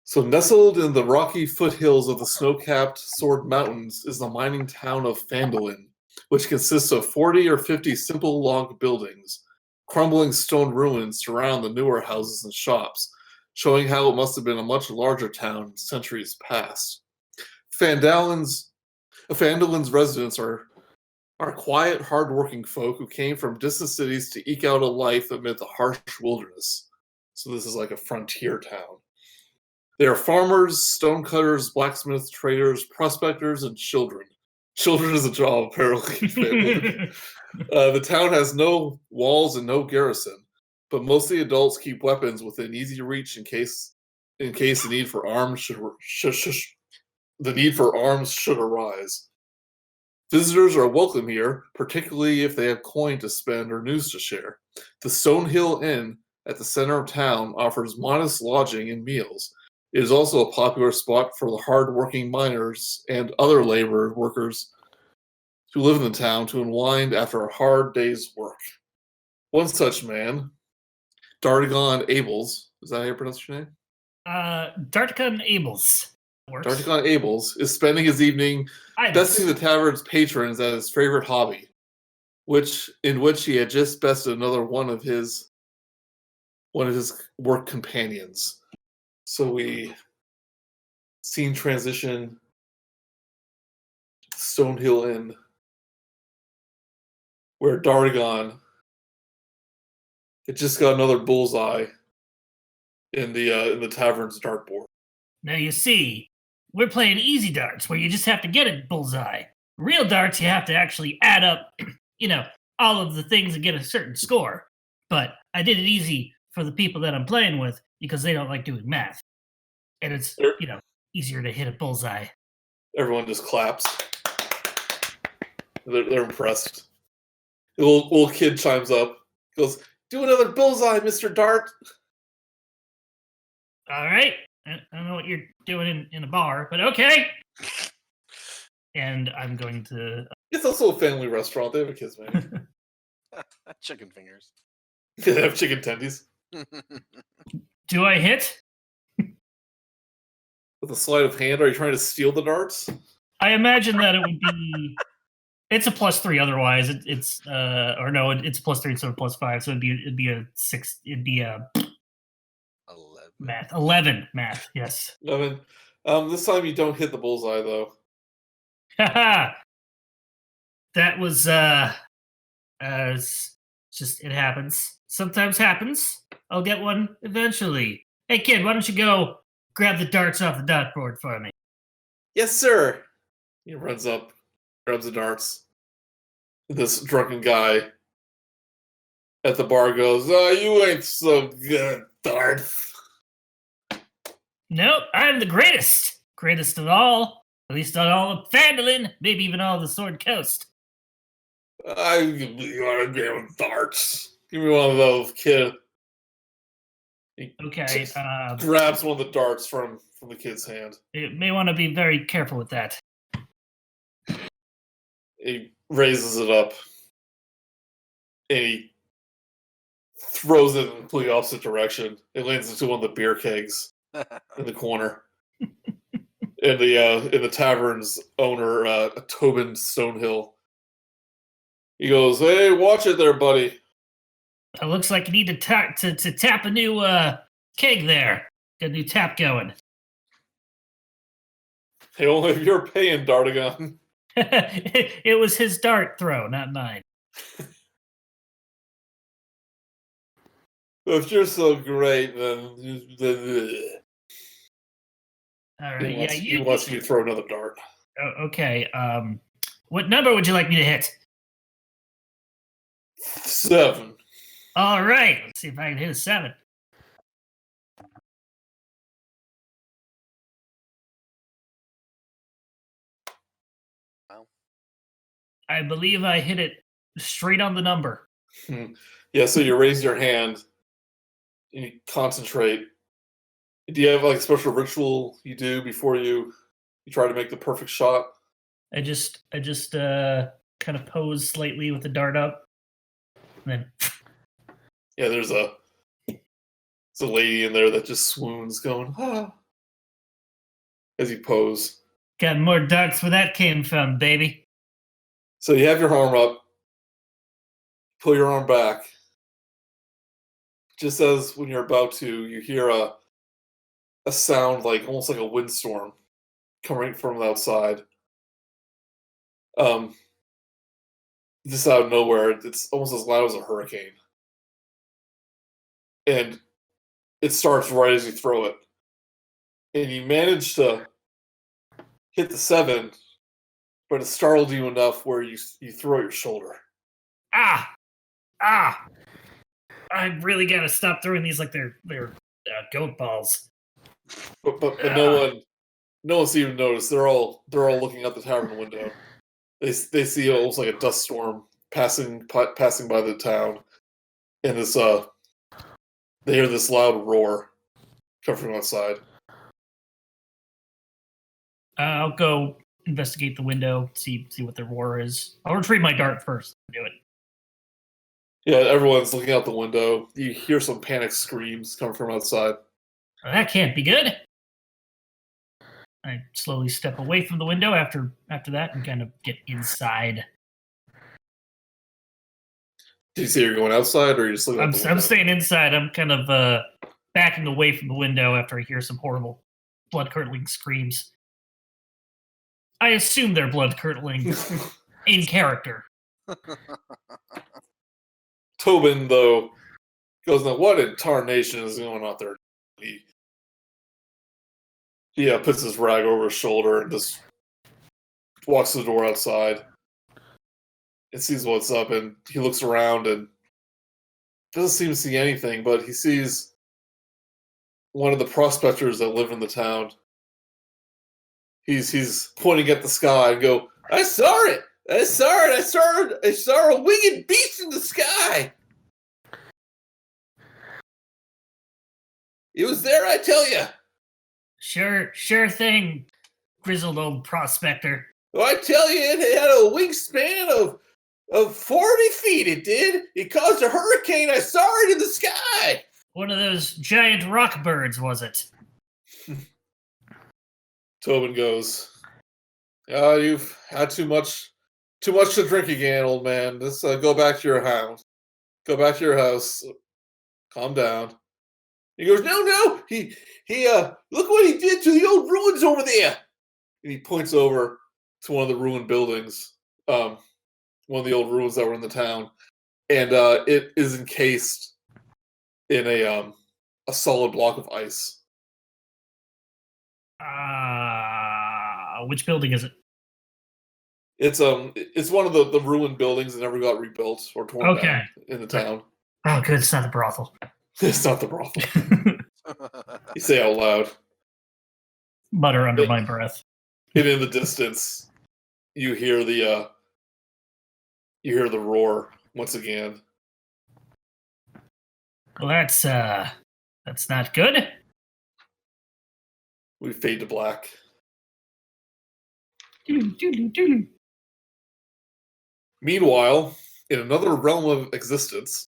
So nestled in the rocky foothills of the snow-capped Sword Mountains is the mining town of Phandalin, which consists of 40 or 50 simple log buildings. Crumbling stone ruins surround the newer houses and shops, showing how it must have been a much larger town in centuries past. Phandalin's residents are quiet, hard-working folk who came from distant cities to eke out a life amid the harsh wilderness. So this is like a frontier town. They are farmers, stonecutters, blacksmiths, traders, prospectors, and children. Children is a job, apparently. The town has no walls and no garrison, but most of the adults keep weapons within easy reach in case the need for arms should arise. Visitors are welcome here, particularly if they have coin to spend or news to share. The Stonehill Inn at the center of town offers modest lodging and meals. It is also a popular spot for the hard-working miners and other labor workers who live in the town to unwind after a hard day's work. One such man, Dardagon Ayblls, is that how you pronounce your name? Dardagon Ayblls. Dardagon Ayblls is spending his evening besting the tavern's patrons at his favorite hobby, in which he had just bested another one of his work companions. So we scene transition Stonehill Inn, where Dardagon had just got another bullseye in the tavern's dartboard. Now you see, we're playing easy darts where you just have to get a bullseye. Real darts, you have to actually add up, all of the things and get a certain score. But I did it easy for the people that I'm playing with because they don't like doing math. And it's, easier to hit a bullseye. Everyone just claps. They're impressed. The little kid chimes up. Goes, "Do another bullseye, Mr. Dart." All right. I don't know what you're doing in a bar, but okay. And I'm going to... It's also a family restaurant. They have a kids menu. Chicken fingers. They have chicken tendies. Do I hit? With a sleight of hand, are you trying to steal the darts? I imagine that it would be... It's a +3 otherwise. It's a +3 instead of +5, so it'd be a 6. It'd be a 11 math. Yes. 11. This time you don't hit the bullseye though. Haha. That was just it happens. Sometimes happens. I'll get one eventually. Hey kid, why don't you go grab the darts off the dartboard for me? Yes, sir. He runs up, grabs the darts. This drunken guy at the bar goes, "Oh, you ain't so good, darts." Nope, I'm the greatest. Greatest of all. At least on all of Phandalin, maybe even all of the Sword Coast. I want a game of darts. Give me one of those, kid. He grabs one of the darts from the kid's hand. You may want to be very careful with that. He raises it up. And he throws it in the complete opposite direction. It lands into one of the beer kegs in the corner. In the tavern's owner, Tobin Stonehill. He goes, "Hey, watch it there, buddy." It looks like you need to tap a new keg there. Get a new tap going. Hey, only if you're paying, Dardagon. It was his dart throw, not mine. If you're so great, then... All right, he wants you to throw another dart. Oh, okay. What number would you like me to hit? 7. All right. Let's see if I can hit a 7. Wow. I believe I hit it straight on the number. Yeah, so you raise your hand and you concentrate. Do you have like a special ritual you do before you try to make the perfect shot? I just kind of pose slightly with the dart up. And then yeah, there's a lady in there that just swoons going, "Ah." as you pose. Got more darts where that came from, baby. So you have your arm up, pull your arm back. Just as when you're about to, you hear a sound almost like a windstorm coming from the outside. Just out of nowhere, it's almost as loud as a hurricane. And it starts right as you throw it. And you manage to hit the 7, but it startled you enough where you throw your shoulder. Ah! I really gotta stop throwing these like they're goat balls. But no one's even noticed. They're all looking out the tavern window. They see almost like a dust storm passing by the town, and they hear this loud roar coming from outside. I'll go investigate the window, see what the roar is. I'll retrieve my dart first. Do it. Yeah, everyone's looking out the window. You hear some panic screams coming from outside. Well, that can't be good. I slowly step away from the window after that and kind of get inside. Do you see you're going outside, or are you just looking out the window? I'm staying inside. I'm kind of backing away from the window after I hear some horrible, blood-curdling screams. I assume they're blood-curdling in character. Tobin, though, goes, "Now, what in tarnation is going on there?" He puts his rag over his shoulder and just walks to the door outside and sees what's up, and he looks around and doesn't seem to see anything, but he sees one of the prospectors that live in the town. He's pointing at the sky and go, "I saw it! I saw it! I saw a winged beast in the sky! It was there, I tell you! Sure thing, grizzled old prospector. Oh, I tell you, it had a wingspan of 40 feet, it did! It caused a hurricane, I saw it in the sky!" One of those giant rock birds, was it? Tobin goes, "You've had too much to drink again, old man. Let's go back to your house. Go back to your house. Calm down." He goes, "No, he look what he did to the old ruins over there." And he points over to one of the ruined buildings, one of the old ruins that were in the town, and it is encased in a solid block of ice. Which building is it? It's one of the ruined buildings that never got rebuilt or torn down in the town. Oh, good. It's not the brothel. It's not the brothel. You say out loud. Mutter under my breath. And in the distance, you hear the roar once again. Well, that's not good. We fade to black. Meanwhile, in another realm of existence,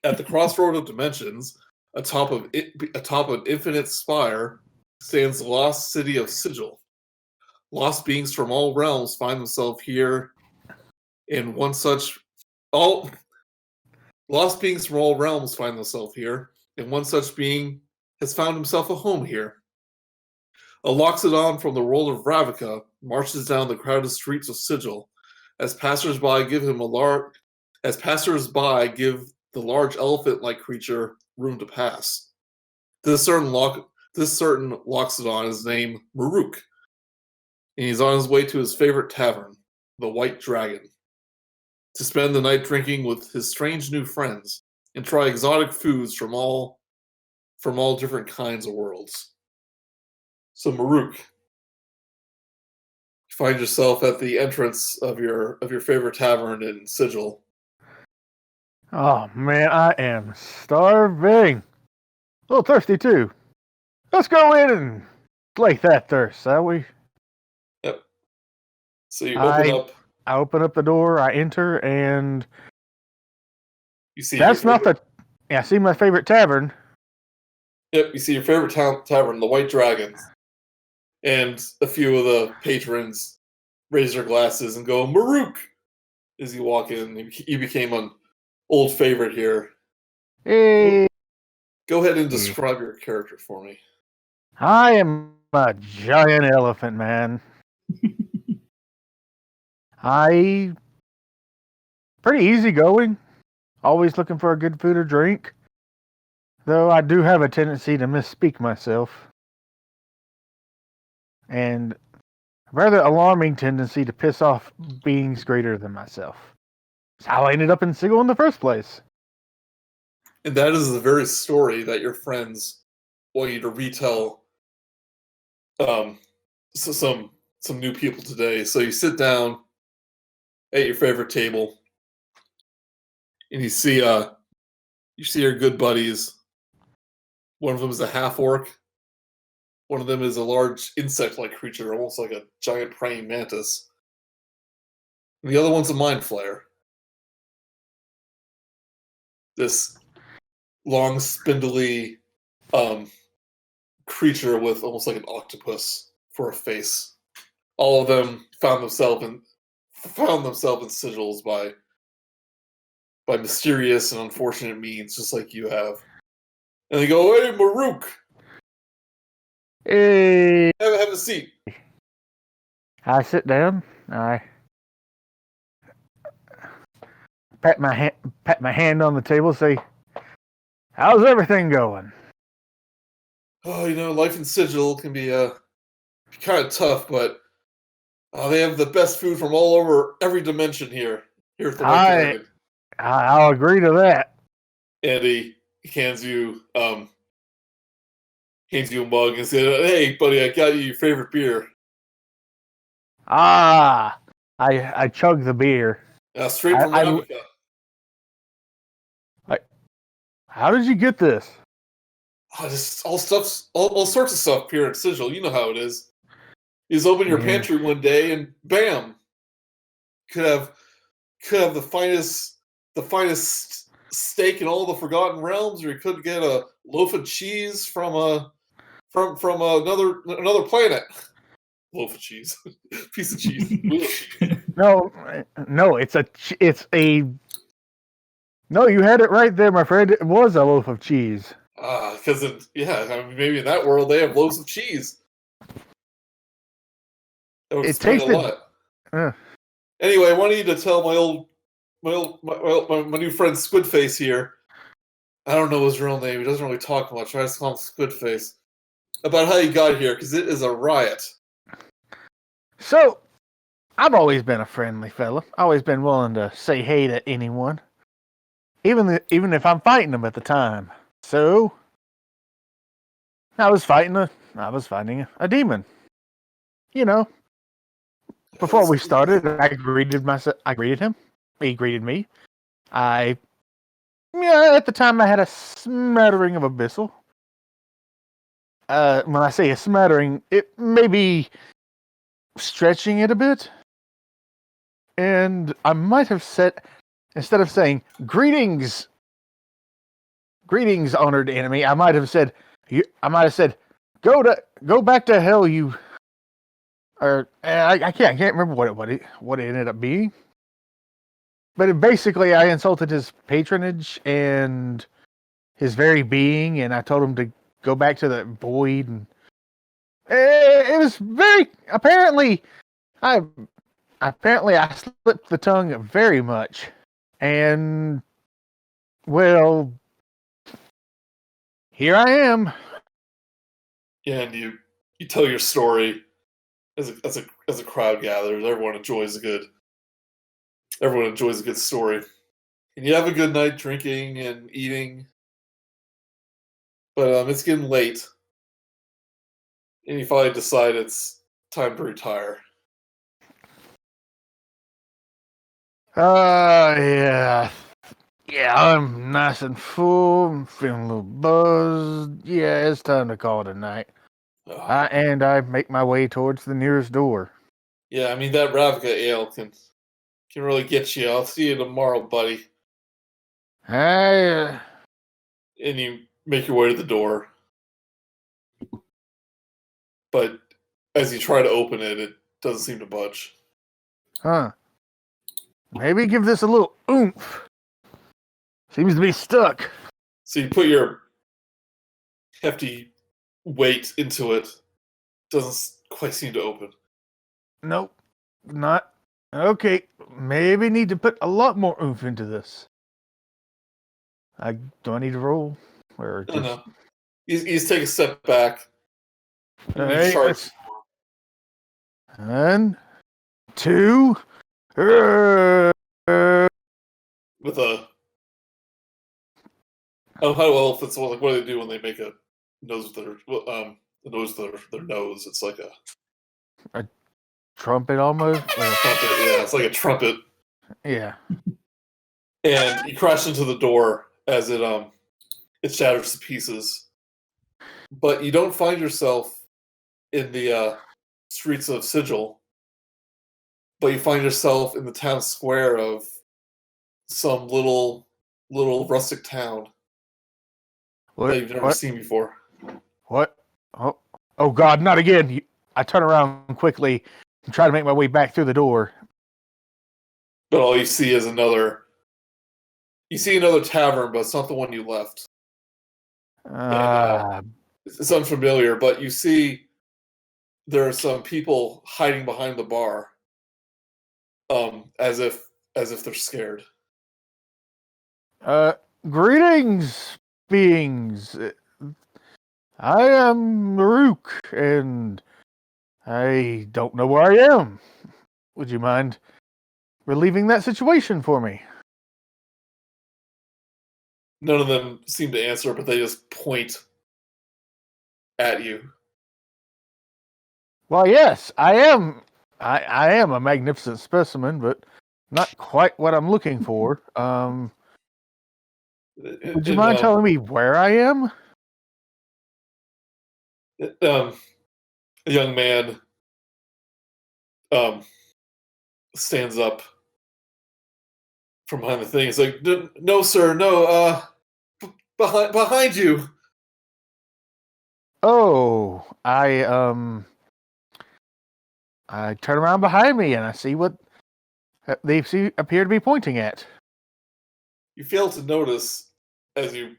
at the crossroad of dimensions, atop an infinite spire, stands the lost city of Sigil. Lost beings from all realms find themselves here. Lost beings from all realms find themselves here, and one such being has found himself a home here. A Loxodon from the world of Ravnica marches down the crowded streets of Sigil, as passers-by give the large elephant-like creature room to pass. This certain Loxodon is named Murook, and he's on his way to his favorite tavern, the White Dragon, to spend the night drinking with his strange new friends and try exotic foods from all different kinds of worlds. So Murook, you find yourself at the entrance of your favorite tavern in Sigil. Oh man, I am starving. A little thirsty too. Let's go in and slake that thirst, shall we? Yep. So you open up. I open up the door. I enter, and You see. that's not the. Yeah, I see my favorite tavern. Yep, you see your favorite tavern, the White Dragon. And a few of the patrons raise their glasses and go, Murook! As you walk in. You became an old favorite here. Hey, Go ahead and describe your character for me. I am a giant elephant man. I pretty easygoing. Always looking for a good food or drink. Though I do have a tendency to misspeak myself. And a rather alarming tendency to piss off beings greater than myself. That's how I ended up in Sigil in the first place. And that is the very story that your friends want you to retell so some new people today. So you sit down at your favorite table and you see your good buddies. One of them is a half orc. One of them is a large insect-like creature, almost like a giant praying mantis. And the other one's a mind flayer. This long, spindly creature with almost like an octopus for a face. All of them found themselves in sigils by mysterious and unfortunate means, just like you have. And they go, "Hey, Murook, Hey, have a seat." I sit down. I pat my hand on the table. Say, "How's everything going?" Oh, life in sigil can be kind of tough, but they have the best food from all over every dimension here at the White Dragon. I'll agree to that. And he hands you a mug and says, "Hey, buddy, I got you your favorite beer." I chug the beer. Straight from Africa. How did you get this? Just all sorts of stuff here at Sigil. You know how it is. You just open your pantry one day and bam, could have the finest steak in all the Forgotten Realms, or you could get a loaf of cheese from another planet. Loaf of cheese, piece of cheese. No, No, you had it right there, my friend. It was a loaf of cheese. Because maybe in that world they have loaves of cheese. That would explain a lot. Anyway, I wanted you to tell my new friend Squidface here. I don't know his real name. He doesn't really talk much. I just call him Squidface. About how you got here, because it is a riot. So, I've always been a friendly fella. Always been willing to say hey to anyone, even if I'm fighting them at the time. So, I was fighting a demon. Before we started, I greeted him. He greeted me. At the time I had a smattering of Abyssal. When I say a smattering, it may be stretching it a bit. And I might have said, instead of saying greetings, honored enemy, I might have said, go back to hell, you. Or I can't remember what it ended up being. But basically, I insulted his patronage and his very being, and I told him to go back to the void. And it was very apparently I slipped the tongue very much, and well, here I am. Yeah, and you tell your story as a crowd gathers. Everyone enjoys a good story, and you have a good night drinking and eating. But it's getting late, and you finally decide it's time to retire. Yeah, I'm nice and full. I'm feeling a little buzzed. Yeah, it's time to call it a night. And I make my way towards the nearest door. Yeah, I mean that Ravka ale can really get you. I'll see you tomorrow, buddy. And you make your way to the door. But as you try to open it, it doesn't seem to budge. Huh. Maybe give this a little oomph. Seems to be stuck. So you put your hefty weight into it. Doesn't quite seem to open. Nope. Not. Okay. Maybe need to put a lot more oomph into this. Do I need to roll? Or I just... don't know. You just take a step back. All You right, charge. 1, 2. With a... Oh, how elephants, like, what do they do when they make a nose with their... the nose with their nose? It's like a... Trumpet almost? trumpet, yeah. It's like a trumpet. Yeah. And you crash into the door as it shatters to pieces. But you don't find yourself in the streets of Sigil, but you find yourself in the town square of some little rustic town that you've never seen before. What? Oh God, not again. I turn around quickly and try to make my way back through the door. But all you see is another... You see another tavern, but it's not the one you left. It's unfamiliar, but you see there are some people hiding behind the bar, as if they're scared. Greetings, beings. I am Murook, and I don't know where I am. Would you mind relieving that situation for me? None of them seem to answer, but they just point at you. Well, yes, I am. I am a magnificent specimen, but not quite what I'm looking for. Would you mind telling me where I am? A young man stands up from behind the thing. He's like, "No, sir, no. Behind you." Oh, I turn around behind me and I see what they appear to be pointing at. You fail to notice as you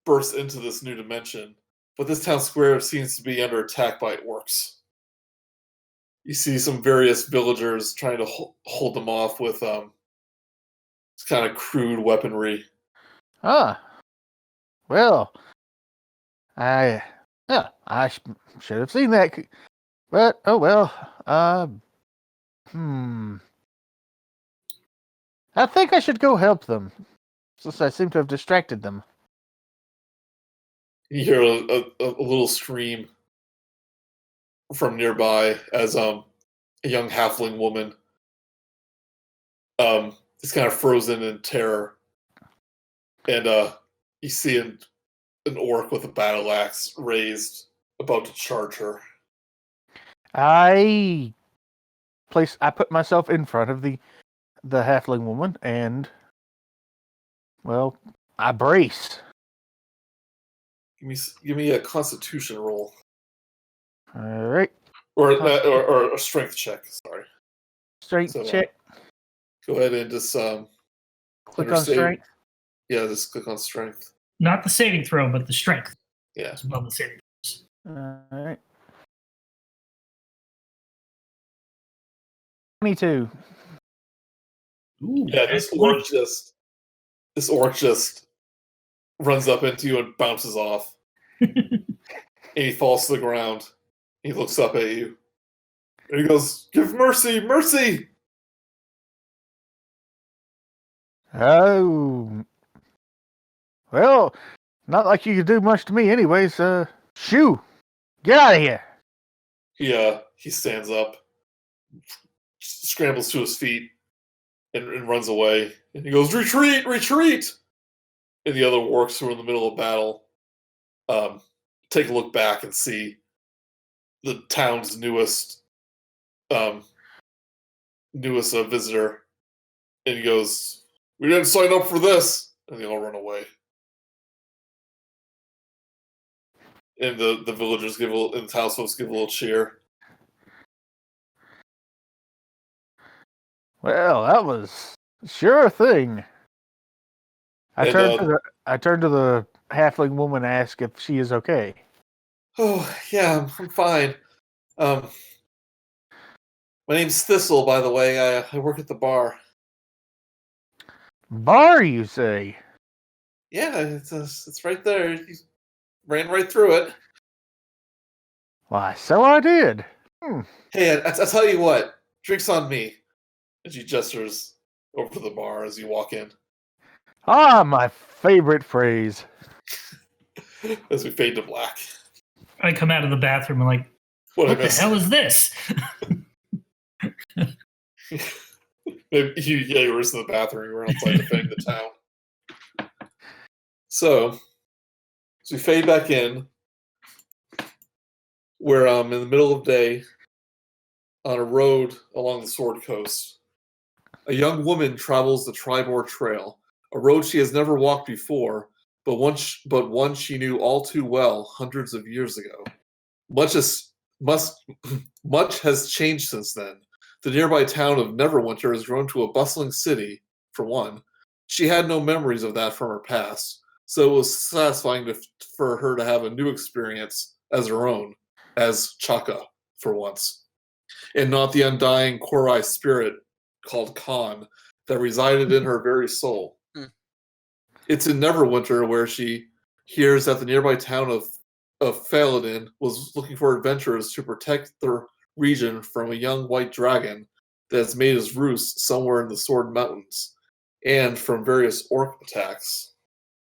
burst into this new dimension, but this town square seems to be under attack by orcs. You see some various villagers trying to hold them off with kind of crude weaponry. Well, I should have seen that, but oh well. I think I should go help them, since I seem to have distracted them. You hear a little scream from nearby as a young halfling woman is kind of frozen in terror, and you see an orc with a battle axe raised, about to charge her. I put myself in front of the halfling woman, and well, I brace. Give me a Constitution roll. All right. Or a strength check. Sorry. Strength check. Go ahead and just click on strength. Yeah, just click on strength. Not the saving throw, but the strength. Yeah. It's above the saving throws. All right. 22. Ooh, yeah, this orc just runs up into you and bounces off. And he falls to the ground. He looks up at you. And he goes, "Give mercy, mercy!" Oh. Well, not like you could do much to me anyways. Shoo! Get out of here! He stands up, scrambles to his feet, and runs away. And he goes, "Retreat! Retreat!" And the other orcs who are in the middle of battle take a look back and see the town's newest visitor. And he goes, "We didn't sign up for this!" And they all run away. And the villagers and the townsfolk give a little cheer. Well, that was sure a thing. I And, turned to the halfling woman and asked if she is okay. Oh, yeah, I'm fine. My name's Thistle, by the way. I work at the bar. Bar, you say? Yeah, it's right there. You ran right through it. Why, so I did. Hey, I tell you what. Drinks on me. And she gestures over to the bar as you walk in. Ah, my favorite phrase. As we fade to black. I come out of the bathroom and like, What I what the missed. hell is this? Maybe you were just in the bathroom. You were outside defending the town. So, as we fade back in, we're in the middle of day on a road along the Sword Coast. A young woman travels the Tribor Trail, a road she has never walked before, but one she knew all too well hundreds of years ago. Much has changed since then. The nearby town of Neverwinter has grown to a bustling city, for one. She had no memories of that from her past, so it was satisfying for her to have a new experience as her own, as Chaka, for once, and not the undying Korai spirit called Kahn that resided in her very soul. It's in Neverwinter where she hears that the nearby town of Faladin was looking for adventurers to protect the region from a young white dragon that has made his roost somewhere in the Sword Mountains, and from various orc attacks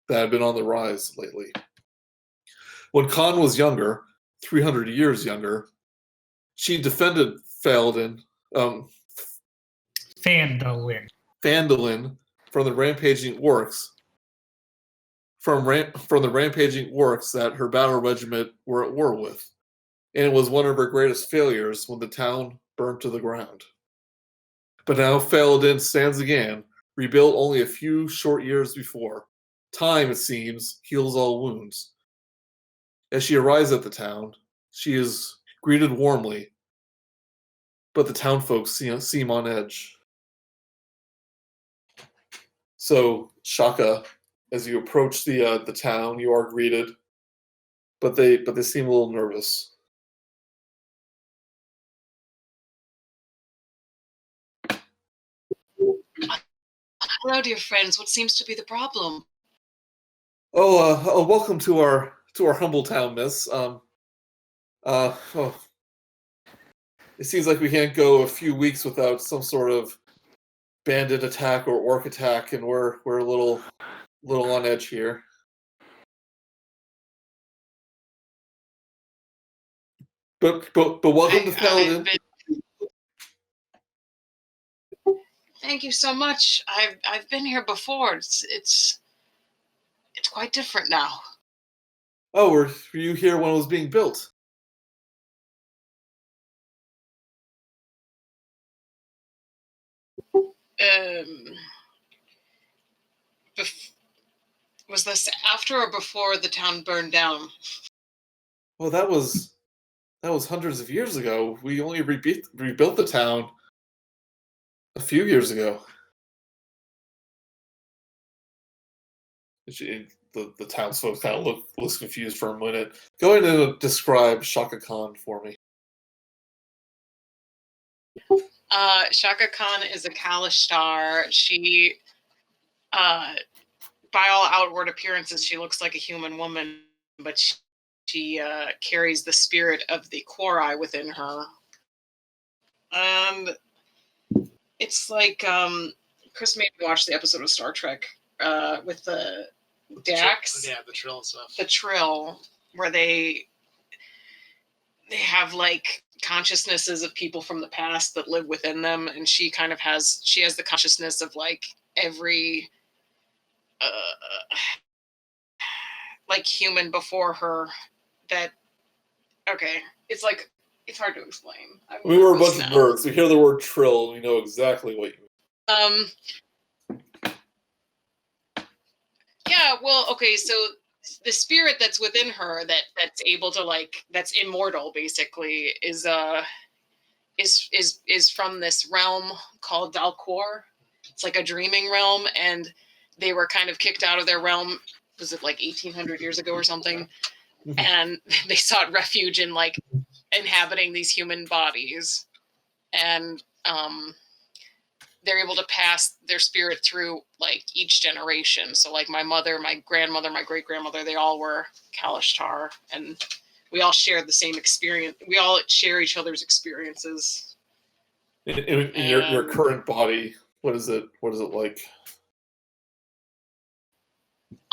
that have been on the rise lately. When Kahn was younger, 300 years younger, she defended Fandolin from the rampaging orcs from the rampaging orcs that her battle regiment were at war with, and it was one of her greatest failures when the town burned to the ground. But now Faladin stands again, rebuilt only a few short years before. Time, it seems, heals all wounds. As she arrives at the town, she is greeted warmly, but the townfolk seem on edge. So, Chaka, as you approach the town, you are greeted, but they seem a little nervous. Hello, dear friends. What seems to be the problem? Welcome to our humble town, miss. It seems like we can't go a few weeks without some sort of bandit attack or orc attack, and we're a little on edge here. But welcome to Paladin. Thank you so much. I've been here before. It's quite different now. Oh, were you here when it was being built? Was this after or before the town burned down? Well, that was hundreds of years ago. We only rebuilt the town a few years ago. The townsfolk kind of looks confused for a minute. Go ahead and describe Chaka Khan for me. Chaka Khan is a Kalashtar. She, by all outward appearances, she looks like a human woman, but she carries the spirit of the Korai within her. And it's like Chris made me watch the episode of Star Trek with the Dax. Yeah, the Trill stuff. The Trill, where they have like consciousnesses of people from the past that live within them, and she kind of has the consciousness of like every like human before her. It's like it's hard to explain. We were a bunch of nerds. We hear the word Trill, and we know exactly what you mean. Yeah, well, okay, so the spirit that's within her that's able to that's immortal basically is is from this realm called Dalcor. It's like a dreaming realm, and they were kind of kicked out of their realm. Was it like 1800 years ago or something? And they sought refuge in like inhabiting these human bodies, and they're able to pass their spirit through like each generation. So like my mother, my grandmother, my great grandmother, they all were Kalashtar, and we all shared the same experience. We all share each other's experiences. In your current body, what is it like?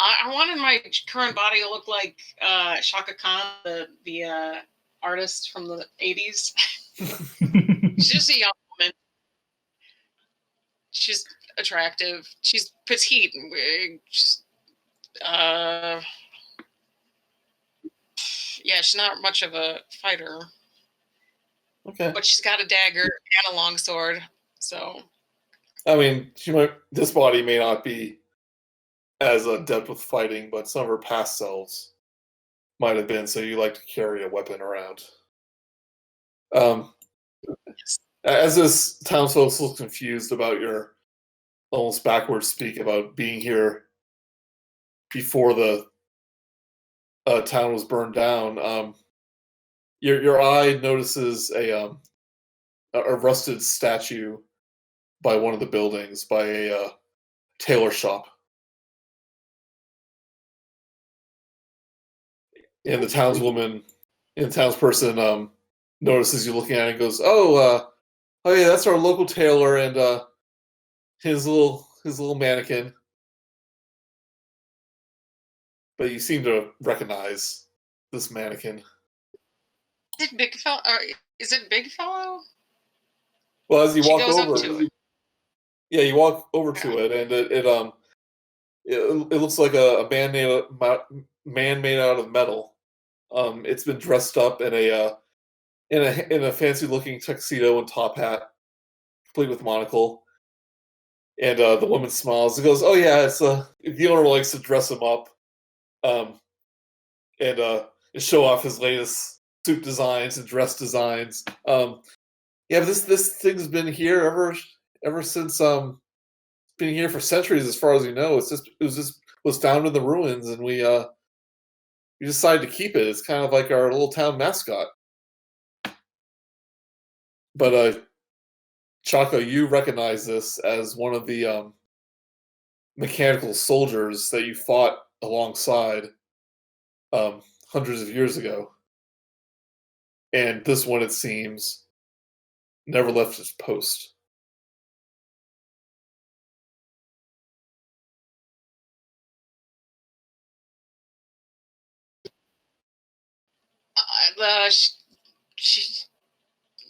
I wanted my current body to look like Chaka Kahn, the artist from the 80s. She's just a young woman. She's attractive. She's petite. Yeah, she's not much of a fighter. Okay. But she's got a dagger and a longsword. So. I mean, this body may not be as adept with fighting, but some of her past selves might have been, so you like to carry a weapon around. As this townsfolk look confused about your almost backward speak about being here before the town was burned down, your eye notices a rusted statue by one of the buildings, by a tailor shop. And the townswoman and townsperson notices you looking at it and goes, "Oh yeah, that's our local tailor and his little mannequin." But you seem to recognize this mannequin. Is it BigFellow? Well, as you walk over, to it. Yeah, you walk over to it, and it looks like a man made out of metal. It's been dressed up in a fancy looking tuxedo and top hat, complete with monocle. And the woman smiles and goes, "Oh yeah, it's the owner likes to dress him up, and show off his latest suit designs and dress designs." Yeah, but this thing's been here ever since been here for centuries, as far as we know. Was found in the ruins, and we decided to keep it. It's kind of like our little town mascot. But Chaka, you recognize this as one of the mechanical soldiers that you fought alongside hundreds of years ago. And this one, it seems, never left his post.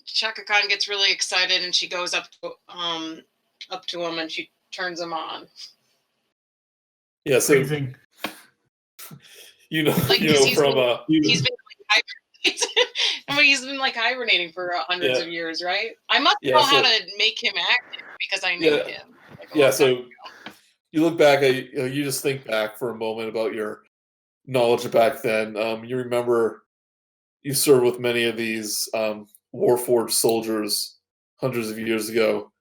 Chaka Khan gets really excited, and she goes up to him, and she turns him on. Yeah, so Amazing. you know Like, he's been he's been like hibernating for hundreds of years, right? I must know how to make him active because I knew him. So you look back at you just think back for a moment about your knowledge back then. You remember you served with many of these Warforged soldiers hundreds of years ago,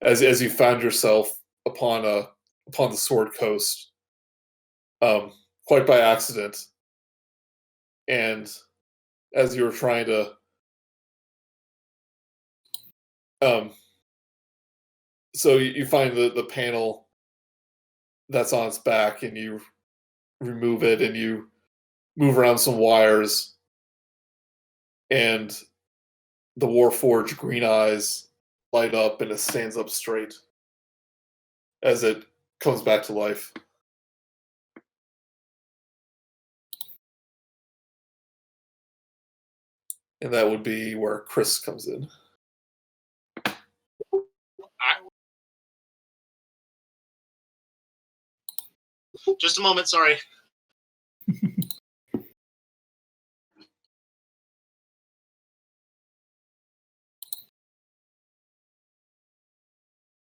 as you found yourself upon the Sword Coast, quite by accident, and as you were trying to so you find the panel that's on its back, and you remove it, and you move around some wires, and the Warforged green eyes light up, and it stands up straight as it comes back to life. And that would be where Chris comes in. Just a moment, sorry.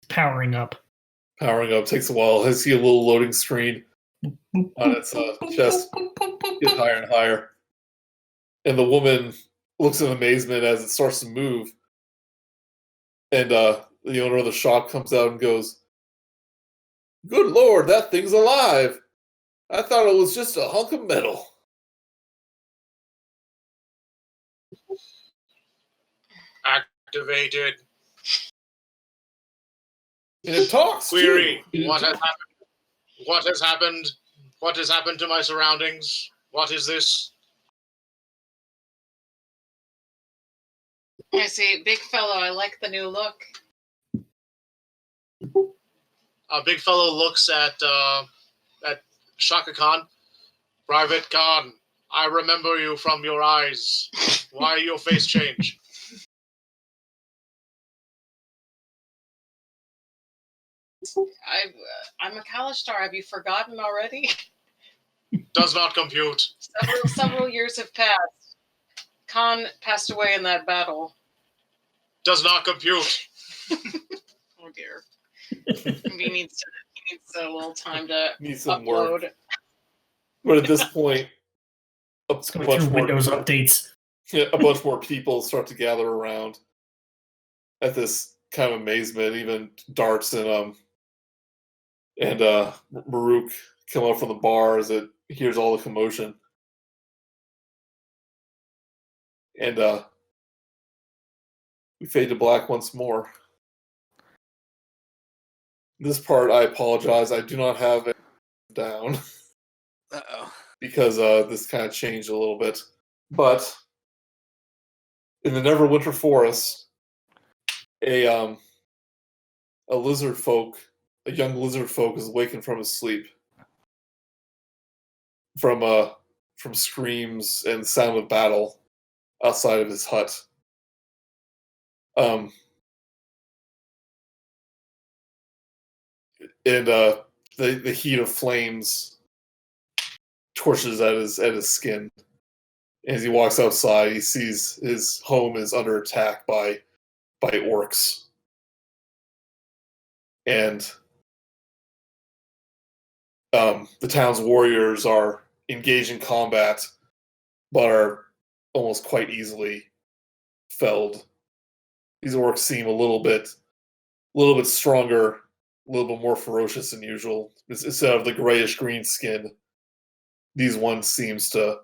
Powering up. Powering up takes a while. I see a little loading screen on its chest. Get higher and higher. And the woman looks in amazement as it starts to move. And the owner of the shop comes out and goes, "Good lord, that thing's alive! I thought it was just a hunk of metal." Activated. And it talks. Query. Too. What has happened? What has happened? What has happened to my surroundings? What is this? I see. BigFellow, I like the new look. BigFellow looks at Chaka Kahn. Private Kahn, I remember you from your eyes. Why your face change? I'm a Kalashtar. Have you forgotten already? Does not compute. Several years have passed. Kahn passed away in that battle. Does not compute. Oh dear. He needs a little time to Needs some upload. work. But at this point, a Let's go bunch through more Windows updates. a bunch more people start to gather around at this kind of amazement. Even Darts and Murook come up from the bar as it hears all the commotion. And we fade to black once more. This part, I apologize, I do not have it down Uh-oh. because this kind of changed a little bit. But in the Neverwinter Forest, a lizardfolk, a young lizardfolk, is awakened from his sleep from screams and sound of battle outside of his hut. And the heat of flames torches at his skin. As he walks outside, he sees his home is under attack by orcs. And the town's warriors are engaged in combat, but are almost quite easily felled. These orcs seem a little bit stronger, a little bit more ferocious than usual. Instead of the grayish green skin, these ones seems to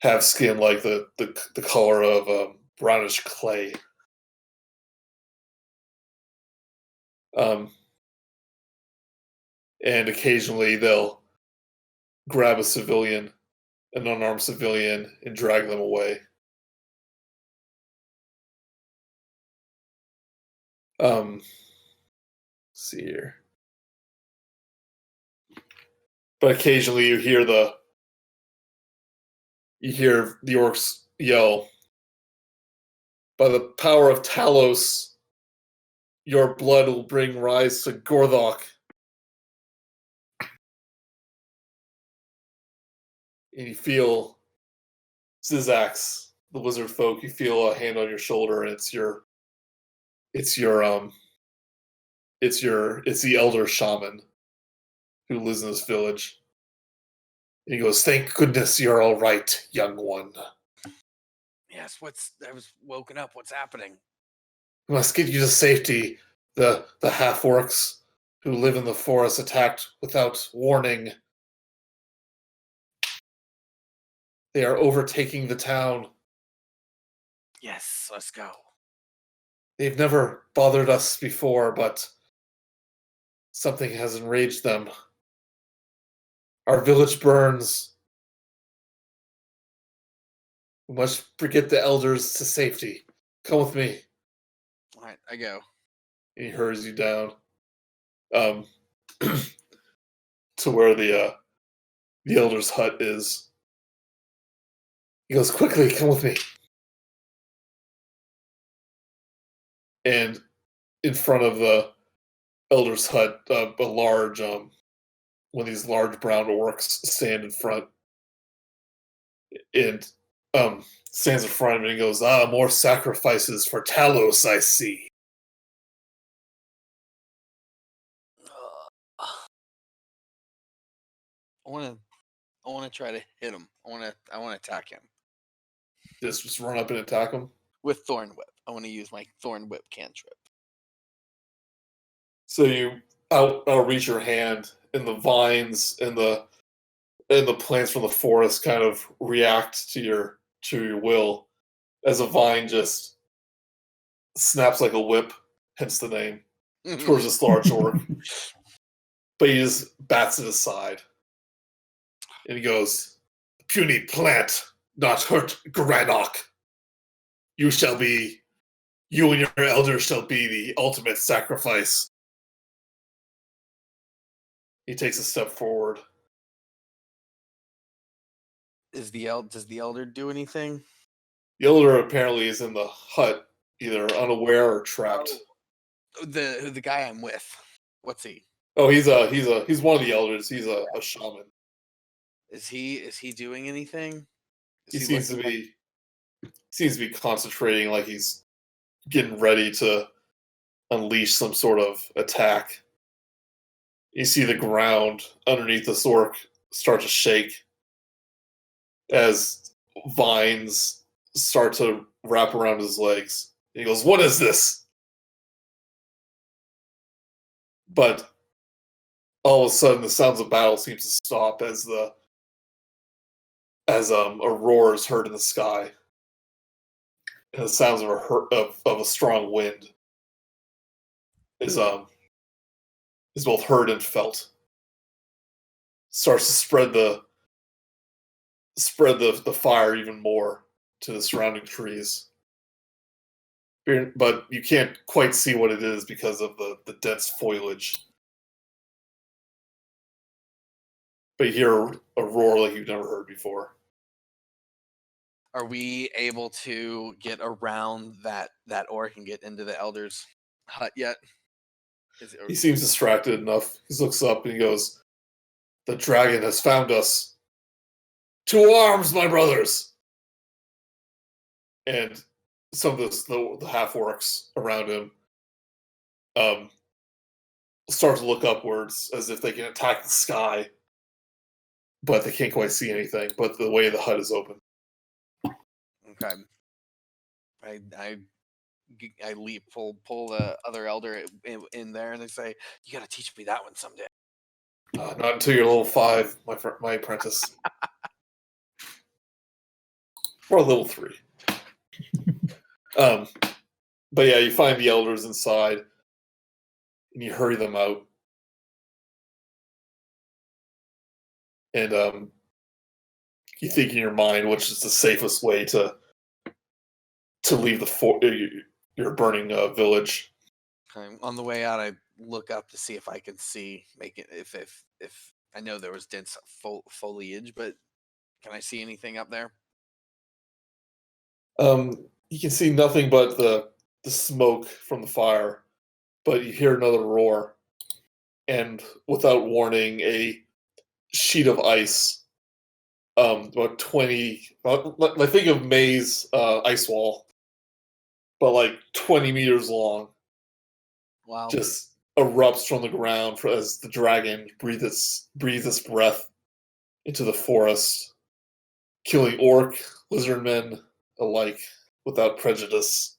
have skin like the color of brownish clay. And occasionally they'll grab a civilian, an unarmed civilian, and drag them away. Let's see here. But occasionally you hear the orcs yell, "By the power of Talos, your blood will bring rise to Gorthok." And you feel Zyzzyx, the wizard folk. You feel a hand on your shoulder, and it's the elder shaman who lives in this village. And he goes, "Thank goodness you're all right, young one. Yes, I was woken up. What's happening? We must get you to safety. The half-orcs who live in the forest attacked without warning. They are overtaking the town. Yes, let's go." They've never bothered us before, but something has enraged them. Our village burns. We must get the elders to safety. Come with me." All right, I go. And he hurries you down to where the elder's hut is. He goes, "Quickly, come with me." And in front of the elder's hut, a large one of these large brown orcs stand in front, and stands in front of him and goes, "More sacrifices for Talos, I see." I want to try to hit him. I want to attack him Just run up and attack him. with Thorn Whip. I want to use my Thorn Whip cantrip. So you outreach your hand, and the vines and the plants from the forest kind of react to your will, as a vine just snaps like a whip, hence the name, towards this large orc. But he just bats it aside, and he goes, "Puny plant, not hurt Granok. You and your elders shall be the ultimate sacrifice." He takes a step forward. Does the elder do anything? The elder apparently is in the hut, either unaware or trapped. Oh, the guy I'm with. What's he? Oh, he's one of the elders. He's a shaman. Is he doing anything? He seems to be concentrating, like he's getting ready to unleash some sort of attack. You see the ground underneath this orc start to shake as vines start to wrap around his legs. He goes, "What is this?" But all of a sudden, the sounds of battle seems to stop as a roar is heard in the sky, and the sounds of a strong wind is both heard and felt. Starts to spread the fire even more to the surrounding trees. But you can't quite see what it is because of the dense foliage. But you hear a roar like you've never heard before. Are we able to get around that orc and get into the elder's hut yet? He seems distracted enough. He looks up and he goes, "The dragon has found us. To arms, my brothers!" And some of the half orcs around him start to look upwards as if they can attack the sky, but they can't quite see anything. But the way the hut is open. Okay. I leap, pull the other elder in there, and they say, "You got to teach me that one someday." Not until you're level 5, my apprentice. Or level 3. But yeah, you find the elders inside, and you hurry them out. And you think in your mind which is the safest way to leave your burning village. Okay. On the way out, I look up to see if I can see, if I know there was dense foliage, but can I see anything up there? You can see nothing but the smoke from the fire, but you hear another roar, and without warning, a sheet of ice, about 20. I think of May's ice wall, but like 20 meters long. Wow. Just erupts from the ground as the dragon breathes its breath into the forest, killing orc, lizardmen alike without prejudice.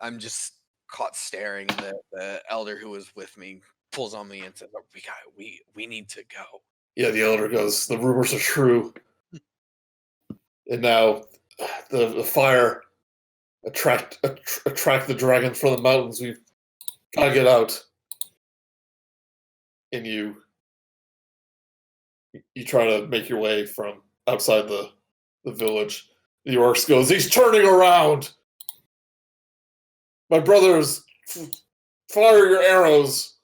I'm just caught staring, and the elder who was with me pulls on me and says, "Oh, we need to go." Yeah, the elder goes, "The rumors are true." And now the fire attract the dragon from the mountains. We've got to get out. And you try to make your way from outside the village. The orc goes, "He's turning around! My brothers, fire your arrows!"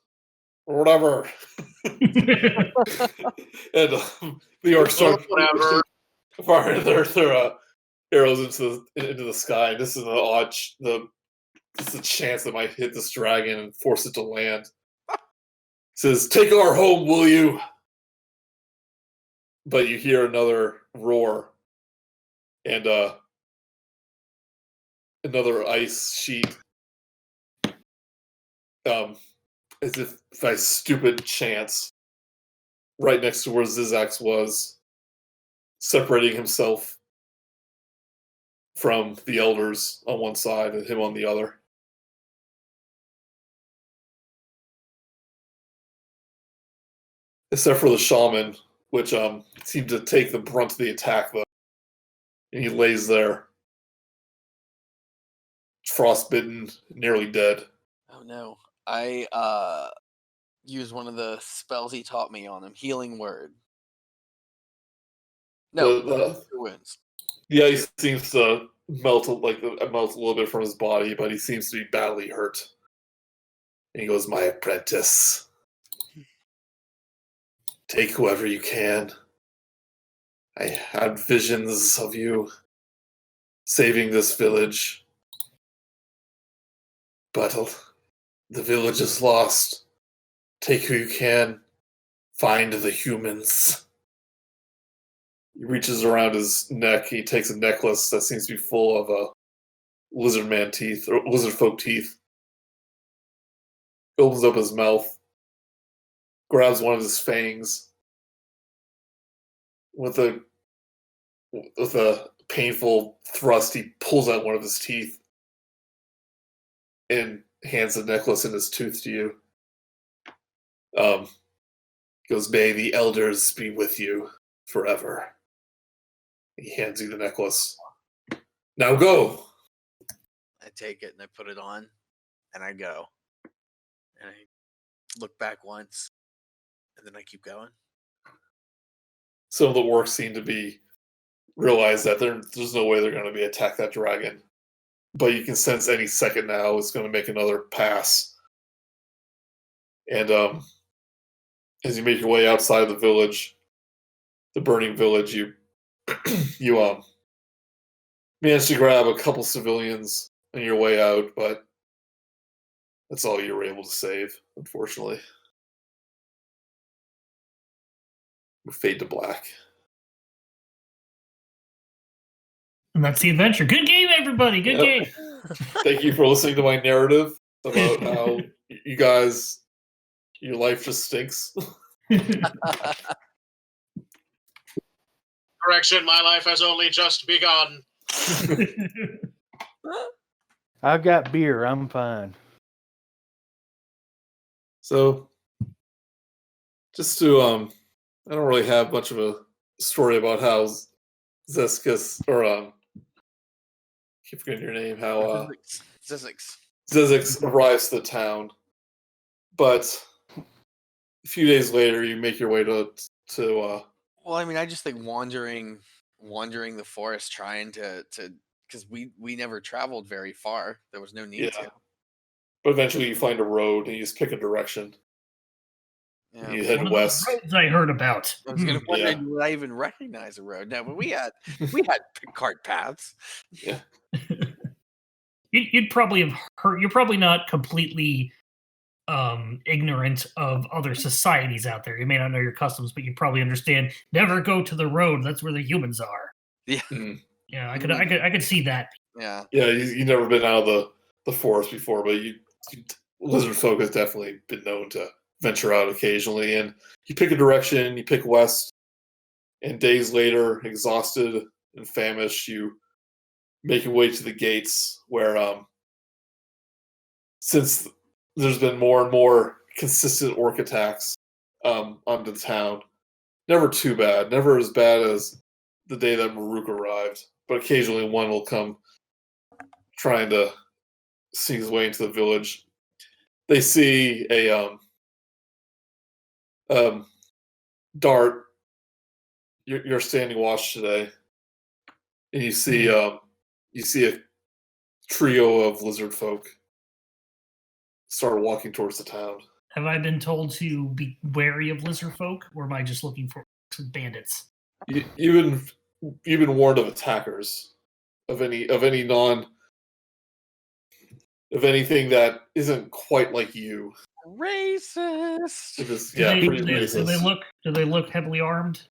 Or whatever. And the orcs start firing their arrows into the sky. And this is this is a chance that might hit this dragon and force it to land. It says, "Take our home, will you?" But you hear another roar, and another ice sheet, as if by stupid chance, right next to where Zyzzyx was, separating himself from the elders on one side and him on the other. Except for the shaman, which seemed to take the brunt of the attack, though. And he lays there, frostbitten, nearly dead. Oh no. I use one of the spells he taught me on him. Healing word. No, The wounds. ice seems to melt a little bit from his body, but he seems to be badly hurt. And he goes, "My apprentice. Take whoever you can. I had visions of you saving this village. But the village is lost. Take who you can. Find the humans." He reaches around his neck. He takes a necklace that seems to be full of lizard folk teeth. Opens up his mouth. Grabs one of his fangs. With a painful thrust, he pulls out one of his teeth and hands the necklace and his tooth to you. Goes, "May the elders be with you forever." He hands you the necklace. "Now go." I take it and I put it on and I go. And I look back once and then I keep going. Some of the orcs seem to realize that there's no way they're going to be attack that dragon. But you can sense any second now it's going to make another pass. And as you make your way outside of the village, the burning village, you manage to grab a couple civilians on your way out, but that's all you were able to save, unfortunately. We fade to black. And that's the adventure. Good game, everybody. Good game. Thank you for listening to my narrative about how you guys, your life just stinks. Correction, my life has only just begun. I've got beer. I'm fine. So, just to, I don't really have much of a story about how Zyzzyx, or, keep forgetting your name, how, Zyzzyx arrives to the town. But a few days later, you make your way to well, I mean, I just think wandering the forest, trying to because we never traveled very far. There was no need to. But eventually, you find a road and you just pick a direction. Yeah. You head west. Roads I heard about. I was gonna wonder, would I even recognize a road? No, but we had cart paths. Yeah. You'd probably have heard. You're probably not completely ignorant of other societies out there. You may not know your customs, but you probably understand. Never go to the road. That's where the humans are. Yeah. Yeah, I could see that. Yeah. Yeah, you've never been out of the forest before, but Lizardfolk has definitely been known to venture out occasionally. And you pick a direction, you pick west, and days later, exhausted and famished, you make your way to the gates where, since there's been more and more consistent orc attacks onto the town, never too bad, never as bad as the day that Murook arrived, but occasionally one will come trying to sneak his way into the village. They see a Dart. You're standing watch today, and you see a trio of Lizardfolk start walking towards the town. Have I been told to be wary of lizard folk, or am I just looking for bandits? You've been warned of attackers, of anything that isn't quite like you. Racist. Pretty racist. Do they look heavily armed?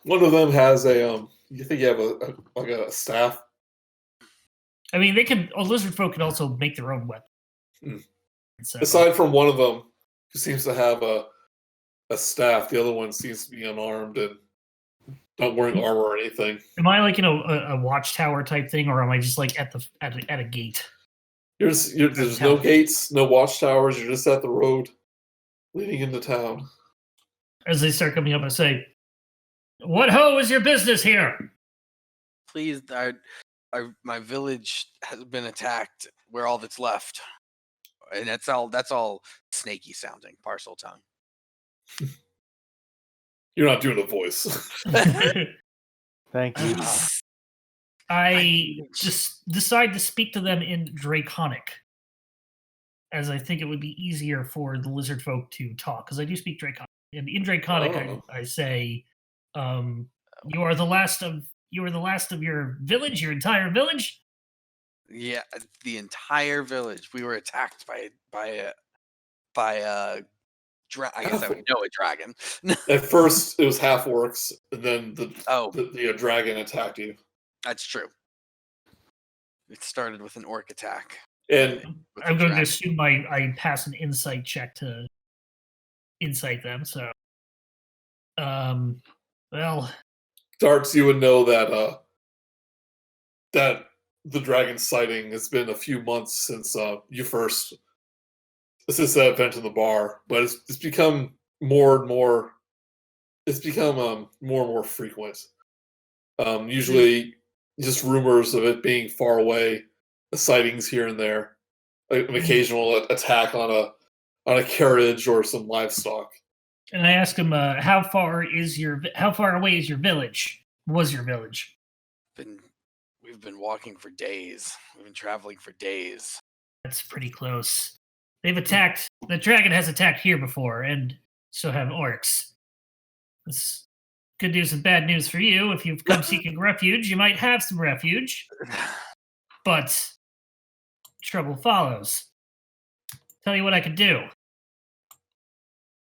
One of them has a you think you have a staff? I mean, lizard folk can also make their own weapon. So, aside from one of them who seems to have a staff, the other one seems to be unarmed and not wearing armor or anything. Am I like a watchtower type thing, or am I just like at a gate? There's no gates, no watchtowers. You're just at the road leading into town. As they start coming up, I say, "What ho is your business here?" Please, my village has been attacked. We're all that's left, and that's all snaky sounding, parcel tongue. You're not doing a voice. Thank you. I just decide to speak to them in Draconic, as I think it would be easier for the Lizardfolk to talk, because I do speak Draconic. And in Draconic, I say, "You are the last of your village, your entire village." Yeah, the entire village. We were attacked by a I guess I would know a dragon. At first, it was half orcs, and then the dragon attacked you. That's true. It started with an orc attack. And I'm going to assume I pass an insight check to insight them. So, well, Darts, you would know that that the dragon sighting has been a few months since you first. Since that event in the bar, but it's become more and more. It's become more and more frequent. Usually, just rumors of it being far away, the sightings here and there, an occasional attack on a carriage or some livestock. And I ask him, how far away is your village? Was your village? We've been walking for days. We've been traveling for days. That's pretty close. The dragon has attacked here before, and so have orcs. That's good news and bad news for you. If you've come seeking refuge, you might have some refuge. But trouble follows. Tell you what I could do.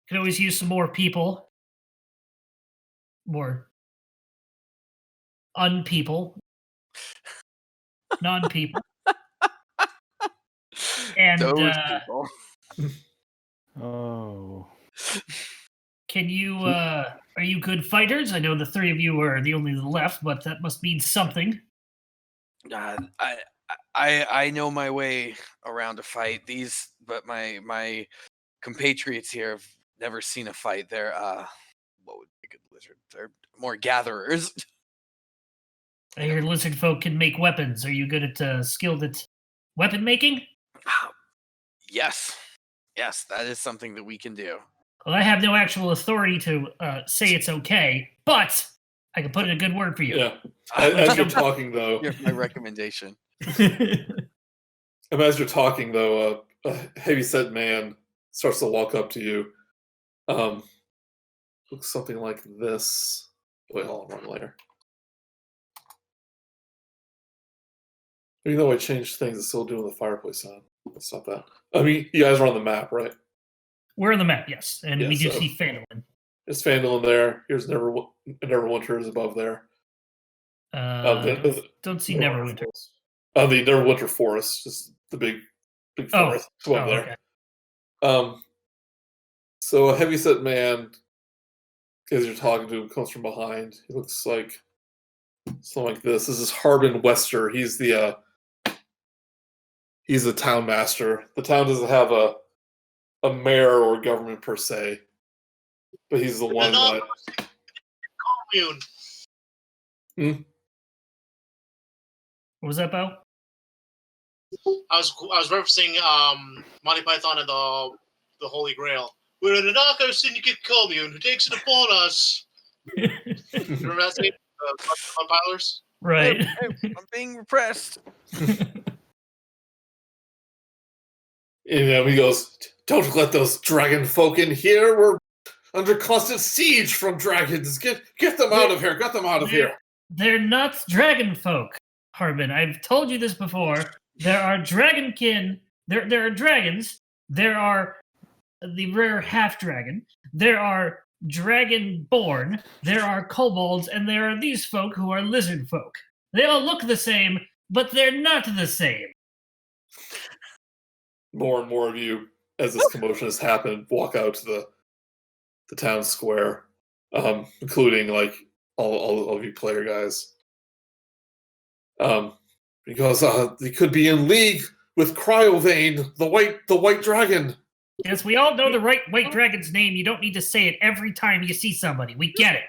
Could always use some more people. More unpeople. Non-people. And those people. Oh. Can you are you good fighters? I know the three of you are the only left, but that must mean something. I know my way around a fight. But my compatriots here have never seen a fight. They're what would be a good lizard? They're more gatherers. I hear lizard folk can make weapons. Are you good at skilled at weapon making? Yes, that is something that we can do. Well, I have no actual authority to say it's okay, but I can put in a good word for you. Yeah. As you're talking, though, Here's my recommendation. As you're talking, though, a heavy-set man starts to walk up to you. Looks something like this. Wait, hold on, wrong layer. Even though I changed things, it's still doing the fireplace sound. Let's stop that. I mean, you guys are on the map, right? We're on the map, yes, and Yeah, we do so- see Phandalin. There's Phandalin there. Here's Neverwinter is above there. Don't see Neverwinter. The Neverwinter Forest, just the big forest above there. Okay. So a heavyset man, as you're talking to him, comes from behind. He looks like something like this. This is Harbin Wester. He's the town master. The town doesn't have a mayor or government per se, but he's the one that. Commune. What was that, Bo? I was referencing Monty Python and the Holy Grail. We're in a narco syndicate commune who takes it upon us. Remember that scene? Compilers? Right. I'm being repressed. And he goes, "Don't let those dragon folk in here. We're under constant siege from dragons. Get them out of here. Get them out of here." They're not dragon folk, Harbin. I've told you this before. There are dragonkin. There are dragons. There are the rare half dragon. There are dragonborn. There are kobolds, and there are these folk who are lizard folk. They all look the same, but they're not the same. More and more of you, as this commotion has happened, walk out to the town square, including like all of you player guys. Because they could be in league with Cryovane, the white dragon. Yes, we all know the white dragon's name. You don't need to say it every time you see somebody. We get it.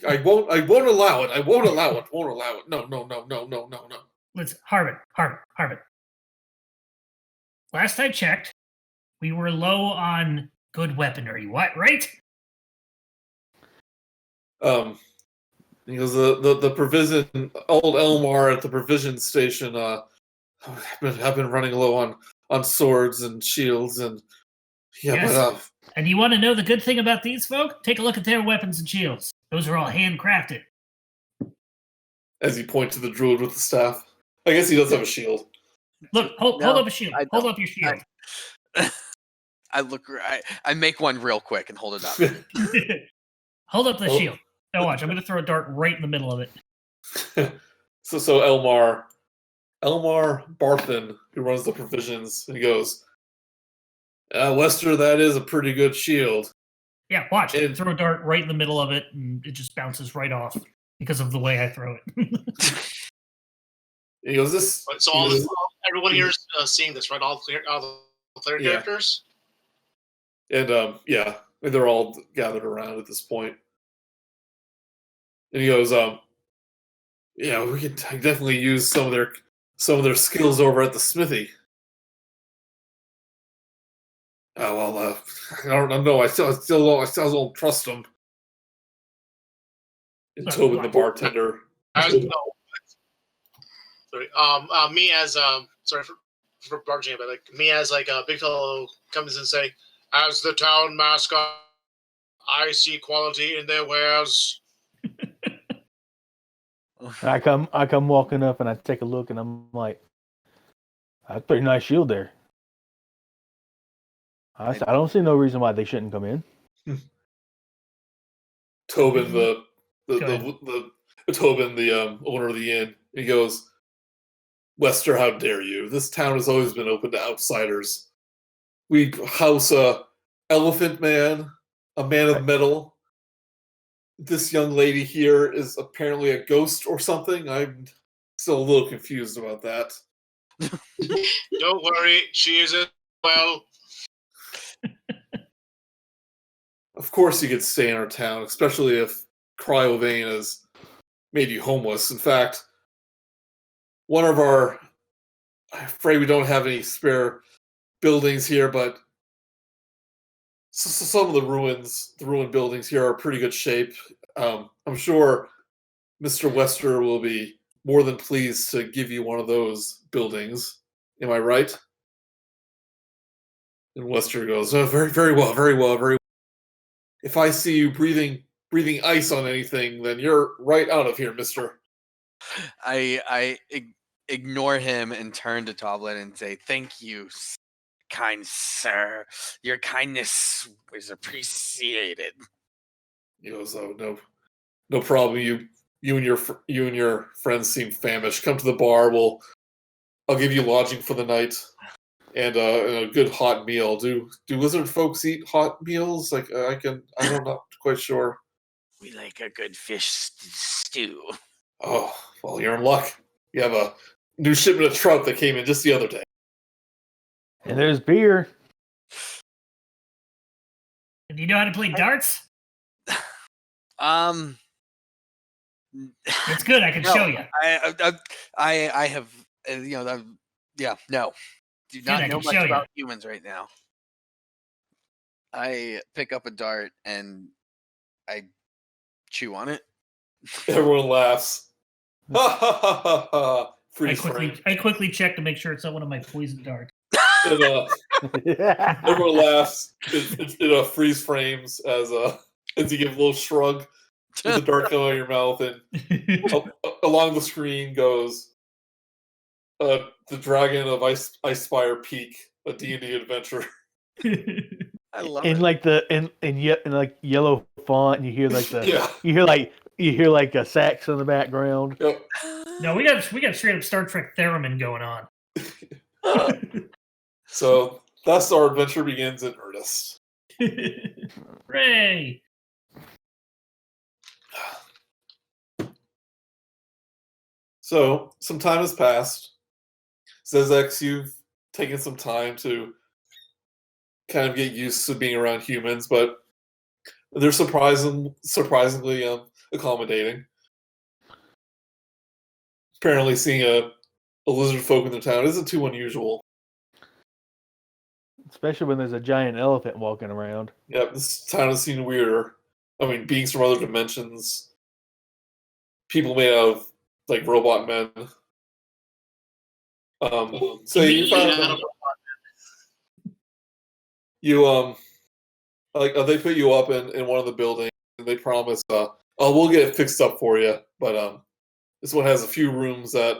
I won't allow it. I won't allow it. Won't allow it. No. Let's Harbin. Last I checked, we were low on good weaponry. What, right? Because the provision, old Elmar at the provision station, have been running low on swords and shields and Yes. And you want to know the good thing about these folk? Take a look at their weapons and shields. Those are all handcrafted. As he points to the druid with the staff. I guess he does have a shield. Look, hold up a shield. Hold up your shield. I make one real quick and hold it up. Hold up the shield. Now watch, I'm going to throw a dart right in the middle of it. So Elmar Barthen, who runs the provisions, and he goes, Lester, that is a pretty good shield. Yeah, watch. Throw a dart right in the middle of it, and it just bounces right off because of the way I throw it. He goes, "This." So everyone here is seeing this, right? All the player characters. And they're all gathered around at this point. And he goes, we could definitely use some of their skills over at the smithy. Oh well, I don't know. I still don't trust them. And Tobin, the bartender. Sorry. Me as sorry for barging, but me as a BigFellow comes and say, as the town mascot, I see quality in their wares. I come walking up and I take a look and I'm like, that's a pretty nice shield there. I don't see no reason why they shouldn't come in. Tobin, the owner of the inn, he goes, Wester, how dare you? This town has always been open to outsiders. We house a elephant man, a man of metal. This young lady here is apparently a ghost or something. I'm still a little confused about that. Don't worry, she isn't well. Of course you could stay in our town, especially if Cryovane has made you homeless. In fact, I'm afraid we don't have any spare buildings here, but some of the ruined buildings here are in pretty good shape. I'm sure Mr. Wester will be more than pleased to give you one of those buildings. Am I right? And Wester goes, oh, very, very well, very well, very well. If I see you breathing ice on anything, then you're right out of here, mister. I ignore him and turn to Toblin and say, thank you, kind sir. Your kindness is appreciated. He goes, oh, no problem. You and your friends seem famished. Come to the bar. I'll give you lodging for the night and a good hot meal. Do lizard folks eat hot meals? Like I'm not quite sure. We like a good fish stew. Oh, well, you're in luck. You have a new shipment of trout that came in just the other day. And there's beer. Do you know how to play darts? It's good. I can show you. I have, no. Do not know much about humans right now. I pick up a dart and I chew on it. Everyone laughs. Ha ha ha ha ha. I quickly check to make sure it's not one of my poison darts. And, everyone laughs. It freeze frames as you give a little shrug with the dart coming out of your mouth, and along the screen goes the dragon of Icespire Peak, a D&D Adventure. I love in it. like in like yellow font, and you hear like the Yeah. you hear like a sax in the background. Yep. No, we got straight up Star Trek theremin going on. So thus our adventure begins in earnest. Hooray! So, some time has passed. Zyzzyx, you've taken some time to kind of get used to being around humans, but they're surprisingly accommodating. Apparently, seeing a lizard folk in the town isn't too unusual. Especially when there's a giant elephant walking around. Yep, this town has seen weirder. I mean, beings from other dimensions, people made out of like robot men. So you found they put you up in one of the buildings, and they promise, we'll get it fixed up for you. But this one has a few rooms that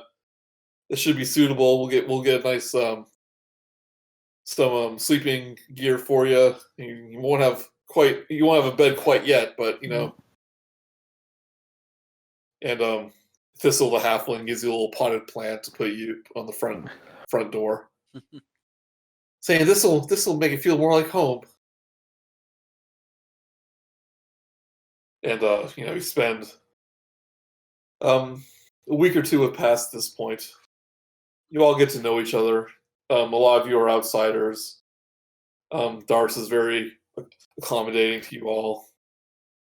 should be suitable. We'll get a nice some sleeping gear for you. You won't have a bed quite yet, but you know. And Thistle the halfling gives you a little potted plant to put you on the front door, saying this will make it feel more like home. And you spend a week or two have passed at this point. You all get to know each other. A lot of you are outsiders. Darts is very accommodating to you all.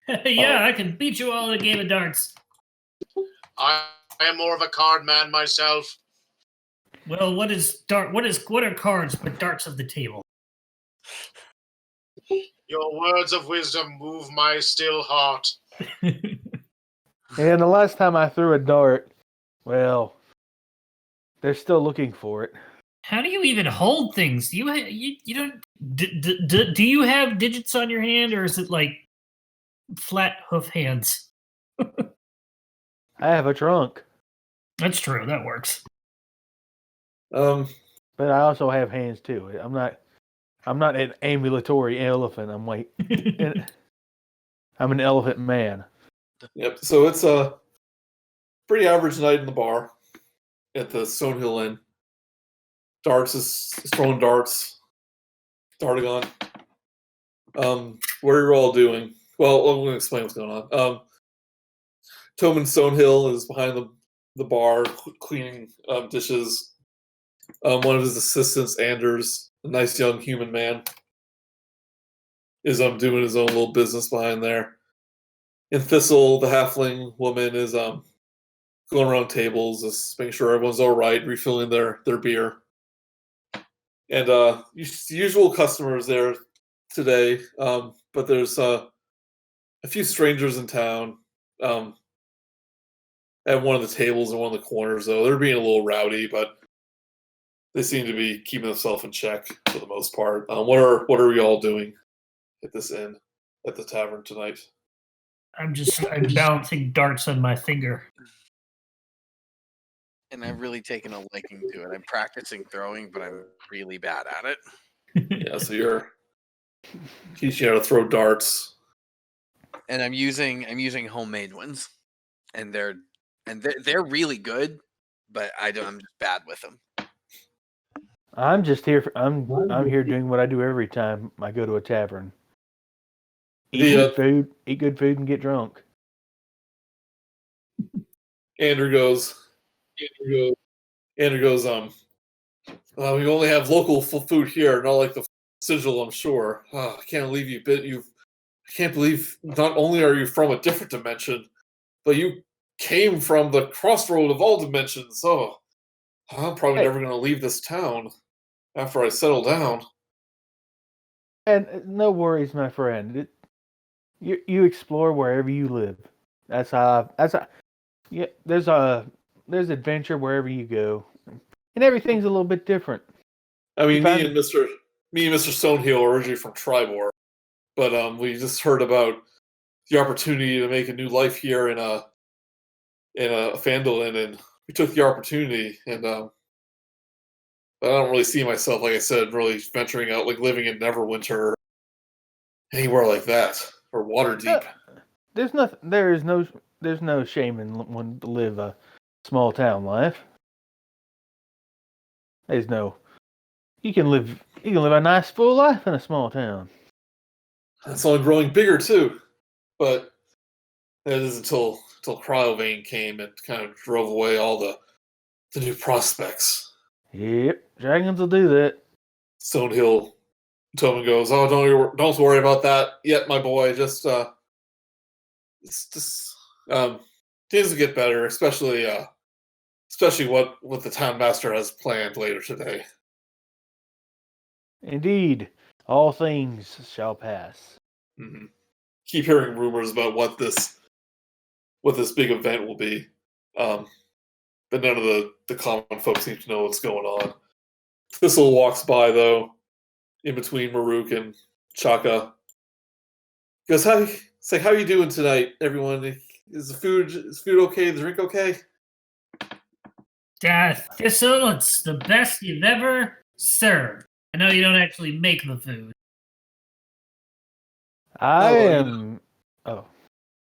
Yeah, I can beat you all in a game of darts. I am more of a card man myself. Well, what are cards but darts of the table? Your words of wisdom move my still heart. And the last time I threw a dart, well, they're still looking for it. How do you even hold things? Do you don't? Do you have digits on your hand, or is it like flat hoof hands? I have a trunk. That's true. That works. But I also have hands too. I'm not an ambulatory elephant. I'm like, I'm an elephant man. Yep. So it's a pretty average night in the bar at the Stonehill Inn. Darts is throwing darts. Dartagon. What are you all doing? Well, I'm going to explain what's going on. Toman Stonehill is behind the bar cleaning dishes. One of his assistants, Anders, a nice young human man, is doing his own little business behind there. And Thistle, the halfling woman, is going around tables, just making sure everyone's all right, refilling their beer. And usual customers there today, but there's a few strangers in town at one of the tables in one of the corners, though. They're being a little rowdy, but they seem to be keeping themselves in check for the most part. What are we all doing at this inn, at the tavern tonight? I'm balancing darts on my finger. And I've really taken a liking to it. I'm practicing throwing, but I'm really bad at it. Yeah, so you're teaching how to throw darts. And I'm using homemade ones. And they're really good, but I'm just bad with them. I'm just here. I'm here doing what I do every time I go to a tavern. Eat good food, and get drunk. Andrew goes. We only have local food here, not like the sigil, I'm sure. I can't believe I can't believe not only are you from a different dimension, but you came from the crossroad of all dimensions. Oh, I'm probably never going to leave this town after I settle down. And no worries, my friend. You explore wherever you live. Yeah. There's adventure wherever you go, and everything's a little bit different. I mean, me and Mr. Stonehill are originally from Tribor, but we just heard about the opportunity to make a new life here in a Phandalin, and we took the opportunity. And but I don't really see myself, like I said, really venturing out, like living in Neverwinter, or anywhere like that, or Waterdeep. There's no shame in wanting to live a small town life. You can live a nice full life in a small town. It's only growing bigger too, but that is until Cryovane came and kind of drove away all the new prospects. Yep, dragons will do that. Stonehill Tobin goes, "Oh, don't worry about that yet, my boy. Just things will get better, especially what the town master has planned later today." Indeed, all things shall pass. Mm-hmm. Keep hearing rumors about what this big event will be, but none of the common folks seem to know what's going on. Thistle walks by though, in between Murook and Chaka. Goes, how you doing tonight, everyone? Is food okay? The drink okay? Thistle, it's the best you've ever served. I know you don't actually make the food. I Oh, am. Oh,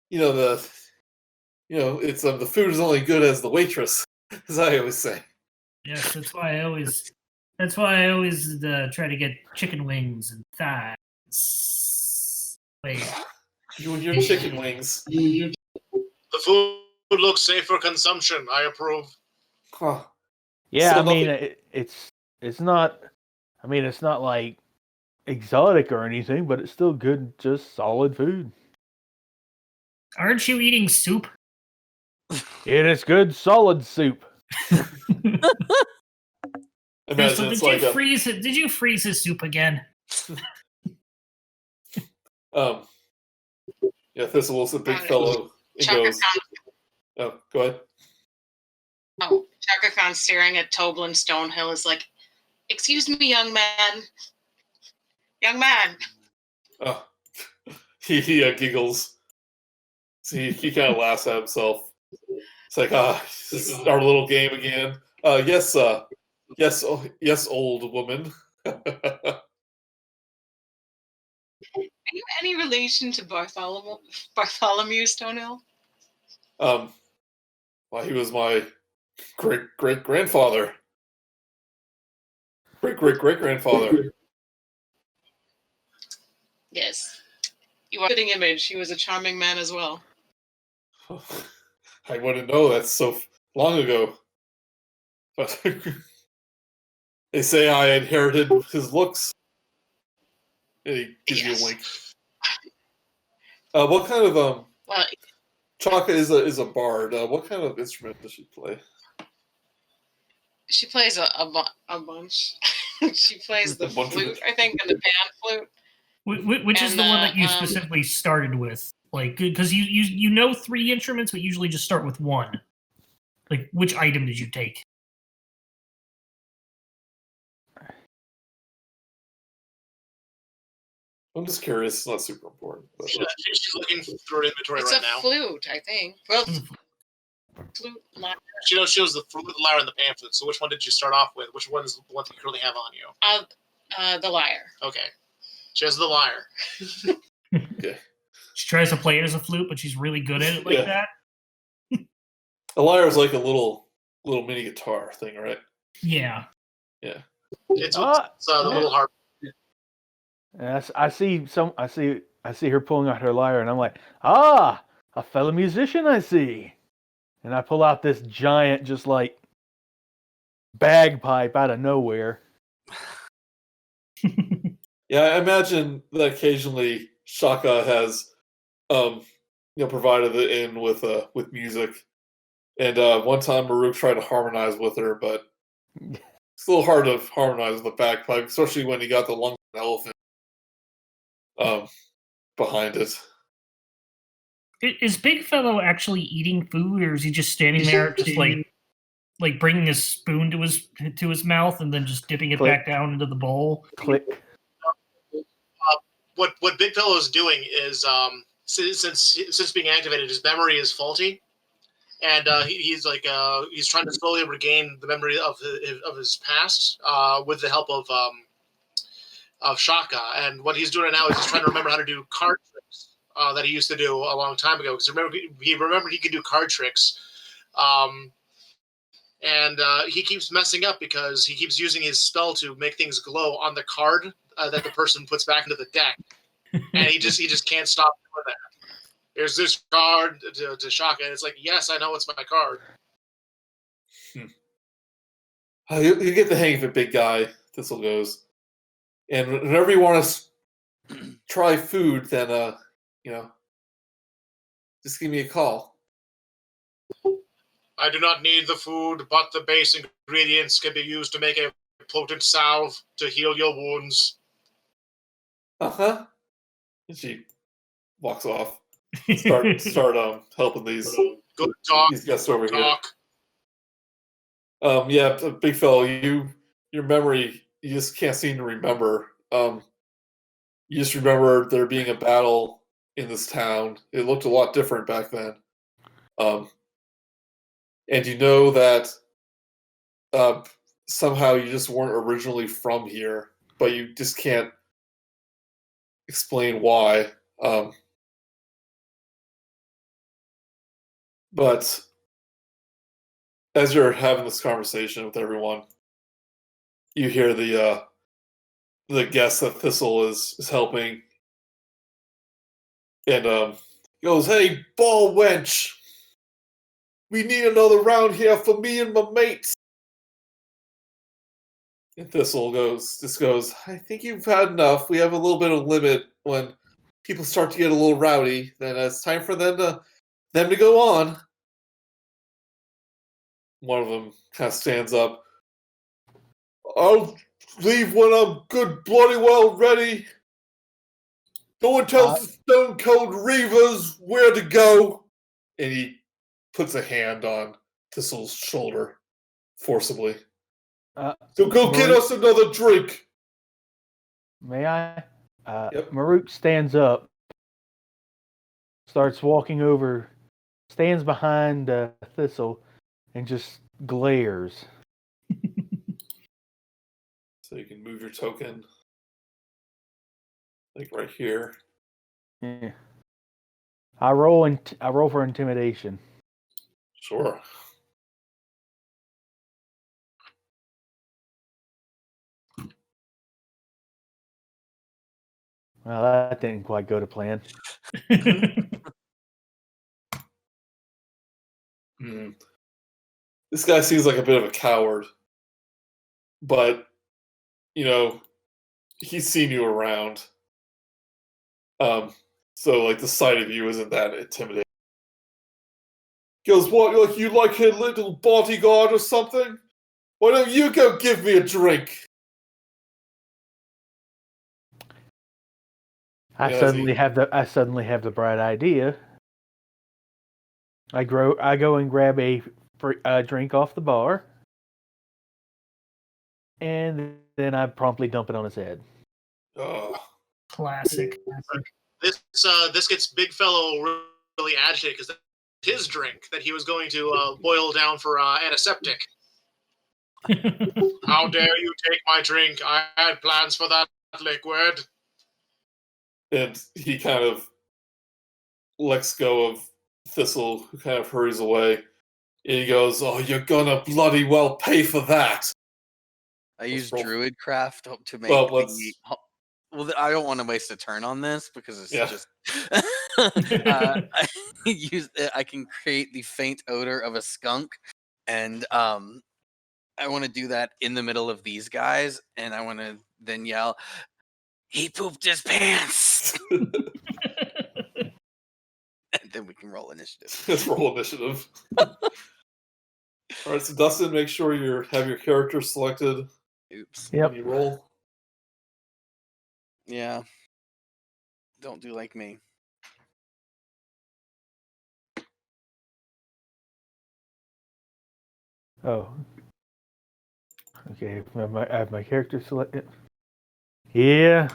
It's the food is only good as the waitress, as I always say. Yes, that's why I always try to get chicken wings and thighs. Wait. You and your chicken wings. The food looks safe for consumption. I approve. Huh. yeah. So I mean, nothing- it's not. I mean, it's not like exotic or anything, but it's still good, just solid food. Aren't you eating soup? It is good, solid soup. Imagine it's like Did you freeze his soup again? Thistle was a big fellow. It Chaka goes. Khan, Oh, go ahead. Chaka Khan staring at Toblin Stonehill is like, "Excuse me, young man. Young man." Oh, he giggles. See, he kind of laughs at himself. It's like, this is our little game again. Yes, old woman. Are you any relation to Bartholomew Stonehill? Well, he was my great grandfather. Great grandfather. Yes. You are a fitting image. He was a charming man as well. I wouldn't know. That's so long ago. But they say I inherited his looks. And he gives you a wink. What kind of Well, Chaka is a bard? What kind of instrument does she play? she plays a bunch. She plays the A bunch of flute, it. I think, and the pan flute. Which is And, the one that you um, specifically started with? Like, because you know 3 instruments, but usually just start with 1. Like, which item did you take? I'm just curious. It's not super important. But, She's looking through her inventory It's right a now. flute, I think. Well, Mm. flute, lyre. She knows the flute, the lyre, and the pan flute. So which one did you start off with? Which one is the one that you currently have on you? The lyre. Okay. She has the lyre. okay. She tries to play it as a flute, but she's really good at it like Yeah. that. A lyre is like a little mini guitar thing, right? Yeah. It's the little harp. And I see her pulling out her lyre, and I'm like, a fellow musician, I see. And I pull out this giant, just like bagpipe out of nowhere. Yeah, I imagine that occasionally Chaka has, provided it in with music. And one time Murook tried to harmonize with her, but it's a little hard to harmonize with a bagpipe, especially when you got the longtime elephant behind it. Is BigFellow actually eating food, or is he just standing there, just like bringing a spoon to his mouth and then just dipping it Click. back down into the bowl? Click. What BigFellow is doing is since being activated, his memory is faulty, and he's trying to slowly regain the memory of his past with the help of Chaka. And what he's doing right now is he's trying to remember how to do card tricks that he used to do a long time ago. Because he remembered he could do card tricks, and he keeps messing up because he keeps using his spell to make things glow on the card that the person puts back into the deck, and he just can't stop doing that. Is this card to Chaka? And it's like, yes, I know it's my card. You get the hang of it, big guy. Thistle goes. And whenever you want to try food, then, just give me a call. I do not need the food, but the base ingredients can be used to make a potent salve to heal your wounds. Uh-huh. And she walks off. Start helping these Good talk. These guys over Talk. here. Yeah, big fellow, your memory, you just can't seem to remember. You just remember there being a battle in this town. It looked a lot different back then. And you know that somehow you just weren't originally from here, but you just can't explain why. But as you're having this conversation with everyone, you hear the guest that Thistle is helping, and goes, "Hey, ball wench, we need another round here for me and my mates." And Thistle goes, "I think you've had enough. We have a little bit of limit when people start to get a little rowdy. Then it's time for them to go on." One of them kind of stands up. "I'll leave when I'm good bloody well ready. Go and tell the Stone Cold Reavers where to go." And he puts a hand on Thistle's shoulder forcibly. "So go get us another drink." May I? Yep. Murook stands up, starts walking over, stands behind Thistle, and just glares. So you can move your token, like right here. Yeah. I roll for intimidation. Sure. Well, that didn't quite go to plan. This guy seems like a bit of a coward, but he's seen you around. So like the sight of you isn't that intimidating. Goes, "What? Like you like a little bodyguard or something? Why don't you go give me a drink?" I suddenly have the bright idea. I go and grab a drink off the bar, and then I promptly dump it on his head. Classic. This gets Big Fellow really agitated because his drink that he was going to boil down for antiseptic. How dare you take my drink? I had plans for that liquid. And he kind of lets go of Thistle, who kind of hurries away. And he goes, "Oh, you're gonna bloody well pay for that." I use Druid craft to make Well, I don't want to waste a turn on this because it's just. I can create the faint odor of a skunk, and I want to do that in the middle of these guys, and I want to then yell, "He pooped his pants!" And then we can roll initiative. Let's roll initiative. All right, so Dustin, make sure you have your character selected. Oops. Yep. When you roll. Yeah. Don't do like me. Oh. Okay, I have my character selected. Yeah.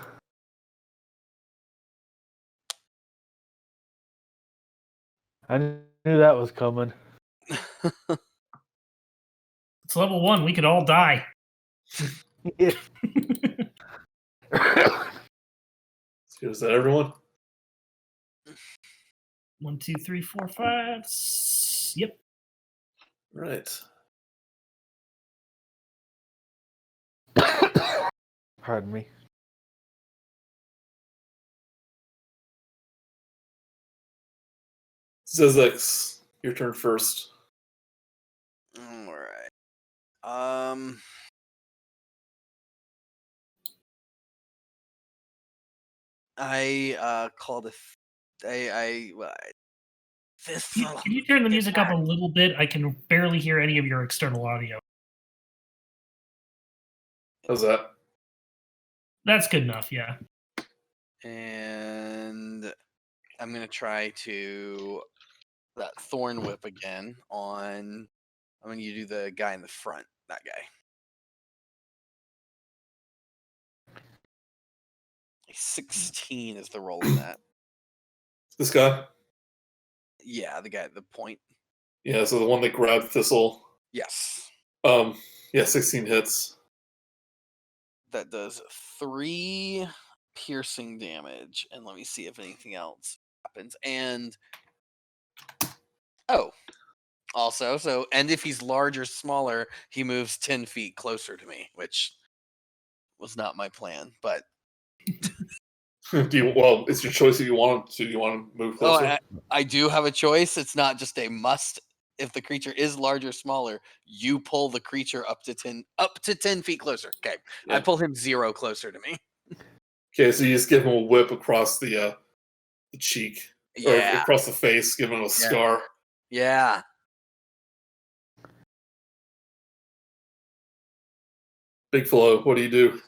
I knew that was coming. It's level 1. We could all die. Yeah. So is that everyone? 1, 2, 3, 4, 5. Yep. Right. Pardon me. Zyzzyx, your turn first. All right. I call the. This. Can you turn the music up a little bit? I can barely hear any of your external audio. How's that? That's good enough, yeah. And I'm gonna try to that thorn whip again on. I'm gonna do the guy in the front. That guy. A 16 is the roll in that. This guy? Yeah, the guy at the point. Yeah, so the one that grabbed Thistle. Yes. Yeah, 16 hits. That does 3 piercing damage. And let me see if anything else happens. And also, and if he's large or smaller, he moves 10 feet closer to me, which was not my plan, but Well, it's your choice if you want to. Do you want to move closer? I do have a choice. It's not just a must. If the creature is larger or smaller, you pull the creature up to 10 feet closer. Okay. Yeah. I pull him 0 closer to me. Okay, so you just give him a whip across the cheek. Or Yeah. across the face, give him a scar. Yeah. BigFellow, what do you do?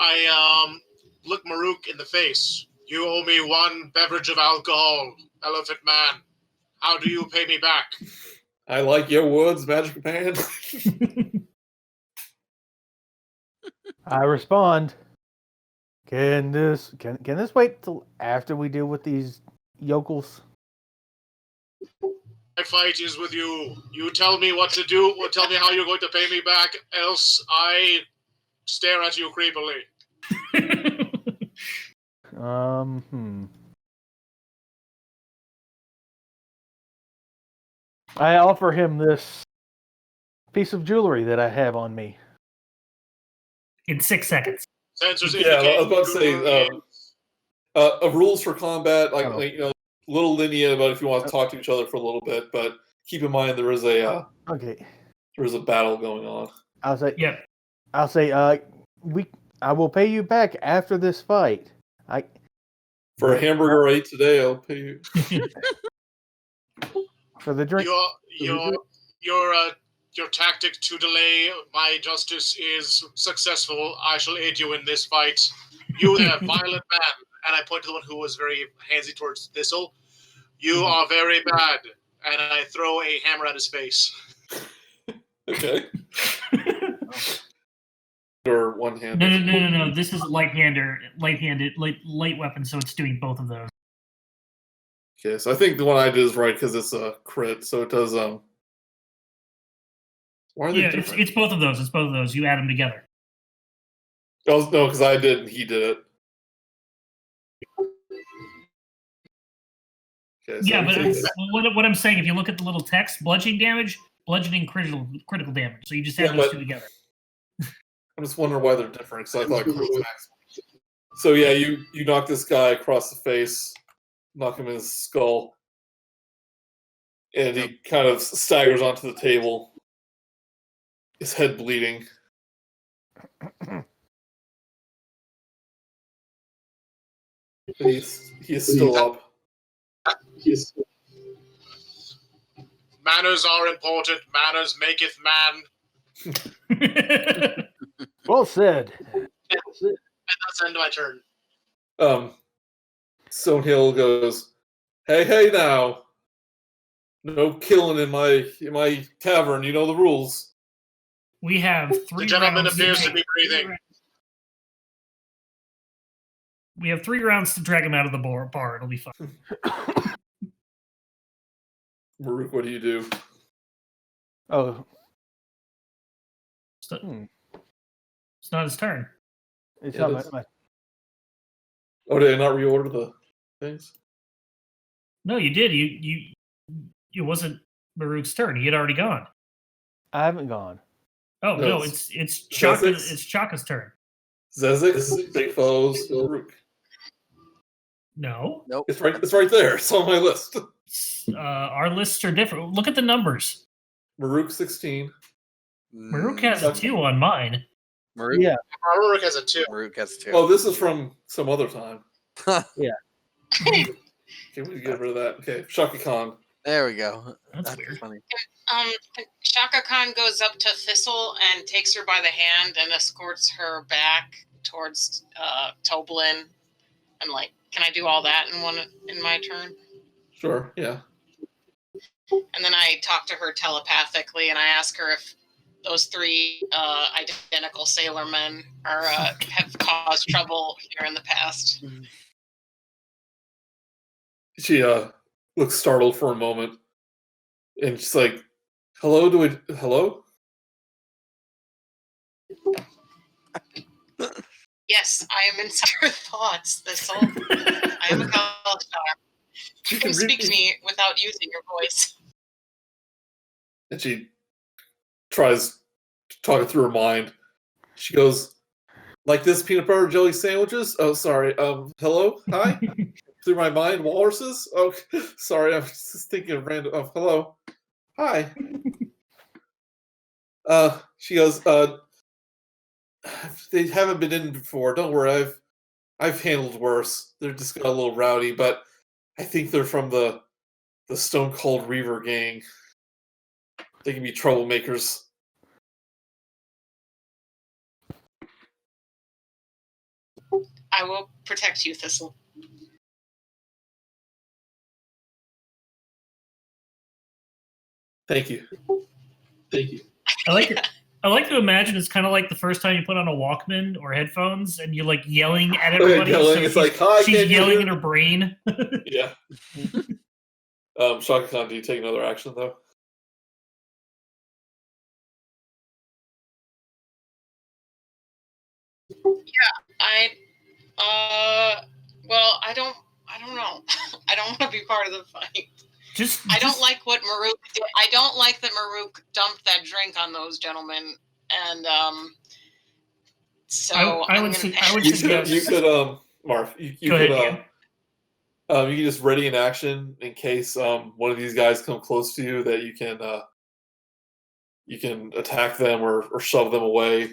I look Murook in the face. You owe me 1 beverage of alcohol, Elephant Man. How do you pay me back? I like your words, Magic Companion. I respond. Can this wait till after we deal with these yokels? My fight is with you. You tell me what to do, or tell me how you're going to pay me back, else I stare at you creepily. I offer him this piece of jewelry that I have on me. In 6 seconds. Sensors Yeah, I was indicate about to say, rules for combat, Oh. little linear about if you want to talk to each other for a little bit, but keep in mind there is a Okay. there is a battle going on. I'll say. Yep. I'll say. I will pay you back after this fight. For a hamburger I ate today, I'll pay you. For the drink. Your tactic to delay my justice is successful. I shall aid you in this fight. You there, violent man. And I point to the one who was very handsy towards Thistle. You are very bad. And I throw a hammer at his face. Okay. Or one hand. No. This is light weapon, so it's doing both of those. Okay, so I think the one I did is right because it's a crit, so it does why are they different? It's both of those. It's both of those. You add them together. Oh no, because I did and he did it. Okay, so Yeah, but what I'm saying, if you look at the little text, bludgeoning damage, bludgeoning critical damage. So you just add those two together. I'm just wondering why they're different, because I thought crit was maximum. So yeah, you knock this guy across the face, knock him in his skull, and he kind of staggers onto the table, his head bleeding. He is still up. Manners are important. Manners maketh man. Well said. And that's the end of my turn. Stonehill goes, Hey now. No killing in my tavern, you know the rules. We have 3 The gentleman rounds. appears to be breathing. We have 3 rounds to drag him out of the bar. It'll be fun. Murook, what do you do? Oh. It's not his turn. It's Yeah, not it my. Oh, did I not reorder the things? No, you did. It wasn't Murook's turn. He had already gone. I haven't gone. Oh no, it's Chaka. Zyzzyx? It's Chaka's turn. Zyzzyx, BigFellow's, Murook. No. Nope. It's right there. It's on my list. Our lists are different. Look at the numbers. Murook 16. Murook has a 2 on mine. Murook, Yeah. Murook has a 2. Murook has 2. Oh, this is from some other time. Yeah. Okay, we get rid of that. Okay, Chaka Kahn. There we go. That's weird. Funny. Shaka Khan goes up to Thistle and takes her by the hand and escorts her back towards Toblin. I'm like, can I do all that in my turn? Sure, yeah. And then I talk to her telepathically and I ask her if those 3 identical sailormen have caused trouble here in the past. She looks startled for a moment, and she's like, "Hello, hello?" Yes, I am inside your thoughts, Thistle. I am a Kalashtar. You can speak to me without using your voice. And she tries to talk it through her mind. She goes, "Like this peanut butter jelly sandwiches?" Oh, sorry. Hello? Hi? Through my mind, walruses? Oh, sorry. I was just thinking of random. Oh, hello. Hi. She goes, they haven't been in before. Don't worry. I've handled worse. They're just got a little rowdy, but I think they're from the Stone Cold Reaver gang. They can be troublemakers. I will protect you, Thistle. Thank you. Thank you. I like it. I like to imagine it's kind of like the first time you put on a Walkman or headphones and you're like yelling at everybody. It's like, hi, she's yelling in her brain. Yeah. Shaka Khan, do you take another action though? Well, I don't know. I don't want to be part of the fight. I don't like what Murook did. I don't like that Murook dumped that drink on those gentlemen, and so I would suggest you could Marv, you could just ready an action in case one of these guys come close to you that you can attack them or shove them away.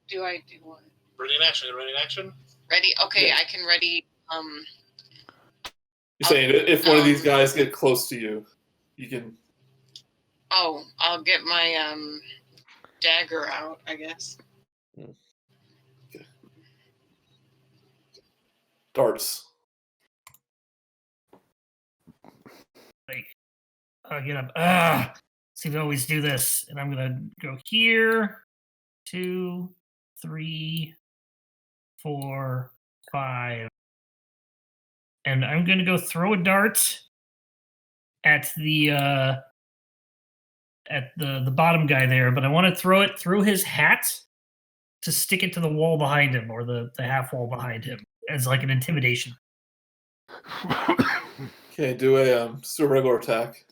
Do I do what? Ready in action. Ready in action. Ready? Okay, Yeah. I can ready. You're saying if one of these guys get close to you, you can. Oh, I'll get my dagger out, I guess. Okay. Darts. I'll get up. See, we always do this, and I'm gonna go here. 2, 3, 4, 5, and I'm gonna go throw a dart at the bottom guy there, but I want to throw it through his hat to stick it to the wall behind him or the half wall behind him as like an intimidation. Okay, do a regular attack.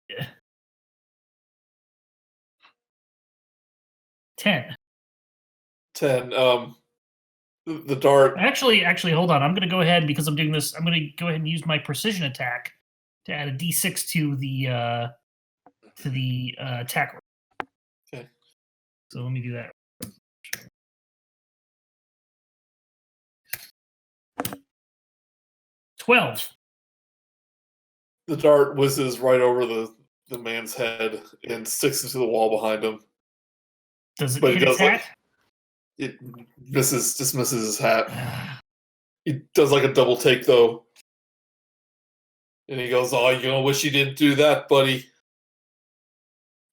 Yeah. 10. 10. The dart. Actually, hold on. I'm going to go ahead because I'm doing this. I'm going to go ahead and use my precision attack to add a d6 to the attack roll. Okay. So let me do that. 12. The dart whizzes right over the man's head and sticks into the wall behind him. Does it But hit it his does hat? It misses his hat. He does like a double take though. And he goes, "Oh, you're gonna wish you didn't do that, buddy."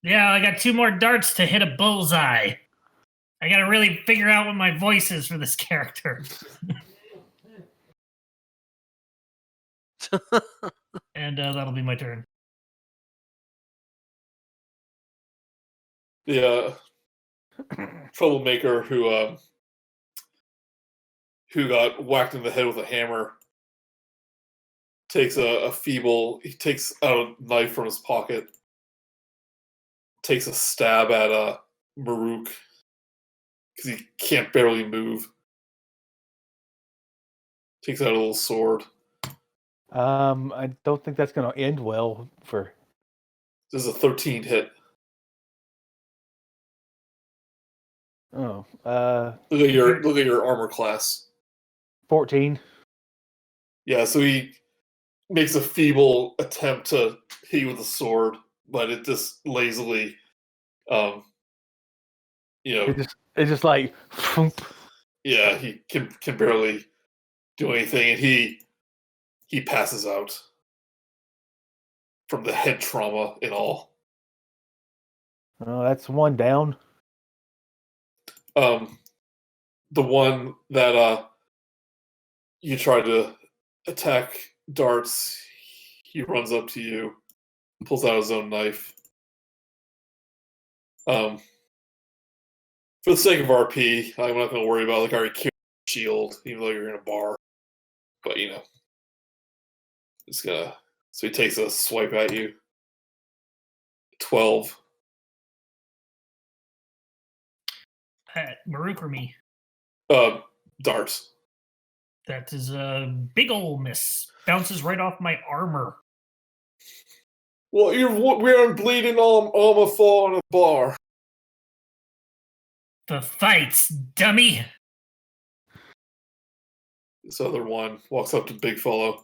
Yeah, I got 2 more darts to hit a bullseye. I got to really figure out what my voice is for this character. And that'll be my turn. The troublemaker who got whacked in the head with a hammer takes a feeble. He takes out a knife from his pocket. Takes a stab at Murook because he can't barely move. Takes out a little sword. I don't think that's going to end well for. This is a 13 hit. Oh, Look at your armor class. 14. Yeah, so he makes a feeble attempt to hit you with a sword, but it just lazily, It's just like, yeah, he can barely do anything, and he passes out from the head trauma and all. oh, that's one down. The one that you try to attack darts, he runs up to you, pulls out his own knife. For the sake of RP, I'm not going to worry about already carrying a shield, even though you're in a bar. But it's gonna. So he takes a swipe at you. 12. Murook or me? Darts. That is a big ol' miss. Bounces right off my armor. Well, we're bleeding armor for in a bar. The fights, dummy. This other one walks up to BigFellow.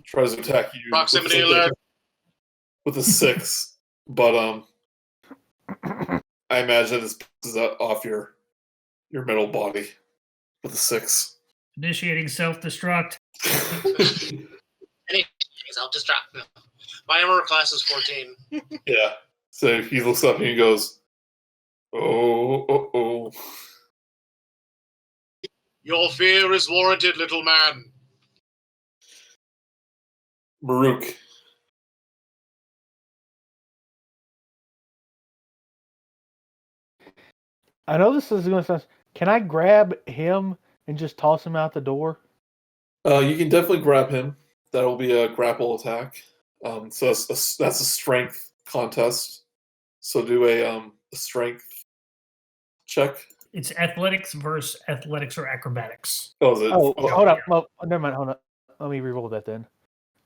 Tries to attack you. Proximity alert. With a 6, but I imagine this pisses off your metal body with a 6. Initiating self-destruct. Any self-destruct. My armor class is 14. Yeah. So he looks up and he goes, "Oh. Your fear is warranted, little man." Murook. I know this is going to sound. Can I grab him and just toss him out the door? You can definitely grab him. That'll be a grapple attack. So that's a strength contest. So do a strength check. It's athletics versus athletics or acrobatics. Oh, is it? Oh, hold up. Well, never mind. Hold up. Let me reroll that then.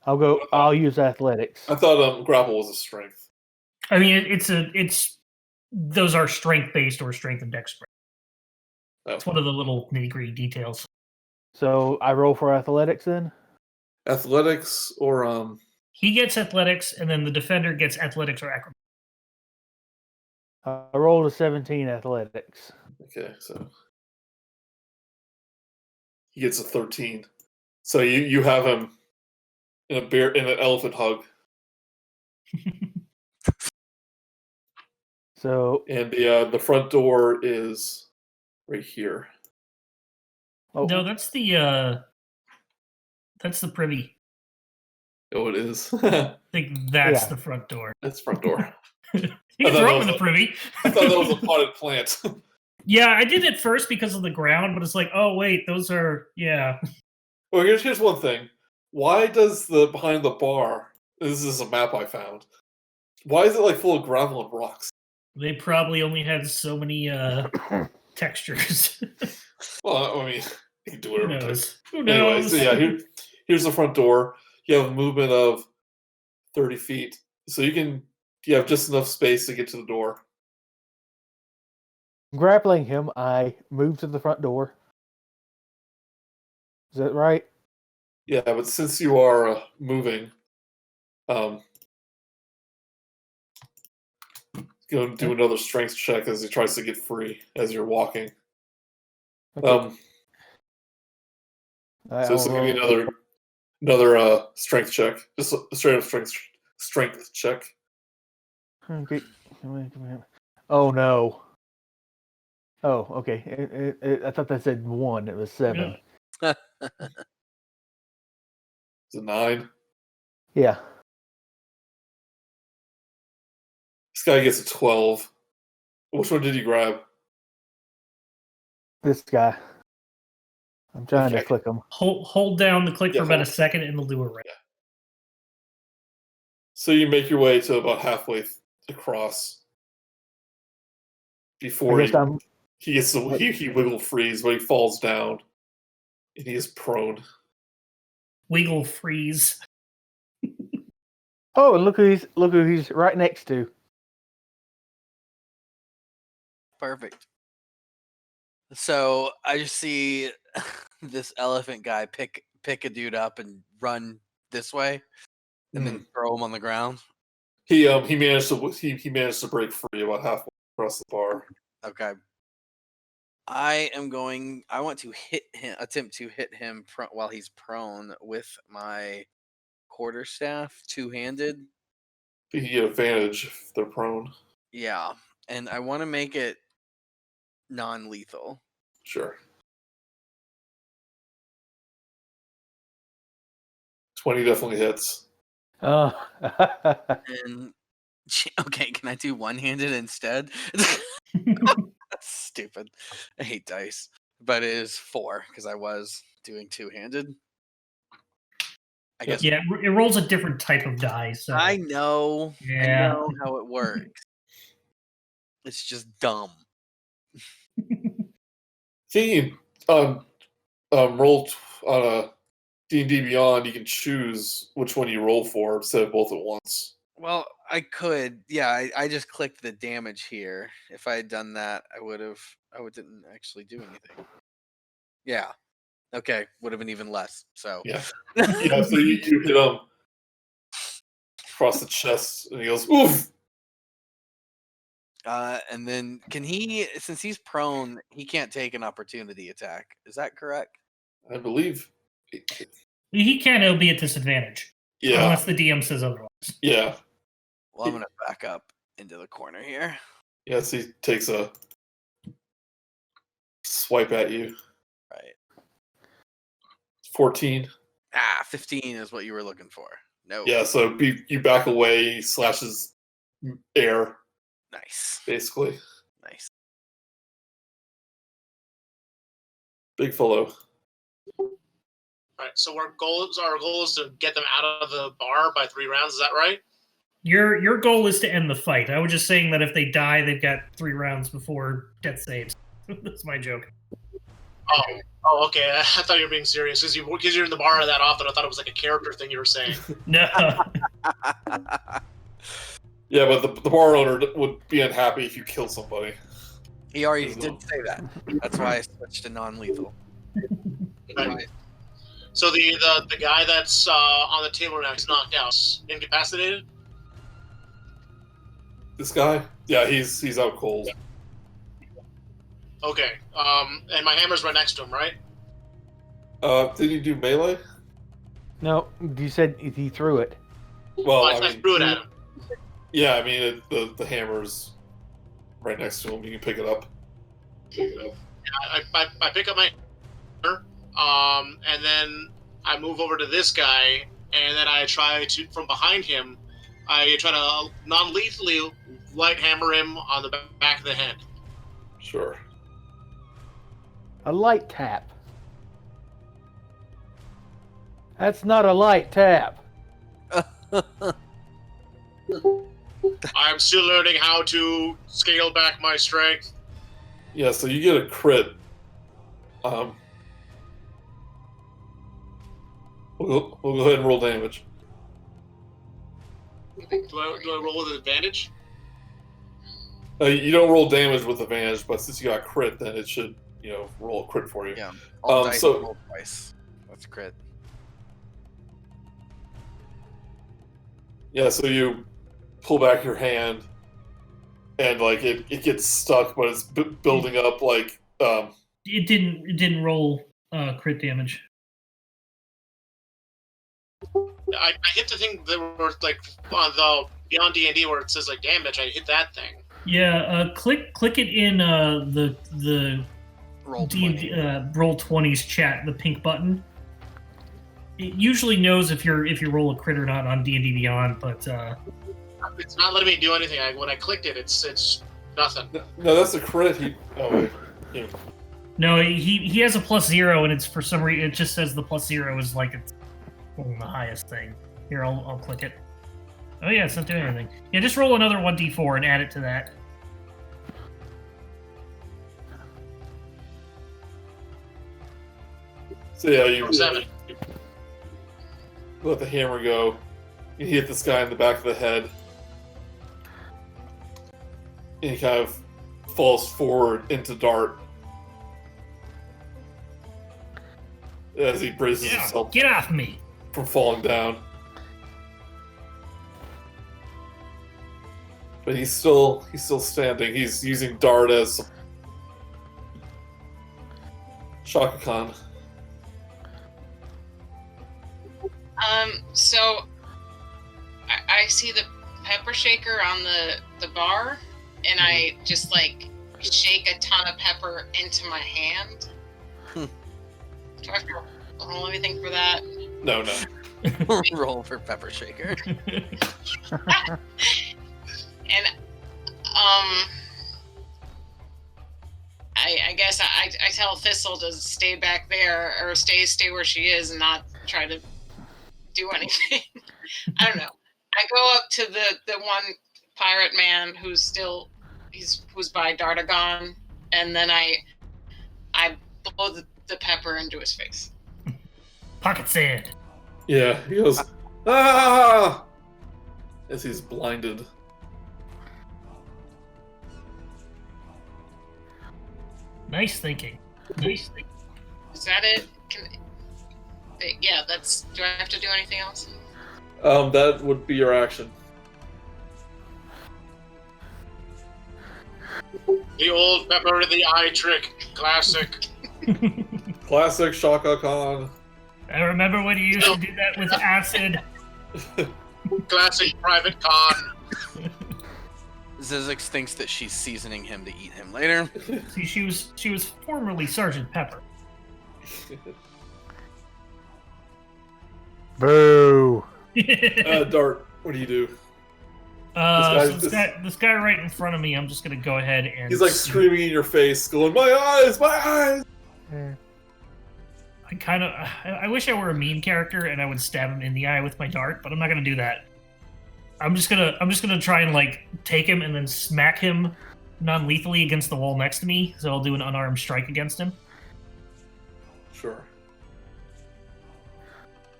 I'll use athletics. I thought grapple was a strength. I mean, it's those are strength based or strength and dex. Oh. It's one of the little nitty gritty details. So I roll for athletics then. Athletics or He gets athletics, and then the defender gets athletics or acrobatics. I rolled a 17 athletics. Okay, so he gets a 13. So you have him in an elephant hug. So And the front door is right here. oh, No, that's the privy. Oh, it is. I think that's Yeah. the front door. That's front door. You I can thought throw that him was in the privy. I thought that was a potted plant. Yeah, I did it first because of the ground, but it's like, oh wait, those are Well, here's one thing. Why does the behind the bar? This is a map I found. Why is it like full of gravel and rocks? They probably only had so many textures. Well, I mean, you can do Who whatever it takes. knows? Who Anyway, knows? so yeah, here's the front door. You have a movement of 30 feet, so you have just enough space to get to the door. grappling him, I move to the front door. Is that right? Yeah, but since you are moving, go do another strength check as he tries to get free as you're walking. Okay. So this will give you another strength check, just a straight up strength check. Okay. Come here. Oh no. Oh, okay. I thought that said 1. It was 7. Yeah. It's a 9. Yeah. This guy gets a 12. Which one did you grab? This guy. I'm trying to Okay. click him. Hold down the click Yeah, for about a hold. second, and it'll do a ring. So you make your way to about halfway across before I guess I'm. he gets the, he wiggle freeze, but he falls down and he is prone. Wiggle freeze. Oh, and look who he's right next to. Perfect. So I just see this elephant guy pick a dude up and run this way, and then throw him on the ground. He managed to break free about halfway across the bar. Okay. I want to attempt to hit him while he's prone with my quarterstaff, two-handed. You get advantage if they're prone. Yeah, and I want to make it non-lethal. Sure. 20 definitely hits. Oh. And okay, can I do one-handed instead? That's stupid. I hate dice, but it is 4 because I was doing two-handed. I guess. Yeah, it rolls a different type of die. So I know. Yeah. I know how it works. It's just dumb. Can you roll on a D&D Beyond? You can choose which one you roll for instead of both at once. Well, I could. Yeah, I just clicked the damage here. If I had done that, I didn't actually do anything. Yeah. Okay, would have been even less. So Yeah. Yeah. So you hit him across the chest, and he goes, "Oof!" And then can he? Since he's prone, he can't take an opportunity attack. Is that correct? I believe. he can. It'll be at disadvantage. Yeah. Unless the DM says otherwise. Yeah. Well, I'm gonna back up into the corner here. Yeah. So he takes a swipe at you. Right. 14. 15 is what you were looking for. No. Yeah. So you back away. He slashes air. Nice. Basically. Nice. BigFellow. Right. So our goal is to get them out of the bar by 3 rounds. Is that right? Your goal is to end the fight. I was just saying that if they die, they've got 3 rounds before death saves. That's my joke. Oh, okay. I thought you were being serious because you're in the bar that often. I thought it was like a character thing you were saying. No. Yeah, but the bar owner would be unhappy if you killed somebody. He already did say that. That's why I switched to non-lethal. Right. So the guy that's on the table now is knocked out, incapacitated. This guy? Yeah, he's out cold. Okay. And my hammer's right next to him, right? Did you do melee? No, you said he threw it. Well, I threw it at him. Yeah, I mean the hammer's right next to him. You can pick it up. I pick up my hammer, and then I move over to this guy, and then I try to, from behind him, I try to non-lethally light hammer him on the back of the head. Sure. A light tap. That's not a light tap. I'm still learning how to scale back my strength. Yeah, so you get a crit. We'll go ahead and roll damage. Do I roll with advantage? You don't roll damage with advantage, but since you got crit, then it should, roll a crit for you. Yeah. All dice so- roll twice. That's crit. Yeah, so you pull back your hand, and it gets stuck, but it's building up It didn't roll crit damage. I hit the thing that were like on the Beyond D&D where it says like damage. I hit that thing. Yeah, click it in the Roll D&D, 20. roll 20's chat, the pink button. It usually knows if you roll a crit or not on D&D Beyond, but It's not letting me do anything. When I clicked it, it's nothing. No, that's a crit. No, he has a +0, and it's for some reason it just says the +0 is like it's the highest thing. Here, I'll click it. Oh yeah, it's not doing anything. Yeah, just roll another 1d4 and add it to that. So yeah, you 7. let the hammer go. You hit this guy in the back of the head. And he kind of falls forward into Dart. As he braces Yeah, himself get off me! from falling down. But he's still standing. He's using Dart as Chaka Kahn. So I see the pepper shaker on the bar, and I just like shake a ton of pepper into my hand. Do I have to roll anything for that? No. Roll for pepper shaker. And I guess I tell Thistle to stay back there or stay where she is and not try to do anything. I don't know. I go up to the one pirate man who's by Dardagon, and then I blow the pepper into his face. Pocket sand. Yeah, he goes, ah! As he's blinded. Nice thinking. Is that it? Yeah, that's. Do I have to do anything else? That would be your action. The old pepper in the eye trick. Classic. Classic Chaka Kahn. I remember when you used to do that with acid. Classic Private Kahn. Zyzzyx thinks that she's seasoning him to eat him later. See, she was formerly Sergeant Pepper. Boo. Dart, what do you do? This guy right in front of me, I'm just gonna go ahead and... He's like screaming in your face, going, my eyes, my eyes! I wish I were a mean character and I would stab him in the eye with my dart, but I'm not gonna do that. I'm just gonna try and like take him and then smack him non-lethally against the wall next to me, so I'll do an unarmed strike against him. Sure.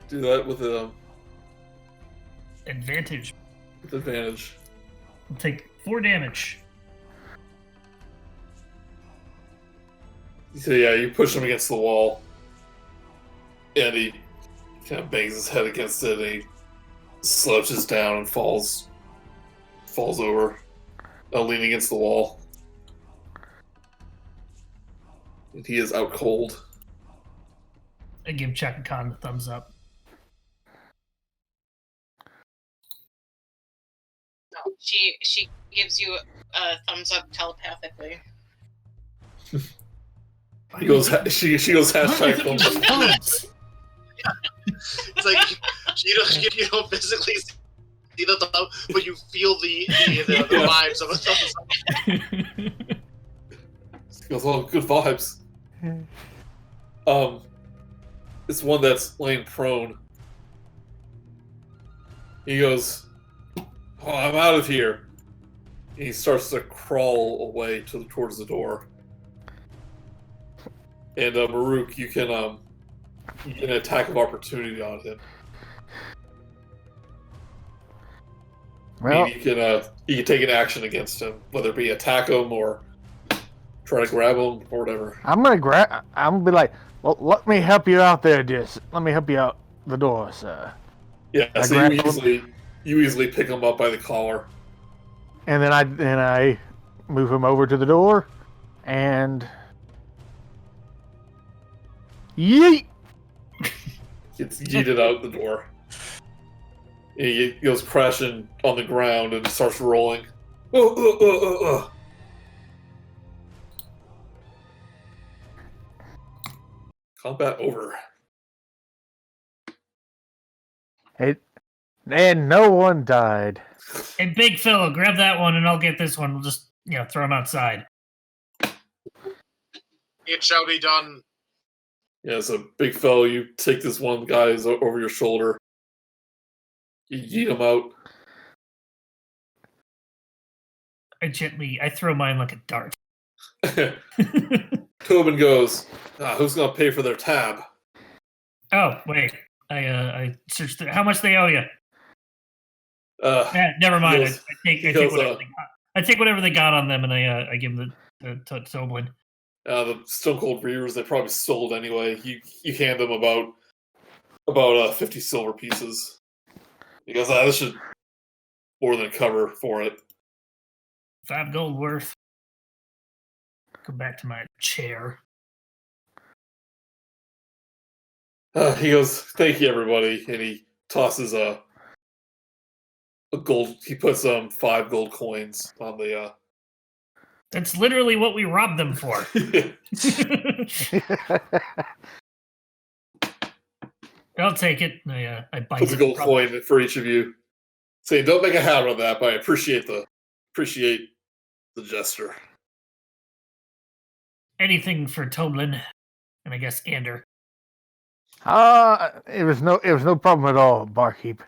Do that with Advantage. advantage. I'll take 4 damage. So yeah, you push him against the wall, and he kind of bangs his head against it, and he slouches down and falls over, leaning against the wall. And he is out cold. I give Chaka Kahn the thumbs up. No, she gives you a thumbs up telepathically. He goes. She goes hashtag thumbs up. Thumbs. It's like you don't physically see the thumb, but you feel the vibes of a thumbs up. He goes, oh, good vibes. It's one that's laying prone. He goes, oh, I'm out of here. And he starts to crawl away towards the door. And Murook, you can an attack of opportunity on him. Well, You can take an action against him, whether it be attack him or try to grab him or whatever. I'm gonna be like, well, let me help you out there, just let me help you out the door, sir. Yeah, I so grab you easily pick him up by the collar. And then I move him over to the door, and yeet. Gets yeeted out the door. He goes crashing on the ground and starts rolling. Combat over. And no one died. Hey, BigFellow, grab that one and I'll get this one. We'll just, throw him outside. It shall be done. Yeah, so big fellow, you take this one guy's over your shoulder. You yeet him out. I throw mine like a dart. Tobin goes, who's going to pay for their tab? Oh, wait. I searched how much they owe you. Never He mind. goes- I take whatever they got on them, and I give them the Toblin. The Stone Cold Reavers, they probably sold anyway. You hand them about 50 silver pieces. He goes, this should more than cover for it. 5 gold worth. Go back to my chair. He goes, thank you, everybody. And he tosses a gold. He puts 5 gold coins on the. That's literally what we robbed them for. I'll take it. I bite Puts it. a gold coin for each of you. Saying, don't make a habit of that, but I appreciate the gesture. Anything for Toblin, and I guess Gander. It was no problem at all, barkeep.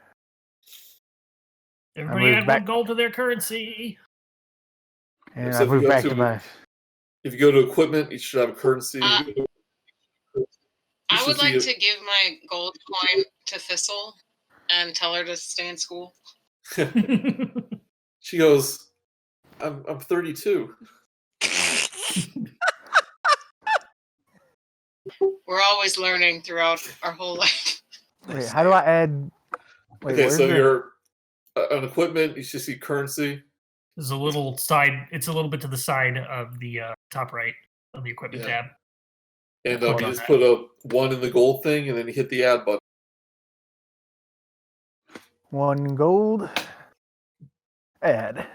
Everybody had 1 gold to their currency. And Except I moved if you go back to- to my. If you go to equipment, you should have a currency. I would like to. to give my gold coin to Thistle and tell her to stay in school. She goes, I'm 32. We're always learning throughout our whole life. Wait, how do I add? Wait, Okay, where's so the- you're on equipment. You should see currency. There's a little side. It's a little bit to the side of the top right of the equipment Yeah. tab. And Hold you on. just put a 1 in the gold thing, and then you hit the add button. 1 gold. Add.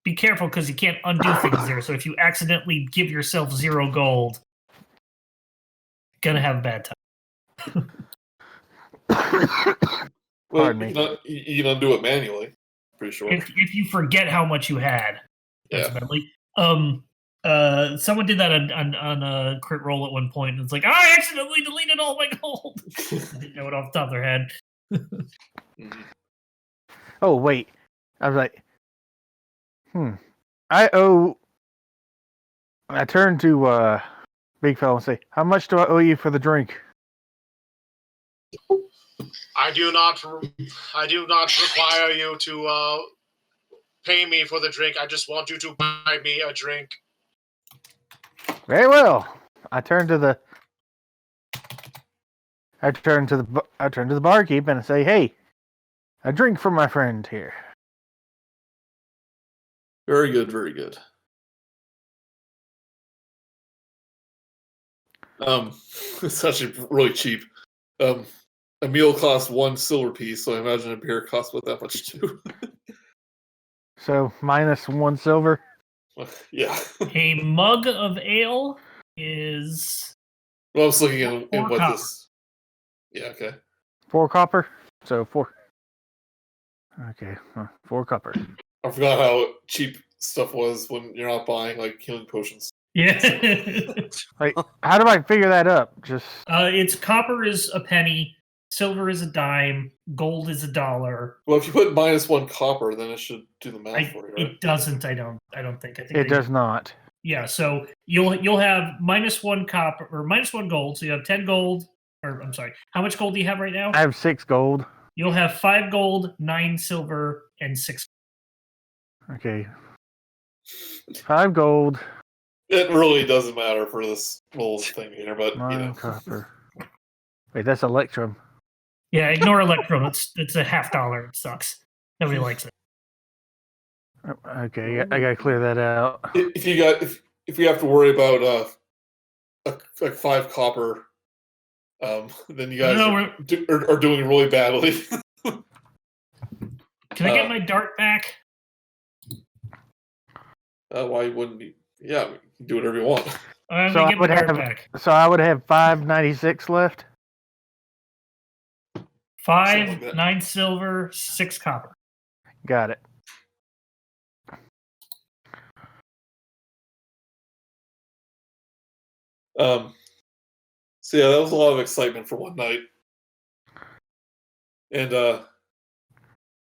Be careful because you can't undo things there. So if you accidentally give yourself 0 gold, you're gonna have a bad time. Well, Pardon me. you can undo it manually. Pretty sure. If you forget how much you had, Yeah. accidentally. Someone did that on a crit roll at one point, and it's like, I accidentally deleted all my gold. I didn't know it off the top of their head. Mhm. Oh wait, I was like, I owe. I turn to big fellow and say, "How much do I owe you for the drink?" I do not require you to pay me for the drink. I just want you to buy me a drink. Very well. I turn to the barkeep and I say, "Hey, a drink for my friend here." Very good, very good. It's actually really cheap. A meal costs 1 silver piece, so I imagine a beer costs about that much too. So minus 1 silver. Yeah. A mug of ale is Well, I was looking in 4 what copper. this. Yeah. Okay. 4 copper. So 4. Okay, 4 copper. I forgot how cheap stuff was when you're not buying like healing potions. Yeah. Like, how do I figure that up? Just It's copper is a penny, silver is a dime, gold is $1. Well, if you put -1 copper, then it should do the math for you, right? It doesn't. I don't think. I think it they- does not. Yeah. So you'll have -1 copper or -1 gold. So you have 10 gold. Or I'm sorry. How much gold do you have right now? I have 6 gold. You'll have 5 gold, 9 silver, and 6. Okay. 5 gold, It really doesn't matter for this little thing here, but 9 copper. Wait, that's Electrum. Yeah. Ignore Electrum. It's a $0.50. It sucks. Nobody likes it. Okay, I gotta clear that out. if you have to worry about like 5 copper, then you guys No, are doing really badly. Can I get my dart back? Why wouldn't you? Yeah, you can do whatever you want. I'm So gonna I get my would dart have- back. So I would have 596 left. 5, Something like that. 9 silver, 6 copper. Got it. So yeah, that was a lot of excitement for one night. And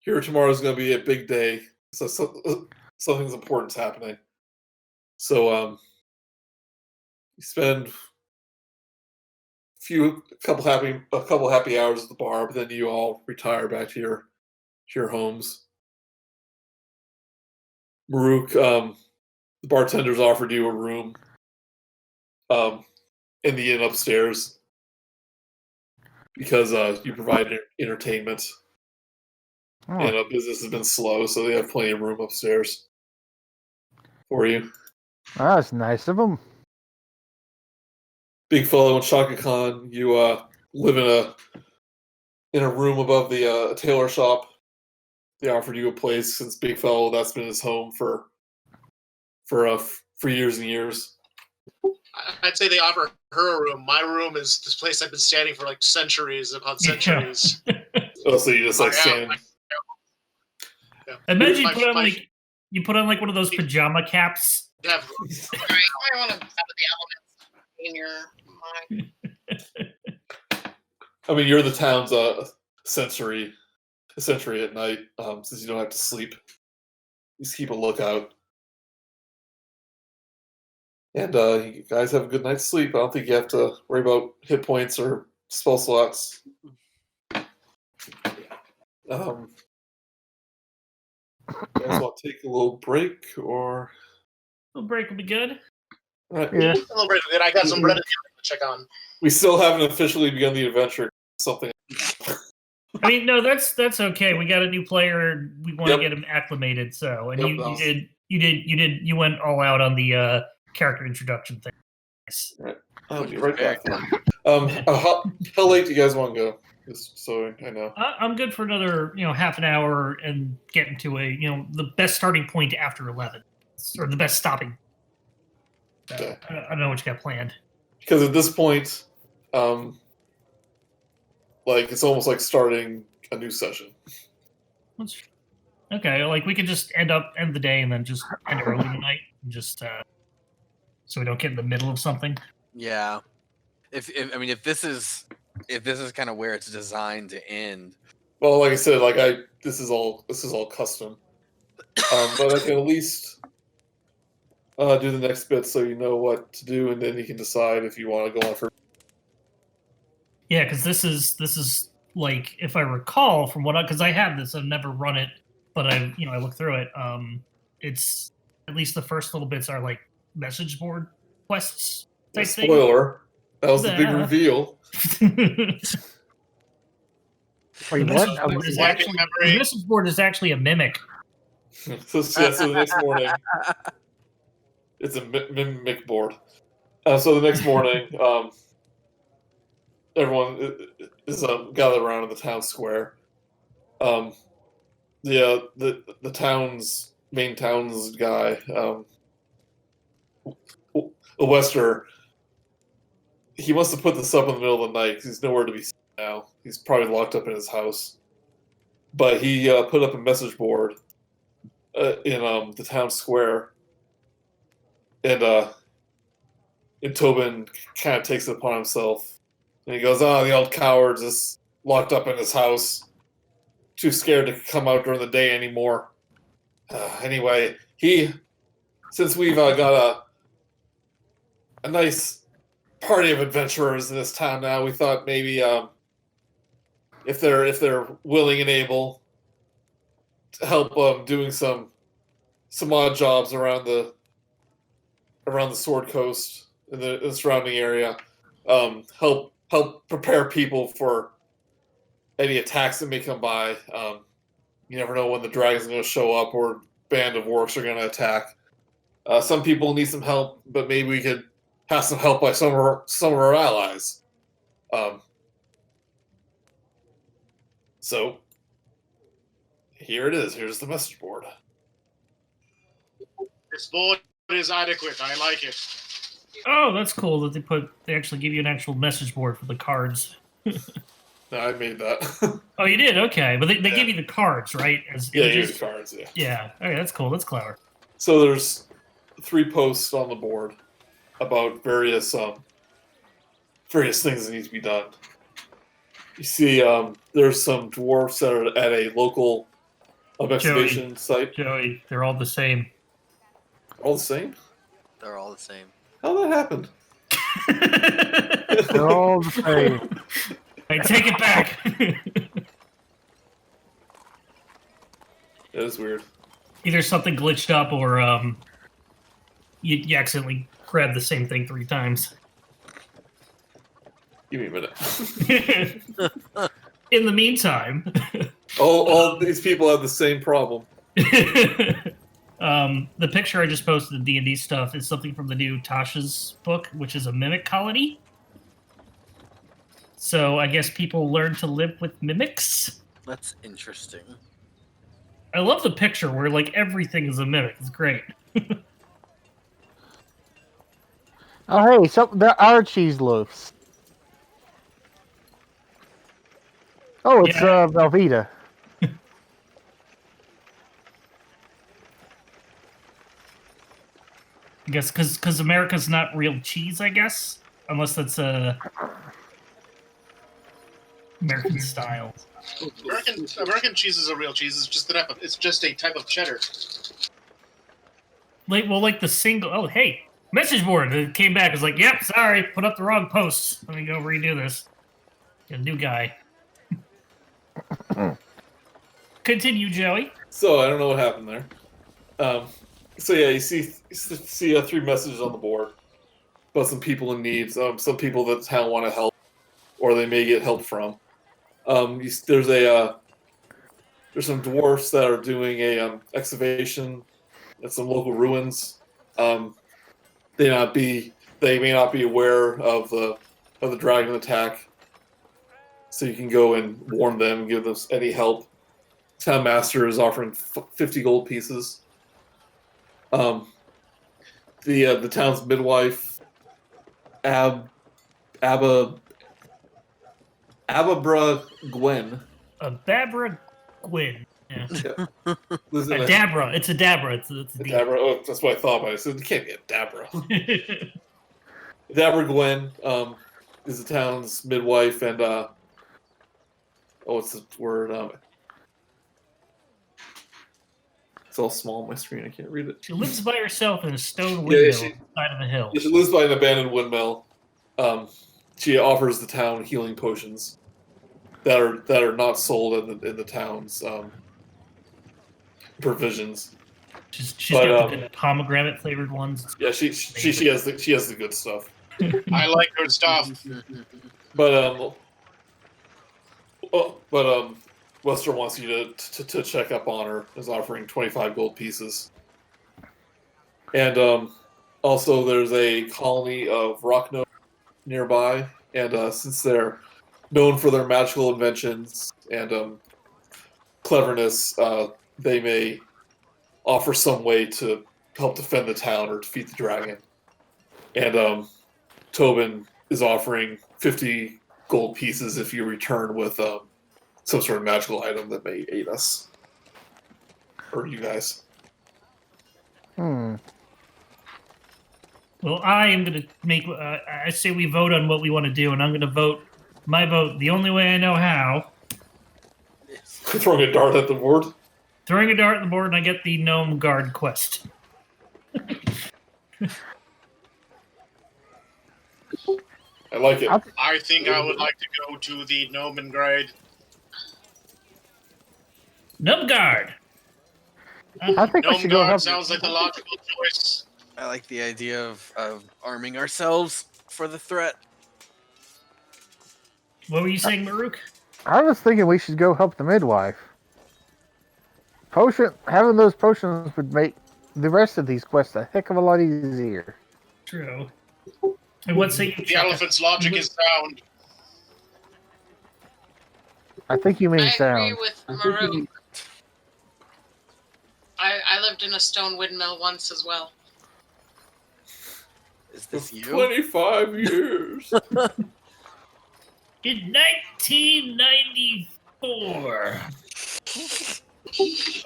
here tomorrow is going to be a big day. So something's important's happening. So you spend a couple happy hours at the bar, but then you all retire back to your homes. Murook, the bartender's offered you a room in the inn upstairs because you provide entertainment. Oh, And business has been slow, so they have plenty of room upstairs for you. that's nice of them. BigFellow and Chaka Kahn, you live in a room above the tailor shop. They offered you a place since BigFellow, that's been his home for years and years. I'd say they offer her a room. My room is this place I've been standing for like centuries upon centuries. Oh, so you just like stand. Yeah. Imagine you My- put on like one of those pajama caps. Yeah, Right. You might want to have the elements in your mind. I mean, you're the town's sensory at night, since you don't have to sleep. You just keep a lookout. And you guys have a good night's sleep. I don't think you have to worry about hit points or spell slots. You guys want to take a little break, or? A little break will be good. All right. Yeah. a little bit of it. I got some Reddit to check on. We still haven't officially begun the adventure. Something. I mean, no, that's okay. We got a new player. And we want Yep. to get him acclimated. So, and Yep, you went all out on the character introduction thing. Nice. I'll be right back. How late do you guys want to go? Just so I know. I'm good for another, half an hour and getting to the best starting point after 11, or the best stopping. Okay. I don't know what you got planned. Because at this point, like it's almost like starting a new session. Okay, like we could just end the day and then just end early tonight, and just so we don't get in the middle of something. Yeah. If this is kind of where it's designed to end. Well, like I said, this is all custom. But I can at least do the next bit so you know what to do, and then you can decide if you want to go on for. Yeah, because this is like, if I recall from because I have this, I've never run it, but I look through it. It's at least the first little bits are like message board quests type thing. Spoiler. That was the big reveal. Wait, The what? message board is actually a mimic. So the next morning, it's a mimic board. So the next morning, everyone is gathered around in the town square. The town's main town's guy, Wester. He must have put this up in the middle of the night because he's nowhere to be seen now. He's probably locked up in his house. But he put up a message board in the town square, and Tobin kind of takes it upon himself, and he goes, "Oh, the old coward is locked up in his house, too scared to come out during the day anymore." Anyway, since we've got a nice party of adventurers in this town now, we thought maybe if they're willing and able to help doing some odd jobs around the Sword Coast in the surrounding area, help prepare people for any attacks that may come by. You never know when the dragon's going to show up or band of orcs are going to attack. Some people need some help, but maybe we could have some help by some of our allies. So here it is. Here's the message board. This board is adequate. I like it. Oh, that's cool that they actually give you an actual message board for the cards. No, I made that. Oh, you did? Okay, but they Yeah. give you the cards, right? As Yeah, images? here's the cards. Yeah. Yeah. Okay, that's cool. That's clever. So there's 3 posts on the board about various various things that need to be done. You see, there's some dwarfs that are at a local excavation site. Joey, they're all the same. All the same? They're all the same. How that happened? They're all the same. I take it back. That is weird. Either something glitched up or you accidentally grabbed the same thing 3 times. Give me a minute. In the meantime, all these people have the same problem. the picture I just posted of D&D stuff is something from the new Tasha's book, which is a mimic colony. So I guess people learn to live with mimics. That's interesting. I love the picture where like everything is a mimic. It's great. Oh, hey, there are cheese loaves. Oh, it's Velveeta. I guess because America's not real cheese, I guess, unless that's American style. American cheese is a real cheese. It's just a type of cheddar. Like the single. Oh, hey, message board. It came back. It was like, yep, sorry, put up the wrong post. Let me go redo this. A new guy. Continue, Joey. So I don't know what happened there. So yeah, you see 3 messages on the board about some people in need. Some people that town want to help, or they may get help from. There's some dwarfs that are doing a excavation at some local ruins. They may not be aware of the dragon attack, so you can go and warn them, give them any help. Town master is offering 50 gold pieces. The town's midwife, Ababra Gwen. Babra Gwyn. Yeah. Listen, Dabra. It's a Dabra. It's a D. Dabra. Oh, that's what I thought. But I said it can't be a Dabra. Dabra Gwen is the town's midwife, and what's the word? It's all small on my screen. I can't read it. She lives by herself in a stone windmill on the side of a hill. Yeah, she lives by an abandoned windmill. She offers the town healing potions that are not sold in the town's provisions. She's got the good pomegranate flavored ones. Yeah, she has the good stuff. I like good stuff. But Wester wants you to check up on her. Is offering 25 gold pieces. And also there's a colony of rock gnomes nearby, and since they're known for their magical inventions and cleverness, they may offer some way to help defend the town or defeat the dragon. And Tobin is offering 50 gold pieces if you return with some sort of magical item that may aid us. Or you guys. Well, I am going to make... I say we vote on what we want to do, and I'm going to vote my vote the only way I know how. Throwing a dart at the board? Throwing a dart at the board, and I get the Gnome Guard quest. I like it. I think I would like to go to the Gnome Guard. Gnome Guard! I think we Gnome should go Guard help. sounds like the logical choice. I like the idea of arming ourselves for the threat. What were you saying, Murook? I was thinking we should go help the midwife. Having those potions would make the rest of these quests a heck of a lot easier. True. And what say you, The Chaka? elephant's logic is sound. I think you mean I sound. agree with Murook. I lived in a stone windmill once as well. Is this you? 25 years. In 1994.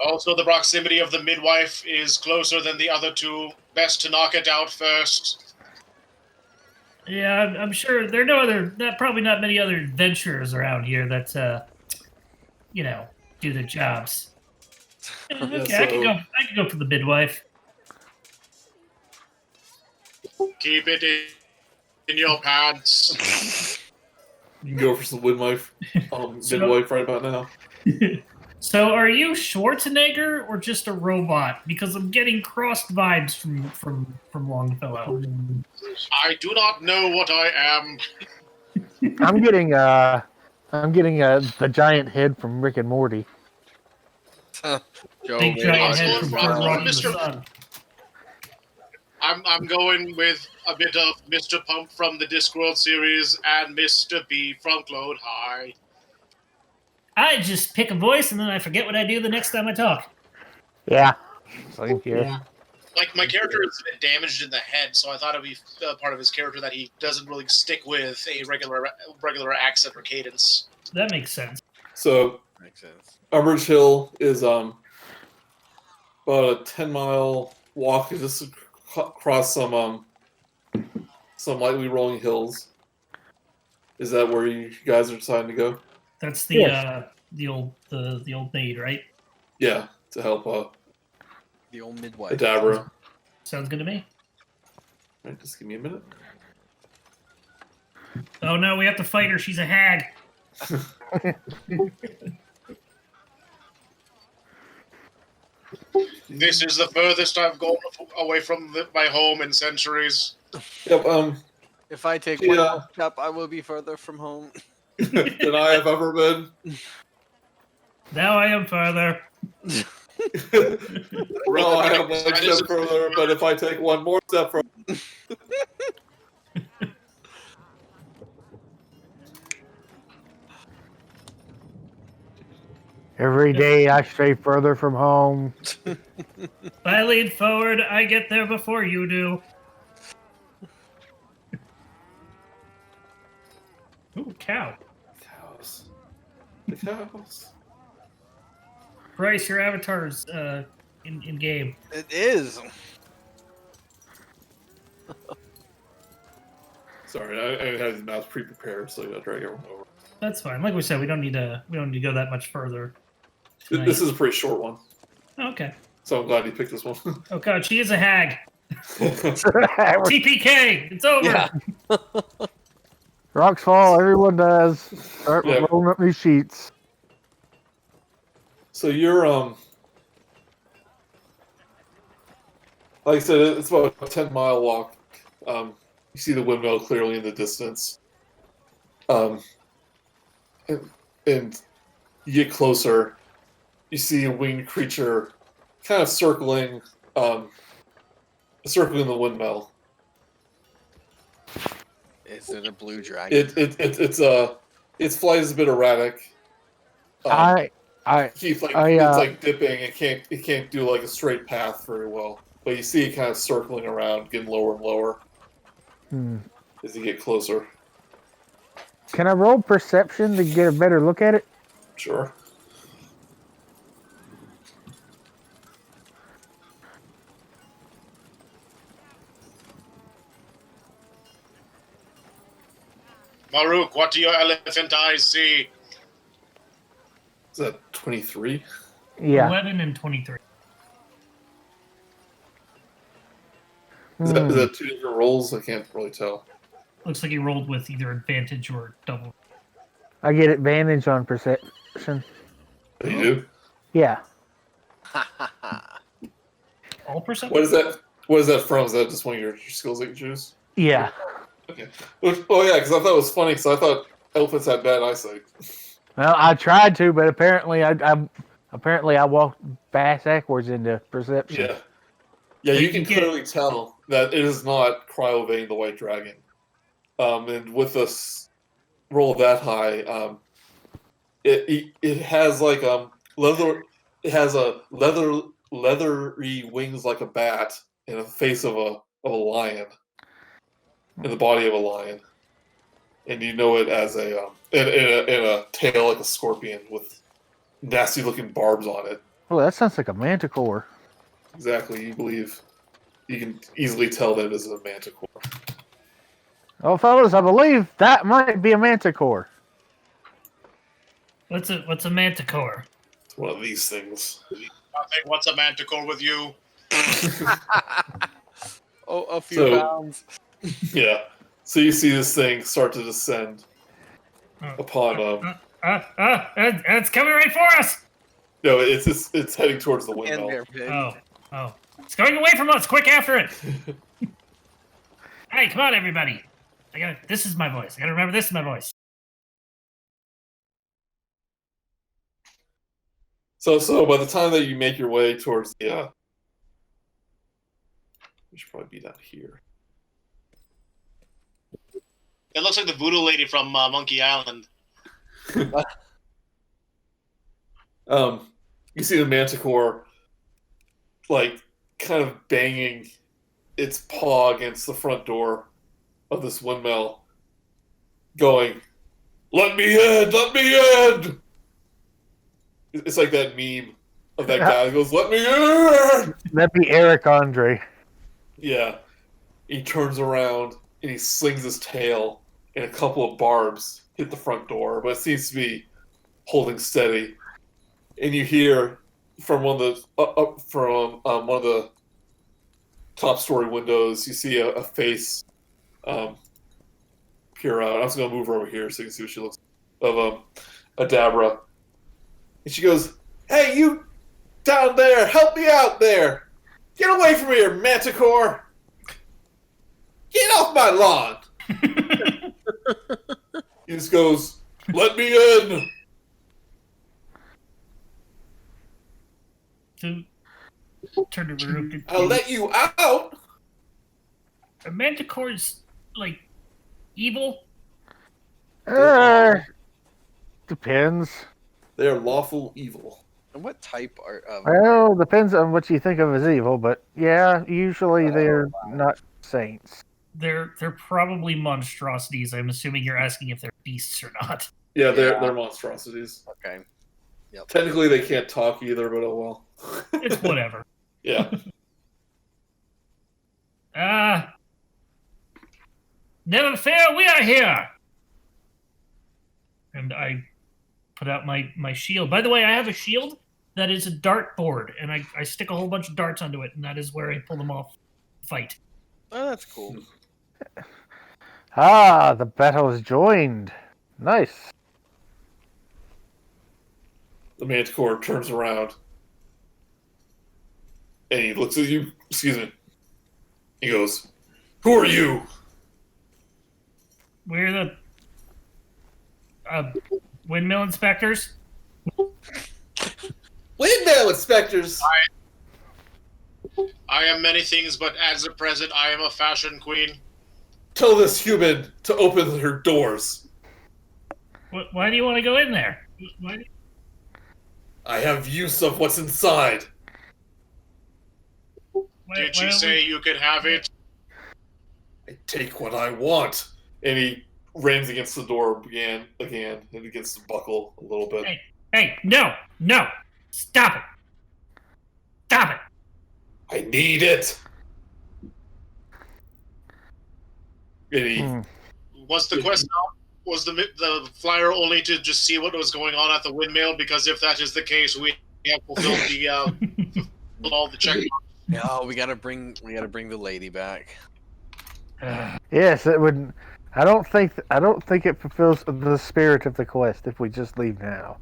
Also, the proximity of the midwife is closer than the other two. Best to knock it out first. Yeah, I'm sure there are probably not many other adventurers around here that, do their jobs. Yeah, Yeah, okay, I can go for the midwife. Keep it in your pants. You can go for some midwife, So- midwife right about now. So, are you Schwarzenegger or just a robot? Because I'm getting crossed vibes from Longfellow. I do not know what I am. I'm getting the giant head from Rick and Morty. Joe Big made giant us head also from from Third Rock in the Mr. Sun. I'm going with a bit of Mr. Pump from the Discworld series and Mr. B from Clone High. I just pick a voice and then I forget what I do the next time I talk. Yeah. Same here. Like, my character is a bit damaged in the head, so I thought it'd be part of his character that he doesn't really stick with a regular accent or cadence. That makes sense. So Makes sense. Umbrage Hill is about a 10-mile walk. You just cross some lightly rolling hills. Is that where you guys are deciding to go? That's the Yes. the old maid, right? Yeah, to help The old midwife. Adabra. Sounds good to me. Right, just give me a minute. Oh no, we have to fight her. She's a hag. This is the furthest I've gone away from my home in centuries. Yep. If I take Yeah. one more step, I will be further from home. Than I have ever been. Now I am further. Well, I have one step further, but if I take one more step further. Every day I stray further from home. If I lean forward, I get there before you do. Ooh, cow. Cows. The cows. Brice, your avatar's in game. It is. Sorry, I had his mouse pre-prepared, so I got to drag everyone over. That's fine. Like we said, we don't need to go that much further. tonight. This is a pretty short one, Okay. so I'm glad you picked this one. Oh god, she is a hag. TPK. It's over. Yeah. Rocks fall, everyone does. Start Yeah. rolling up these sheets. So you're like I said, it's about a 10-mile walk. You see the windmill clearly in the distance. And you get closer, you see a winged creature kind of circling the windmill. Is it a blue dragon? Its flight is a bit erratic. It's like dipping. It can't do like a straight path very well. But you see it kind of circling around, getting lower and lower as you get closer. Can I roll perception to get a better look at it? Sure. Murook, what do your elephant eyes see? Is that 23? Yeah. 11 and 23. Is that two different rolls? I can't really tell. Looks like he rolled with either advantage or double. I get advantage on perception. Oh, you do? Yeah. All perception? What is that from? Is that just one of your skills that you choose? Yeah. Okay. Oh yeah, because I thought it was funny because I thought elephants had bad eyesight. Well, I tried to, but apparently I walked backwards into perception. Yeah. Yeah, you can clearly tell that it is not Cryovane the White Dragon. And with this roll that high, it has like leather. It has a leathery wings like a bat and a face of a lion, and the body of a lion, and you know it as a in a tail like a scorpion with nasty looking barbs on it. Oh, that sounds like a manticore. Exactly, you can easily tell that it is a manticore. Well, fellas, I believe that might be a manticore. What's a manticore? It's one of these things. Nothing. What's a manticore with you? Oh, a few So- pounds. Yeah. So you see this thing start to descend upon It's coming right for us. no, it's heading towards the And windmill. bear pig. Oh, it's going away from us! Quick after it! Hey, come on, everybody! This is my voice. I gotta remember this is my voice. So by the time that you make your way towards the we should probably be down here. It looks like the voodoo lady from Monkey Island. You see the manticore like kind of banging its paw against the front door of this windmill, going, "Let me in! Let me in!" It's like that meme of that guy that goes, "Let me in!" That'd be Eric Andre. Yeah. He turns around and he slings his tail, and a couple of barbs hit the front door, but it seems to be holding steady. And you hear from one of the top story windows, you see a face peer out. I'm just gonna move her over here so you can see what she looks like. Of Adabra. And she goes, "Hey, you down there, help me out there! Get away from here, manticore! Get off my lawn!" He just goes, "Let me in!" So, turn to Murook. "I'll let you out!" Are manticores, like, evil? Depends. They are lawful evil. And what type are of? Well, depends on what you think of as evil, but yeah, usually they're not saints. They're probably monstrosities. I'm assuming you're asking if they're beasts or not. Yeah, they're Yeah. monstrosities. Okay. Yep. Technically, they can't talk either, but oh well. It's whatever. Yeah. Never fear, we are here! And I put out my shield. By the way, I have a shield that is a dart board, and I stick a whole bunch of darts onto it, and that is where I pull them off fight. Oh, that's cool. Ah, the battle is joined. Nice. The manticore turns around and he looks at you. Excuse me. He goes, "Who are you?" We're the windmill inspectors. "Windmill inspectors." I am many things, but as the present, I am a fashion queen. "Tell this human to open her doors." Why do you want to go in there? Why? "I have use of what's inside." Did you say you could have it? "I take what I want." And he rams against the door again, and it begins to buckle a little bit. Hey, no! Stop it! Stop it! "I need it." And he, Was the quest out? Was the flyer only to just see what was going on at the windmill? Because if that is the case, we have fulfilled all the check. No, we gotta bring the lady back. Yes, it would. I don't think it fulfills the spirit of the quest if we just leave now.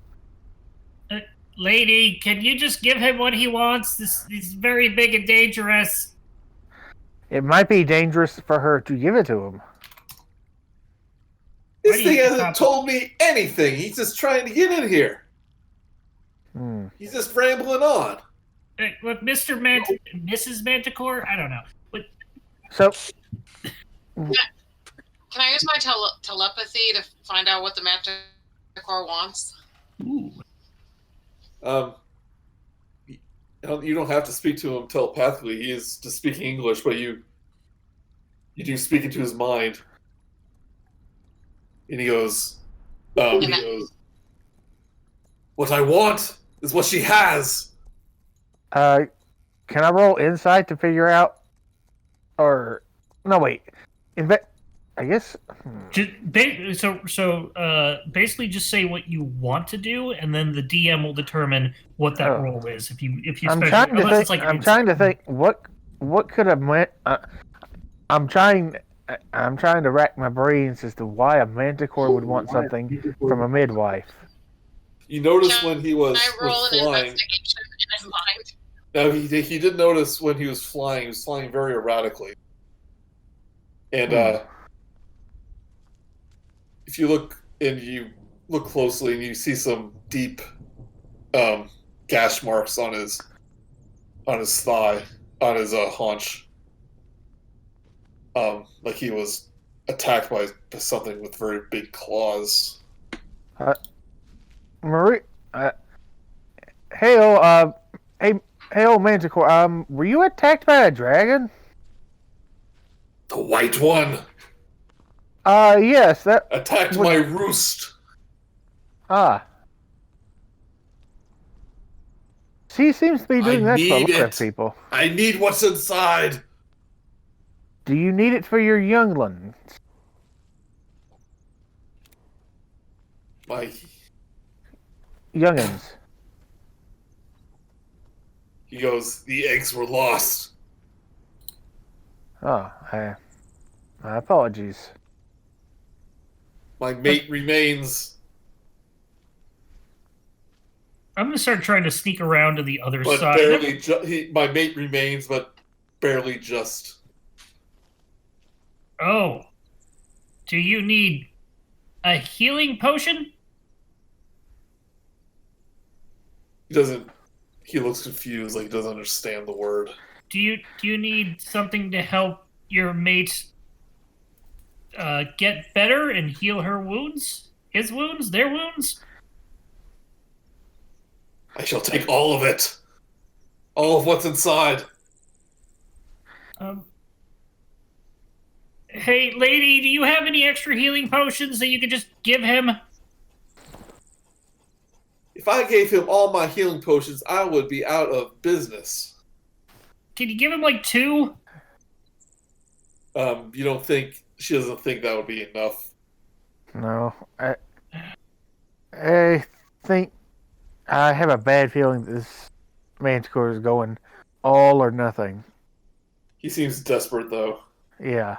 Lady, can you just give him what he wants? This is very big and dangerous. It might be dangerous for her to give it to him. "This Why do you thing hasn't stop- told me anything. He's just trying to get in here. He's just rambling on." Hey, look, Mrs. Manticore? I don't know. But So, Can I use my telepathy to find out what the Manticore wants? ooh, You don't have to speak to him telepathically. He is just speaking English, but you do speak into his mind. And he goes, "What I want is what she has." can I roll insight to figure out? Or no, wait. I guess. Basically, just say what you want to do, and then the DM will determine what that Oh. role is. If you I'm specify, trying to unless think. it's like I'm trying to think. What could have meant? I'm trying to rack my brains as to why a manticore would want something from a midwife. You notice when he was I roll an flying. investigation in his mind. Now he did notice when he was flying. He was flying very erratically, and if you look closely and you see some deep gash marks on his thigh, on his haunch, like he was attacked by something with very big claws. Marie, hey, Manticore. Were you attacked by a dragon? The white one Yes, that attacked my roost. She seems to be doing that to a need lot of it. people. I need what's inside. Do you need it for your younglings? My Youngins. He goes, the eggs were lost. Oh, my apologies. My mate remains, I'm gonna start trying to sneak around to the other but side. barely. My mate remains, but barely just. Oh, do you need a healing potion? He doesn't. He looks confused, like he doesn't understand the word. Do you need something to help your mate get better and heal her wounds? His wounds? Their wounds? I shall take all of it. All of what's inside. Hey, lady, do you have any extra healing potions that you could just give him? If I gave him all my healing potions, I would be out of business. Can you give him like 2? You don't think she doesn't think that would be enough? No, I think I have a bad feeling that this Manticore is going all or nothing. He seems desperate, though. Yeah.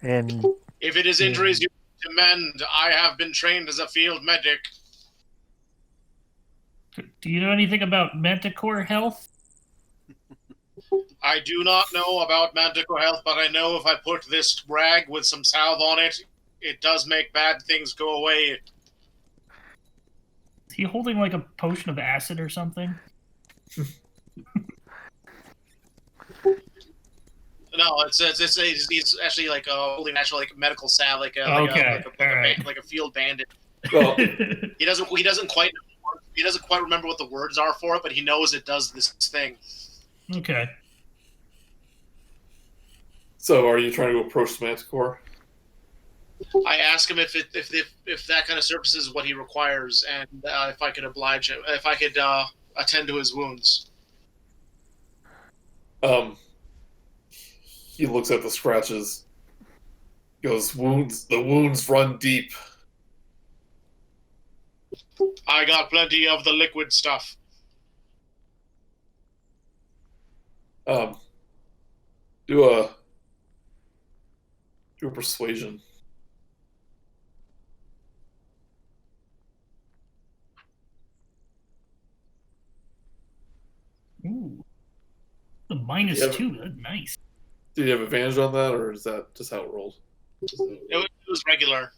And If it is injuries you need to mend, I have been trained as a field medic. Do you know anything about Manticore health? I do not know about Manticore health, but I know if I put this rag with some salve on it, it does make bad things go away. Is he holding like a potion of acid or something? No, he's actually like holding actual like medical salve, like a field bandit. Well, He doesn't quite remember what the words are for it, but he knows it does this thing. Okay. so are you trying to approach the Manticore? I ask him if that kind of service is what he requires, and if I could oblige him, if I could attend to his wounds. He looks at the scratches. Goes, the wounds run deep. I got plenty of the liquid stuff. Do a persuasion. Ooh. The minus Yeah. 2. That's nice. Did you have advantage on that, or is that just how it rolled? It was regular.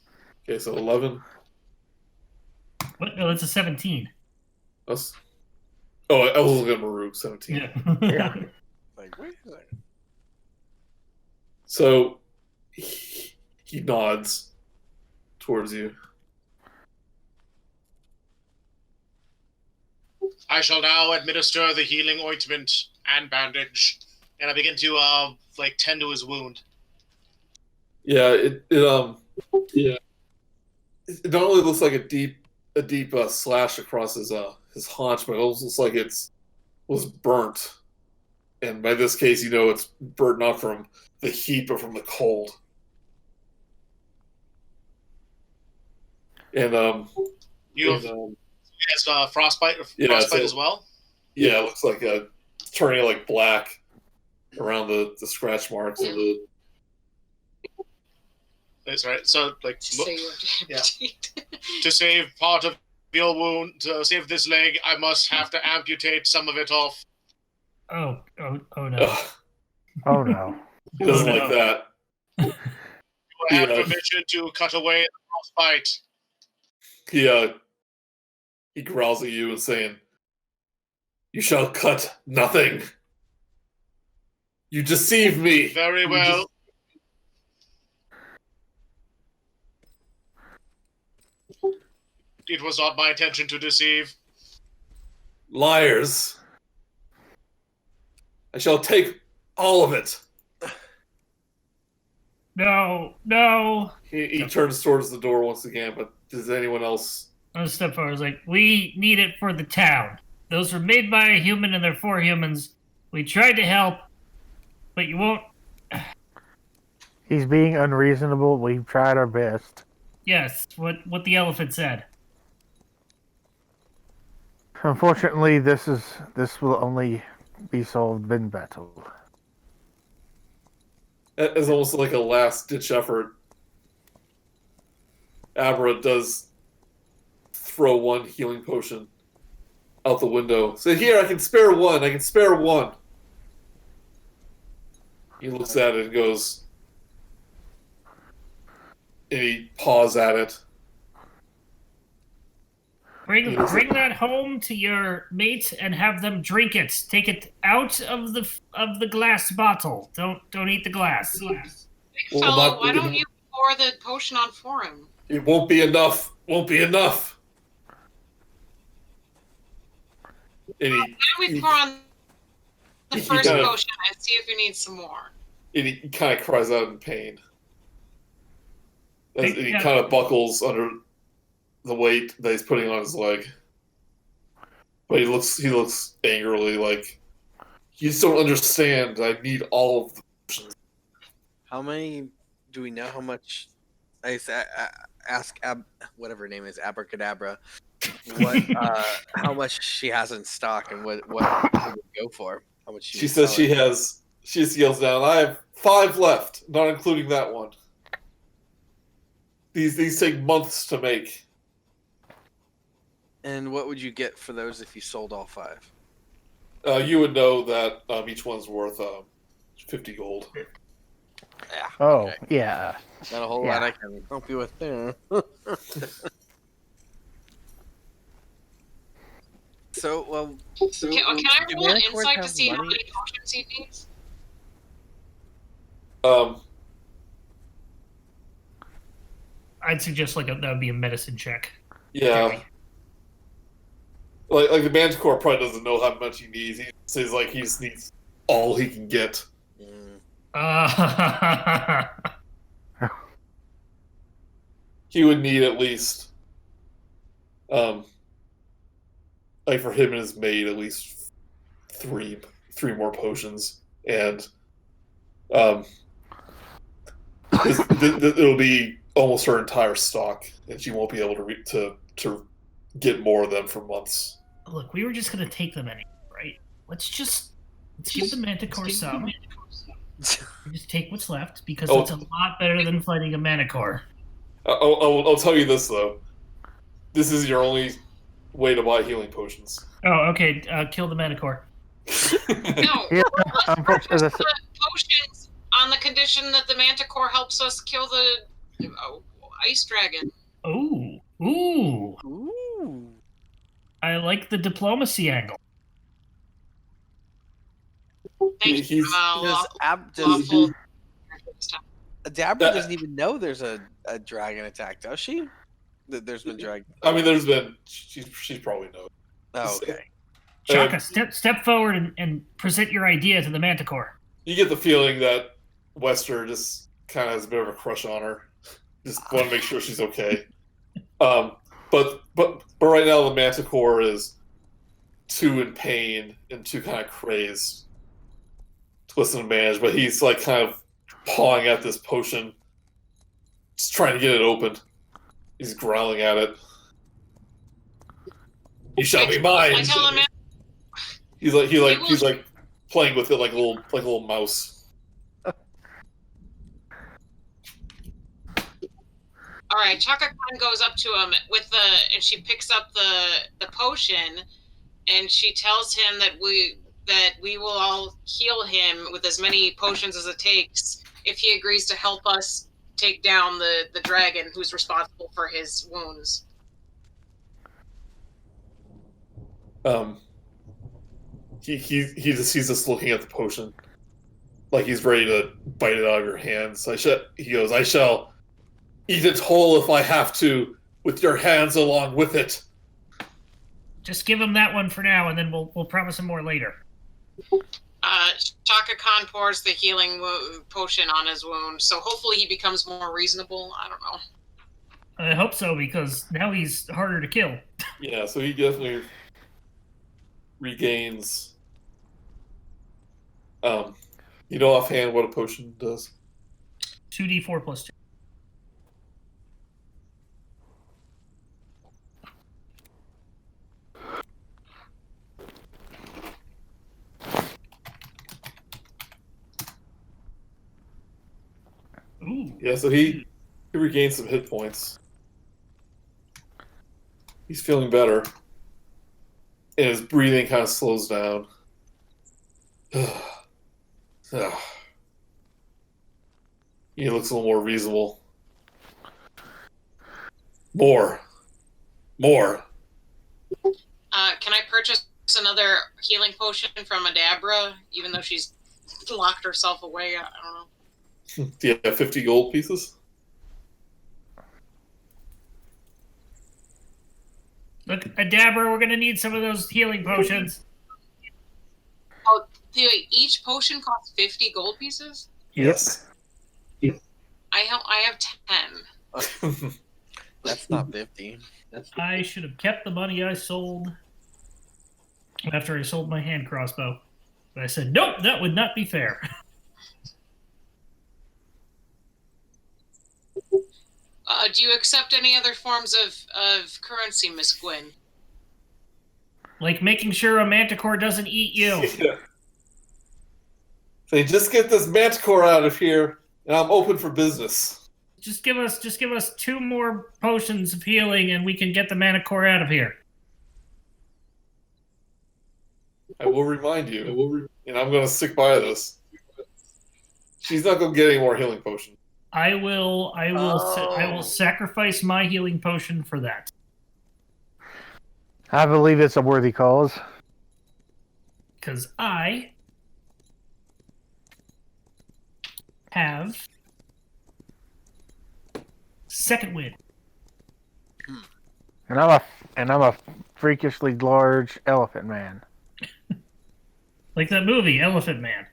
Okay, so 11. What? No, it's a 17. I was looking at Murook, 17. Yeah. Like, wait a second. So he nods towards you. I shall now administer the healing ointment and bandage, and I begin to tend to his wound. Yeah, it not only looks like a deep slash across his haunch, but it also looks like was burnt. And by this case, it's burnt not from the heat, but from the cold. And You and, has frostbite Yeah, frostbite so- as well. yeah, it looks like turning like black around the scratch marks of the. That's right. So like So you Yeah. to save part of your wound, to save this leg, have to amputate some of it off. Oh no. Oh no. He doesn't Oh, like no. that. You have Yeah. permission to cut away the frostbite. He growls at you and saying, "You shall cut nothing. You deceive me." Very You well. It was not my intention to deceive. Liars. I shall take all of it. No. He turns towards the door once again, but does anyone else? I'm gonna step forward. I was like, we need it for the town. Those were made by a human and they're for humans. We tried to help, but you won't. He's being unreasonable. We've tried our best. Yes, what the elephant said. Unfortunately, this will only be solved in battle. As almost like a last-ditch effort, Abra does throw one healing potion out the window. Say, "Here, I can spare one. I can spare one." He looks at it and goes, and he paws at it. Bring that home to your mate and have them drink it. Take it out of the glass bottle. Don't eat the glass. Well, BigFellow, why don't you pour the potion on for him? It won't be enough. Won't be enough. And Why don't we pour on the he first kinda- potion and see if we need some more? he kind of cries out in pain. And he Yeah. kind of buckles under the weight that he's putting on his leg. But he looks angrily like, "You just don't understand. I need all of the potions." How many do we know? How much? Ask whatever her name is, Abracadabra. What? How much she has in stock and what would it go for? How much She says she has. She just yells down, "I have 5 left, not including that one. These take months to make." And what would you get for those if you sold all 5? You would know that each one's worth 50 gold. Yeah. Oh, okay. yeah. Not a whole lot I can help you with there. So, Can I do roll an Manticores insight to have see how money? many potions he needs? I'd suggest that would be a medicine check. Yeah. Like the Manticore probably doesn't know how much he needs. He says he just needs all he can get. He would need at least, for him and his maid, at least three more potions, and it'll be almost her entire stock, and she won't be able to get more of them for months. Look, we were just gonna take them anyway, right? Let's give the Manticore some. Just take what's left because it's a lot better than fighting a Manticore. I'll tell you this though. This is your only way to buy healing potions. Oh, okay. Kill the Manticore. No, Yeah, let's unfortunately, purchase the potions on the condition that the Manticore helps us kill the ice dragon. Ooh. Ooh. I like the diplomacy angle. Thank you. Does Dabra doesn't even know there's a dragon attack, does she? There's been dragon. I mean, there's been. She's probably knows. Oh, okay. Chaka, step forward and present your idea to the Manticore. You get the feeling that Wester just kind of has a bit of a crush on her. Just want to make sure she's okay. But right now the Manticore is too in pain and too kind of crazed to listen to manage. But he's kind of pawing at this potion, just trying to get it open. He's growling at it. You shall be mine. I tell him, He's like playing with it like a little mouse. all right, Chaka Kahn goes up to him and she picks up the potion, and she tells him that we will all heal him with as many potions as it takes if he agrees to help us take down the dragon who's responsible for his wounds. He's just looking at the potion, like he's ready to bite it out of your hands. He goes, I shall eat it whole if I have to, with your hands along with it. Just give him that one for now, and then we'll promise him more later. Chaka Kahn pours the healing potion on his wound, so hopefully he becomes more reasonable. I don't know. I hope so, because now he's harder to kill. Yeah, so he definitely regains. You know offhand what a potion does? 2d4 plus 2. Ooh. Yeah, so he regains some hit points. He's feeling better. And his breathing kind of slows down. He looks a little more reasonable. More. Can I purchase another healing potion from Adabra, even though she's locked herself away? I don't know. Do you have 50 gold pieces? Look, Adabra, we're going to need some of those healing potions. Oh, each potion costs 50 gold pieces? Yes. I have 10. That's not 50. I should have kept the money I sold after I sold my hand crossbow. But I said, nope, that would not be fair. Do you accept any other forms of currency, Miss Gwyn? Like making sure a manticore doesn't eat you. Yeah. They just get this manticore out of here, and I'm open for business. Just give us 2 more potions of healing, and we can get the manticore out of here. I will remind you, and I'm going to stick by this. She's not going to get any more healing potions. I will sacrifice my healing potion for that. I believe it's a worthy cause. Because I have second wind. And I'm a freakishly large elephant man. Like that movie, Elephant Man.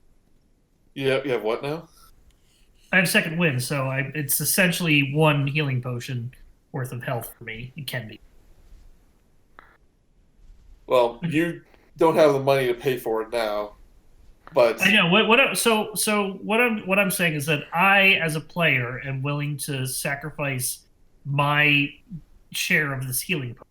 You have what now? I have second wind, so it's essentially 1 healing potion worth of health for me. It can be. Well, you don't have the money to pay for it now, but I know what I'm saying is that I, as a player, am willing to sacrifice my share of this healing potion.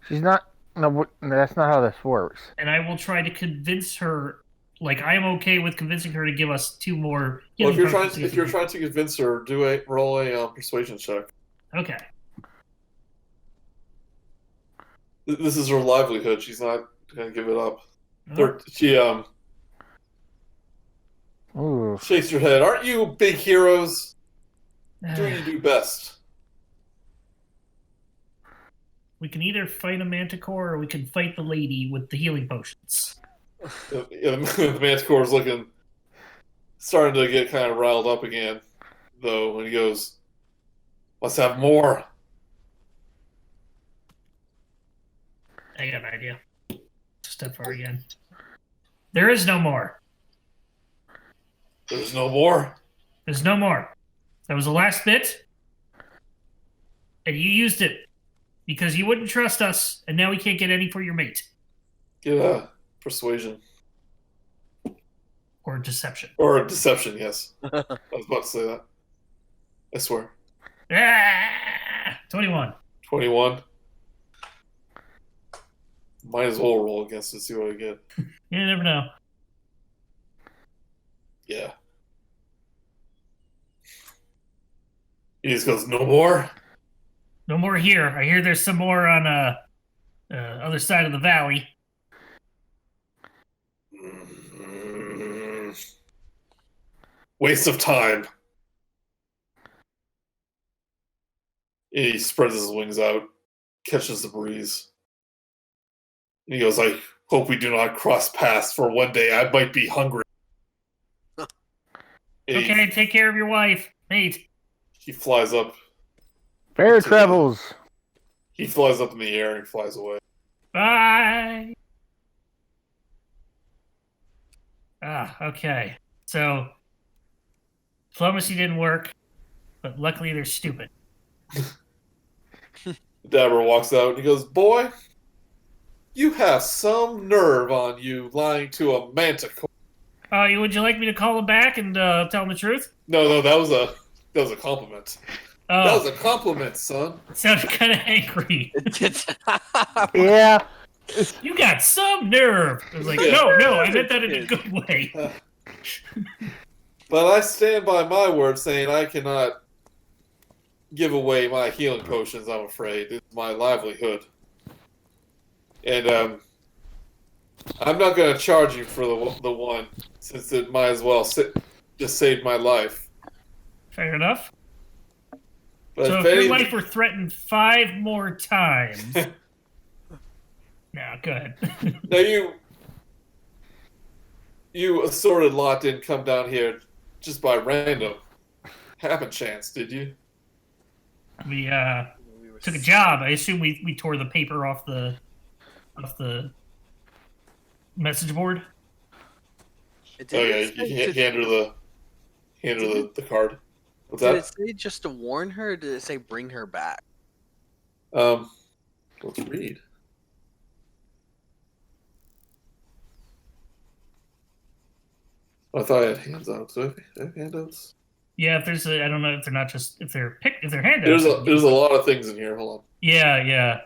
She's not. No, that's not how this works. And I will try to convince her. Like, I am okay with convincing her to give us 2 more healing potions. If you're trying to convince her, roll a persuasion check. Okay. This is her livelihood. She's not going to give it up. Oh. She Ooh. shakes her head. Aren't you big heroes? Do what you do best. We can either fight a manticore or we can fight the lady with the healing potions. The manticore is starting to get kind of riled up again, though, and he goes, let's have more. I got an idea. Step forward again. There is no more. There's no more? There's no more. That was the last bit, and you used it because you wouldn't trust us, and now we can't get any for your mate. Get a persuasion. Or deception. Or a deception, yes. I was about to say that. I swear. 21. 21. Might as well roll against it, see what I get. You never know. Yeah. He just goes, no more? No more here. I hear there's some more on other side of the valley. Waste of time. He spreads his wings out, catches the breeze. And he goes, I hope we do not cross paths, for one day I might be hungry. Okay, take care of your wife. Mate. He flies up. Fair travels. He flies up in the air and flies away. Bye. Okay. So, diplomacy didn't work, but luckily they're stupid. Dabber walks out and he goes, boy, you have some nerve on you lying to a manticore. Would you like me to call him back and tell him the truth? No, that was a compliment. Oh, That was a compliment, son. it sounded kind of angry. Yeah. You got some nerve. I was like, Yeah. no, I meant that in a good way. But I stand by my word saying I cannot give away my healing potions, I'm afraid. It's my livelihood. And I'm not going to charge you for the one, since it might as well just saved my life. Fair enough. But So if your life were threatened 5 more times... No, go ahead. Now you assorted lot didn't come down here just by random happen chance, did you? We took a job. I assume we tore the paper off the message board. Okay, you hand her the card. What's Did that? it say just to warn her, or did it say bring her back? Let's read. I thought I had handouts. Do I have handouts? Yeah, if there's I don't know if they're not just if they're handouts. There's a lot of things in here. Hold on. Yeah.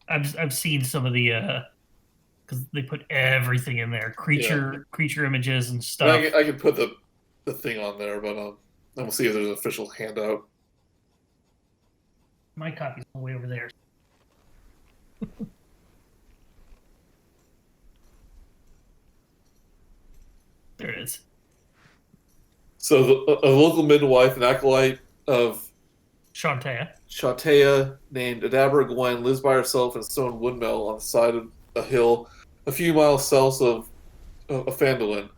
I've seen some of the because they put everything in there, creature images and stuff. I can put the thing on there, but we'll see if there's an official handout. My copy's all the way over there. There it is. So a local midwife, an acolyte of Shantea. named Adabra Gwen, lives by herself in a stone windmill on the side of a hill a few miles south of Phandalin.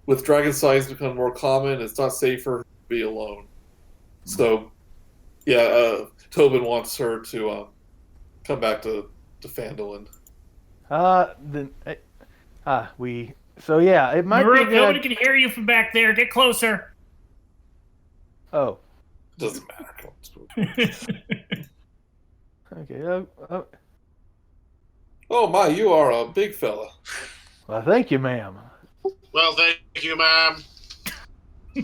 With dragon sightings becoming more common, it's not safe for her to be alone. So, Tobin wants her to come back to Phandalin. So yeah, it might Murook, be nobody good. can hear you from back there. Get closer. Oh, Doesn't matter. Come on, okay. Oh my, you are a big fella. Well, thank you, ma'am. Well, thank you, ma'am. I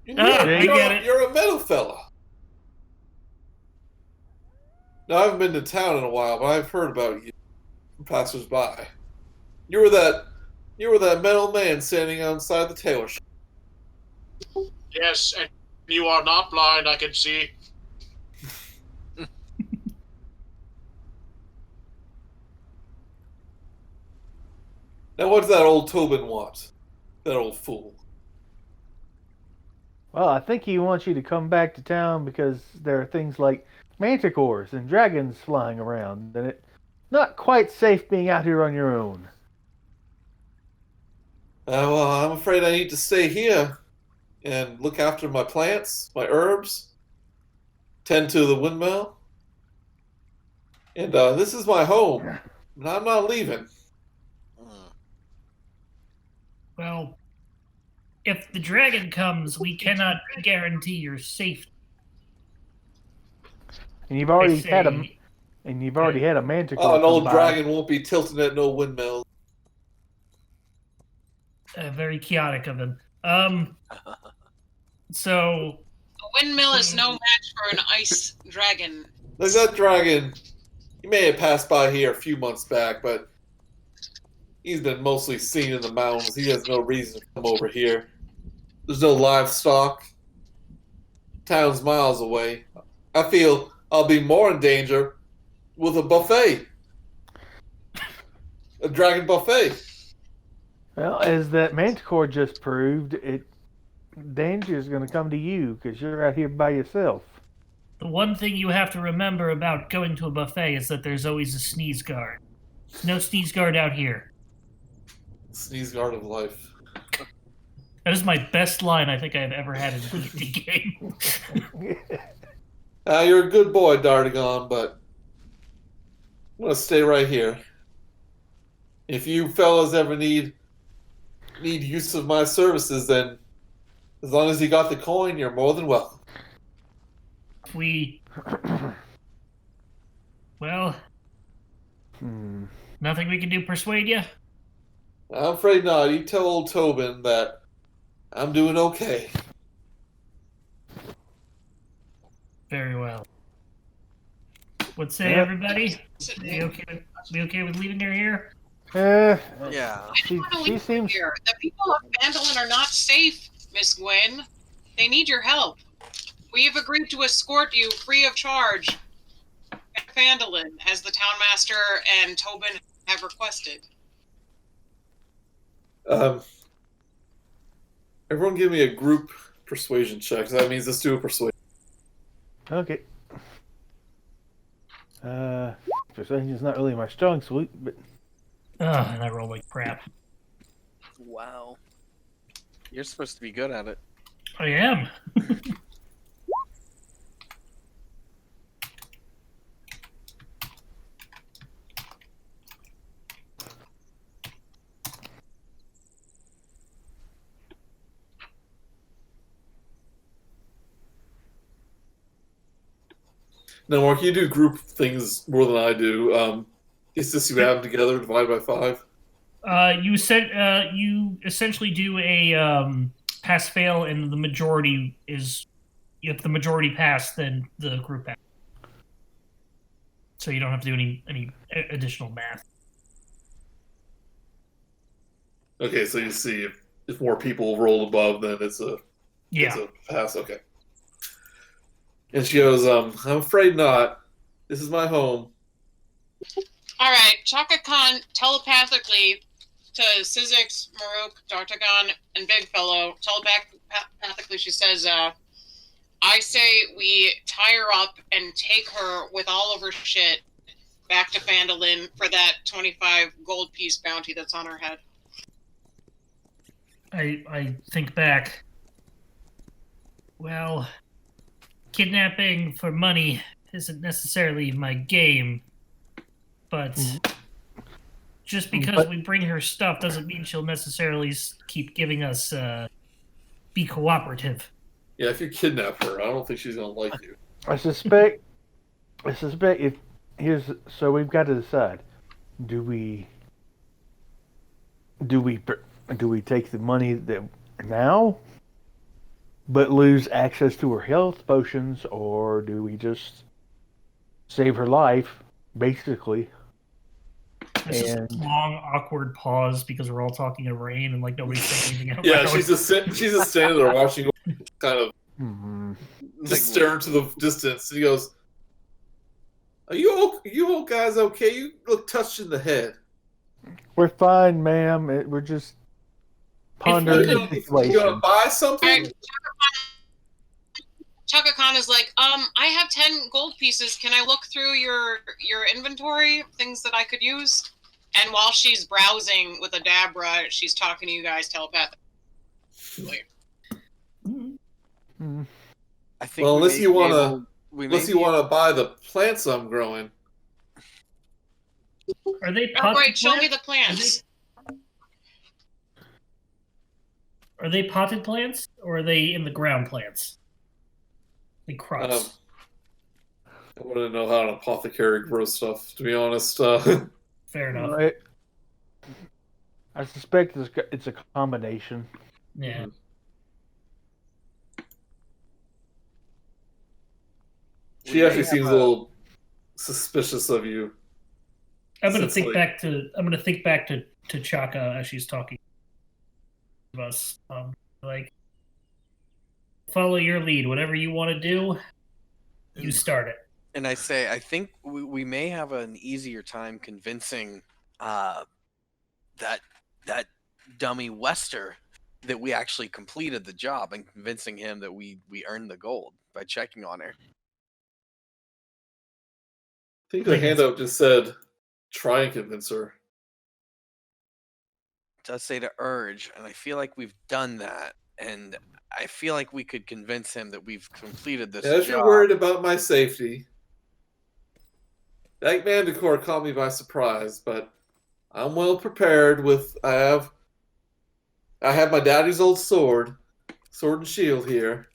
get it. You're a metal fella. Now, I haven't been to town in a while, but I've heard about you from passers-by. You were that metal man standing outside the tailor shop. Yes, and you are not blind, I can see. Now, what does that old Tobin want? That old fool. Well, I think he wants you to come back to town because there are things like manticores and dragons flying around, and it's not quite safe being out here on your own. Well, I'm afraid I need to stay here and look after my plants, my herbs, tend to the windmill. And this is my home, and I'm not leaving. Well, if the dragon comes, we cannot guarantee your safety. And you've already I had say- a manticore. Oh, an come old by. dragon won't be tilting at no windmill. Very chaotic of him. So A windmill is no match for an ice dragon. Like that dragon, he may have passed by here a few months back, but he's been mostly seen in the mountains. He has no reason to come over here. There's no livestock. Town's miles away. I feel I'll be more in danger with a buffet. A dragon buffet. Well, as that Manticore just proved, danger is going to come to you because you're out here by yourself. the one thing you have to remember about going to a buffet is that there's always a sneeze guard. No sneeze guard out here. Sneeze guard of life. That is my best line I think I've ever had in a D&D game. You're a good boy, Dardagon, but I'm going to stay right here. If you fellas ever need use of my services, then as long as you got the coin, you're more than welcome. Well, nothing we can do persuade you? I'm afraid not. You tell old Tobin that I'm doing okay. Very well. What say, everybody? We okay with leaving her here? Yeah. She seems. Here. The people of Phandalin are not safe, Miss Gwyn. They need your help. We have agreed to escort you free of charge to Phandalin, as the townmaster and Tobin have requested. Everyone give me a group persuasion check. That means let's do a persuasion. Okay. Persuasion's not really my strong suit, but. And I roll like crap. Wow. You're supposed to be good at it. I am. Now, Mark, you do group things more than I do. Is this you add them together, divide by 5? You essentially do a pass fail, and the majority is, if the majority pass, then the group pass. So you don't have to do any additional math. Okay, so you see if more people roll above, then it's a pass. Okay. And she goes, I'm afraid not. This is my home. All right, Chaka Kahn telepathically to Zyzzyx, Murook, Dartagon, and BigFellow. Telepathically, she says, I say we tie her up and take her with all of her shit back to Phandalin for that 25 gold piece bounty that's on her head. I think back. Well, kidnapping for money isn't necessarily my game, but just because we bring her stuff doesn't mean she'll necessarily keep giving us be cooperative. Yeah, if you kidnap her, I don't think she's gonna like you. I suspect so we've got to decide: do we take the money now, but lose access to her health potions, or do we just save her life, basically? It's just a long, awkward pause because we're all talking in rain and like nobody's saying anything out Yeah, loud. she's just standing there watching, kind of just staring to the distance. And he goes, "Are you all guys okay? You look touched in the head." We're fine, ma'am. We're just pondering the situation. You gonna buy something? Right. Chaka Kahn is like, I have 10 gold pieces. Can I look through your inventory, things that I could use? And while she's browsing with Adabra, she's talking to you guys telepathically. I think Well, unless you wanna buy the plants I'm growing. Are they Oh, potted right, show me plants? the plants. Are they potted plants or are they in the ground plants? They crops. I wouldn't know how an apothecary grows stuff, to be honest. Fair enough. Right. I suspect it's a combination. Yeah. She actually seems a little suspicious of you. I'm gonna Since, think like- back to Chaka as she's talking to us. Like, follow your lead. Whatever you want to do, you start it. And I say, I think we may have an easier time convincing that dummy Wester that we actually completed the job, and convincing him that we earned the gold by checking on her. I think the handout just said, try and convince her. It does say to urge, and I feel like we've done that, and I feel like we could convince him that we've completed this If job. you're worried about my safety, that Manticore caught me by surprise, but I'm well prepared with... I have my daddy's old sword and shield here.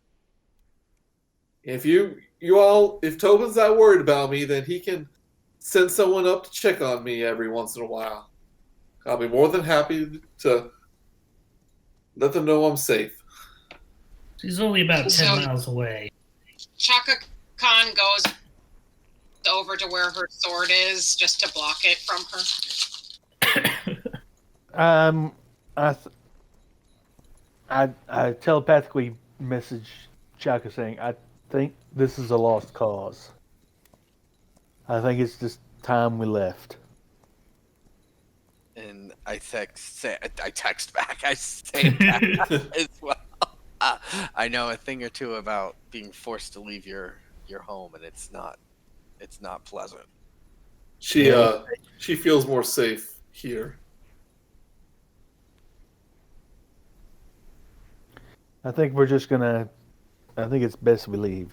If if Tobin's not worried about me, then he can send someone up to check on me every once in a while. I'll be more than happy to let them know I'm safe. She's only about 10 So- miles away. Chaka Khan goes over to where her sword is just to block it from her. I telepathically message Chaka saying, I think this is a lost cause. I think it's just time we left. And I text back. I say that as well. I know a thing or two about being forced to leave your home, and it's not pleasant. She feels more safe here. I think we're just gonna. I think it's best we leave.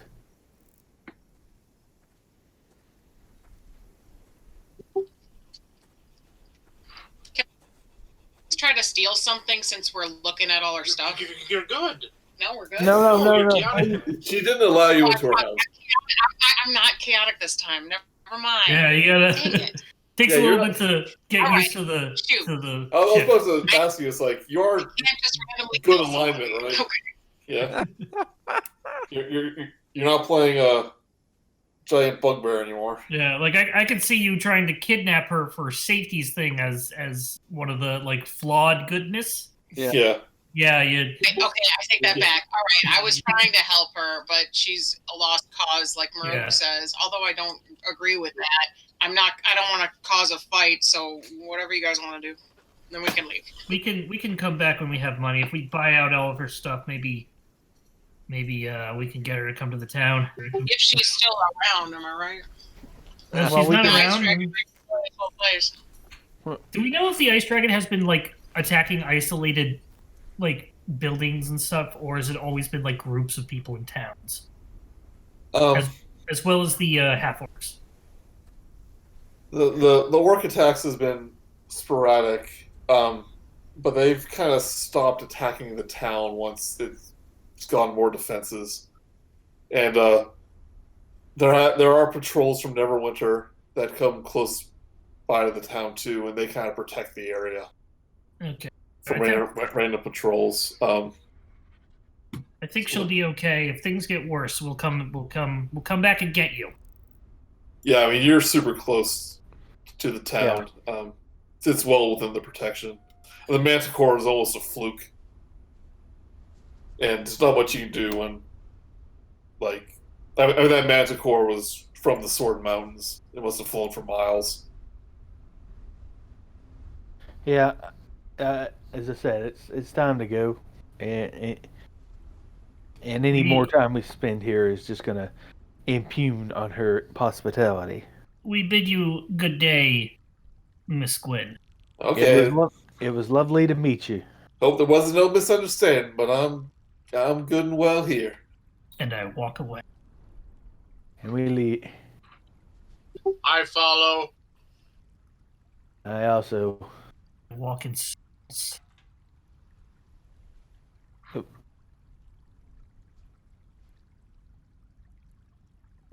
Let's try to steal something since we're looking at all our stuff. You're good. No, we're good. No. You're chaotic. She didn't allow you into her house. I'm not chaotic this time. Never mind. Yeah, you Dang gotta. it. Takes Yeah, a little you're bit to get All used to the Shoot. the. I was ship. supposed to ask you, it's like, you're You can't just randomly good kill someone. alignment, right? Okay. Yeah. You're not playing a giant bugbear anymore. Yeah, like I could see you trying to kidnap her for safety's thing as one of the like flawed goodness. Yeah. Yeah, you. Okay, I take that back. All right, I was trying to help her, but she's a lost cause, like Murook Yeah. says. Although I don't agree with that, I don't want to cause a fight. So whatever you guys want to do, then we can leave. We can come back when we have money. If we buy out all of her stuff, maybe we can get her to come to the town. If she's still around, am I right? Well, Well, she's we not can- Ice around. Dragon this whole place. Do we know if the ice dragon has been like attacking isolated like buildings and stuff, or has it always been like groups of people in towns, as well as the half orcs? The orc attacks has been sporadic, but they've kind of stopped attacking the town once it's gone more defenses, and there are patrols from Neverwinter that come close by to the town too, and they kind of protect the area Okay, from Okay. random patrols. I think she'll be okay. If things get worse, we'll come back and get you. Yeah, I mean you're super close to the town. It's well within the protection. And the Manticore is almost a fluke. And there's not much you can do when, like, I mean, that Manticore was from the Sword Mountains. It must have flown for miles. Yeah, as I said, it's time to go, and any more time we spend here is just gonna impugn on her hospitality. We bid you good day, Miss Gwyn. Okay. It was lovely to meet you. Hope there wasn't no misunderstanding, but I'm good and well here. And I walk away. And we leave. I follow. I also. I walk in circles.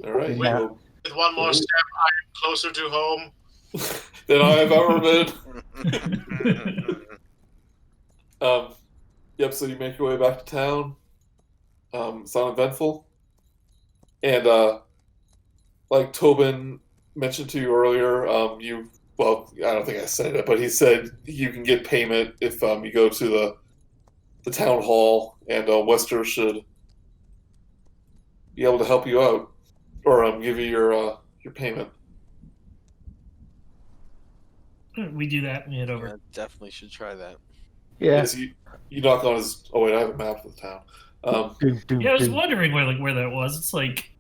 All right. Yeah. Well, With one more step, I am closer to home. than I have ever been. Yep, so you make your way back to town. It's uneventful. And like Tobin mentioned to you earlier, well, I don't think I said it, but he said you can get payment if you go to the town hall, and Wester should be able to help you out, or give you your payment. We do that and we head over. Yeah, definitely should try that. Yeah. Yes, you knock on his. Oh wait, I have a map of the town. Yeah, I was wondering where that was. It's like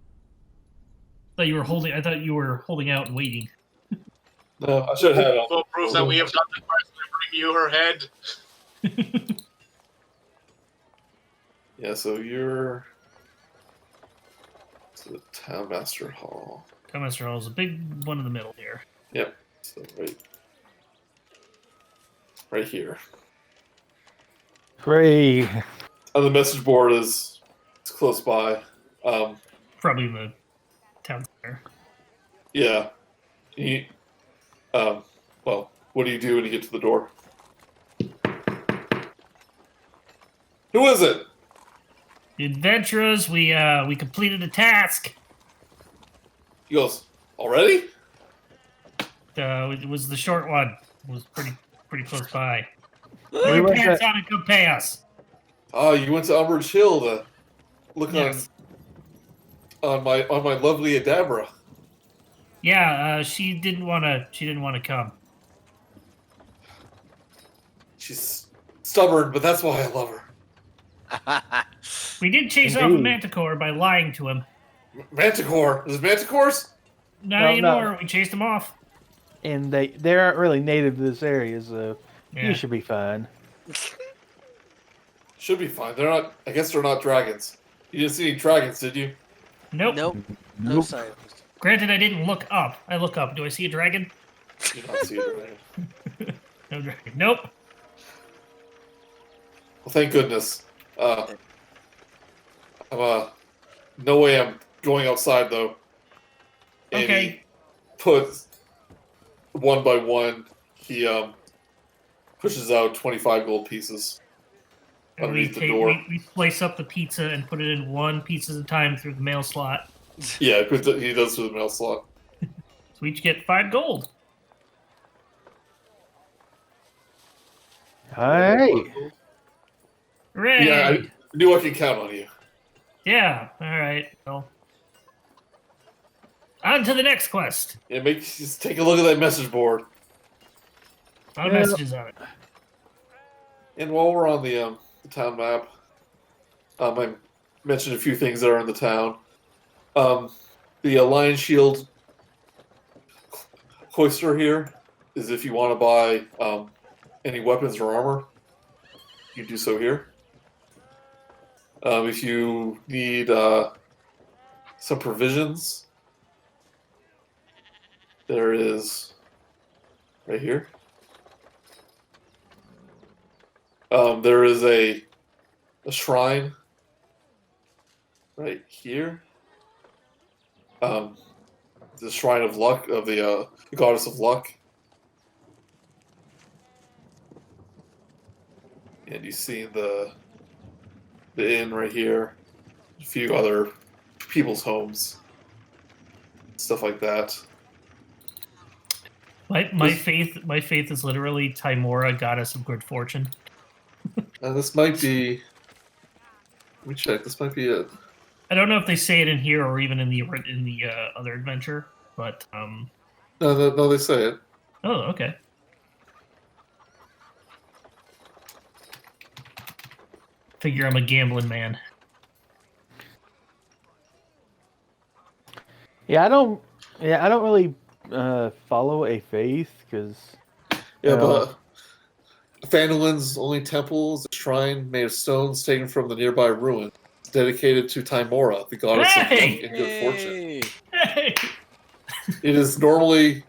I thought you were holding out and waiting. No, I should have had it. So it proves that we have done the quest to bring you her head. Yeah, so you're to the Town Master Hall. Town Master Hall is a big one in the middle here. Yep. So right here. Great. On the message board is it's close by. Probably in the town center. Yeah. Well, what do you do when you get to the door? Who is it? The adventurers, we completed a task. He goes, already? It was the short one. It was pretty close by. We Put your went pants to- on and come pay us. Oh, you went to Umbrage Hill to look Yes. on my lovely Adabra. Yeah, she didn't want to come. She's stubborn, but that's why I love her. We did chase off a Indeed. manticore by lying to him. Manticore. Is it manticores? Not No, anymore. no. We chased him off. And they aren't really native to this area, so Yeah. you should be fine. Should be fine. They're not. I guess they're not dragons. You didn't see any dragons, did you? Nope. Nope. No Nope. sign. Granted, I didn't look up. I look up. Do I see a dragon? You did not see a dragon. No dragon. Nope. Well, thank goodness. No way I'm going outside though. And Okay. He puts one by one. He pushes out 25 gold pieces And we underneath the door. we slice up the pizza and put it in one piece at a time through the mail slot. Yeah, he does through the mail slot. So we each get 5 gold. All right. Hooray! Yeah, I knew I could count on you. Yeah. All right. Well, on to the next quest. Yeah, just take a look at that message board. A lot of Yeah. messages on it. And while we're on the town map, I mentioned a few things that are in the town. The Lion Shield cloister here is if you want to buy any weapons or armor, you can do so here. If you need some provisions, there is right here. There is a shrine right here. The shrine of luck of the goddess of luck. And you see the inn right here. A few other people's homes. Stuff like that. My faith is literally Timora, goddess of good fortune. This might be. Let me check. This might be it. I don't know if they say it in here or even in the other adventure, but No, they say it. oh, okay. Figure I'm a gambling man. Yeah, I don't really follow a faith because Yeah, No. but Phandolin's only temple is a shrine made of stones taken from the nearby ruin. It's dedicated to Timora, the goddess of luck Hey! and good fortune. Hey. Hey! It is normally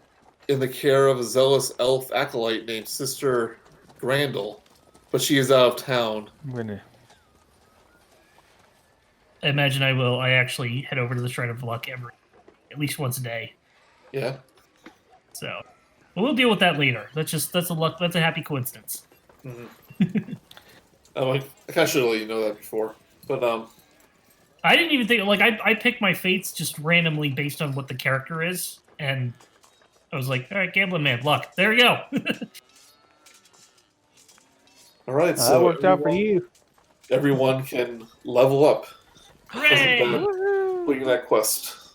in the care of a zealous elf acolyte named Sister Grandel, but she is out of town. I'm gonna. I imagine I actually head over to the Shrine of Luck at least once a day. Yeah. So, but we'll deal with that later. That's a happy coincidence. I kind of should have let you know that before, but I didn't even think like I picked my fates just randomly based on what the character is, and I was like, all right, gambling man, luck. There we go. All right, That so worked out for you. everyone can level up. Hooray! Completing that quest.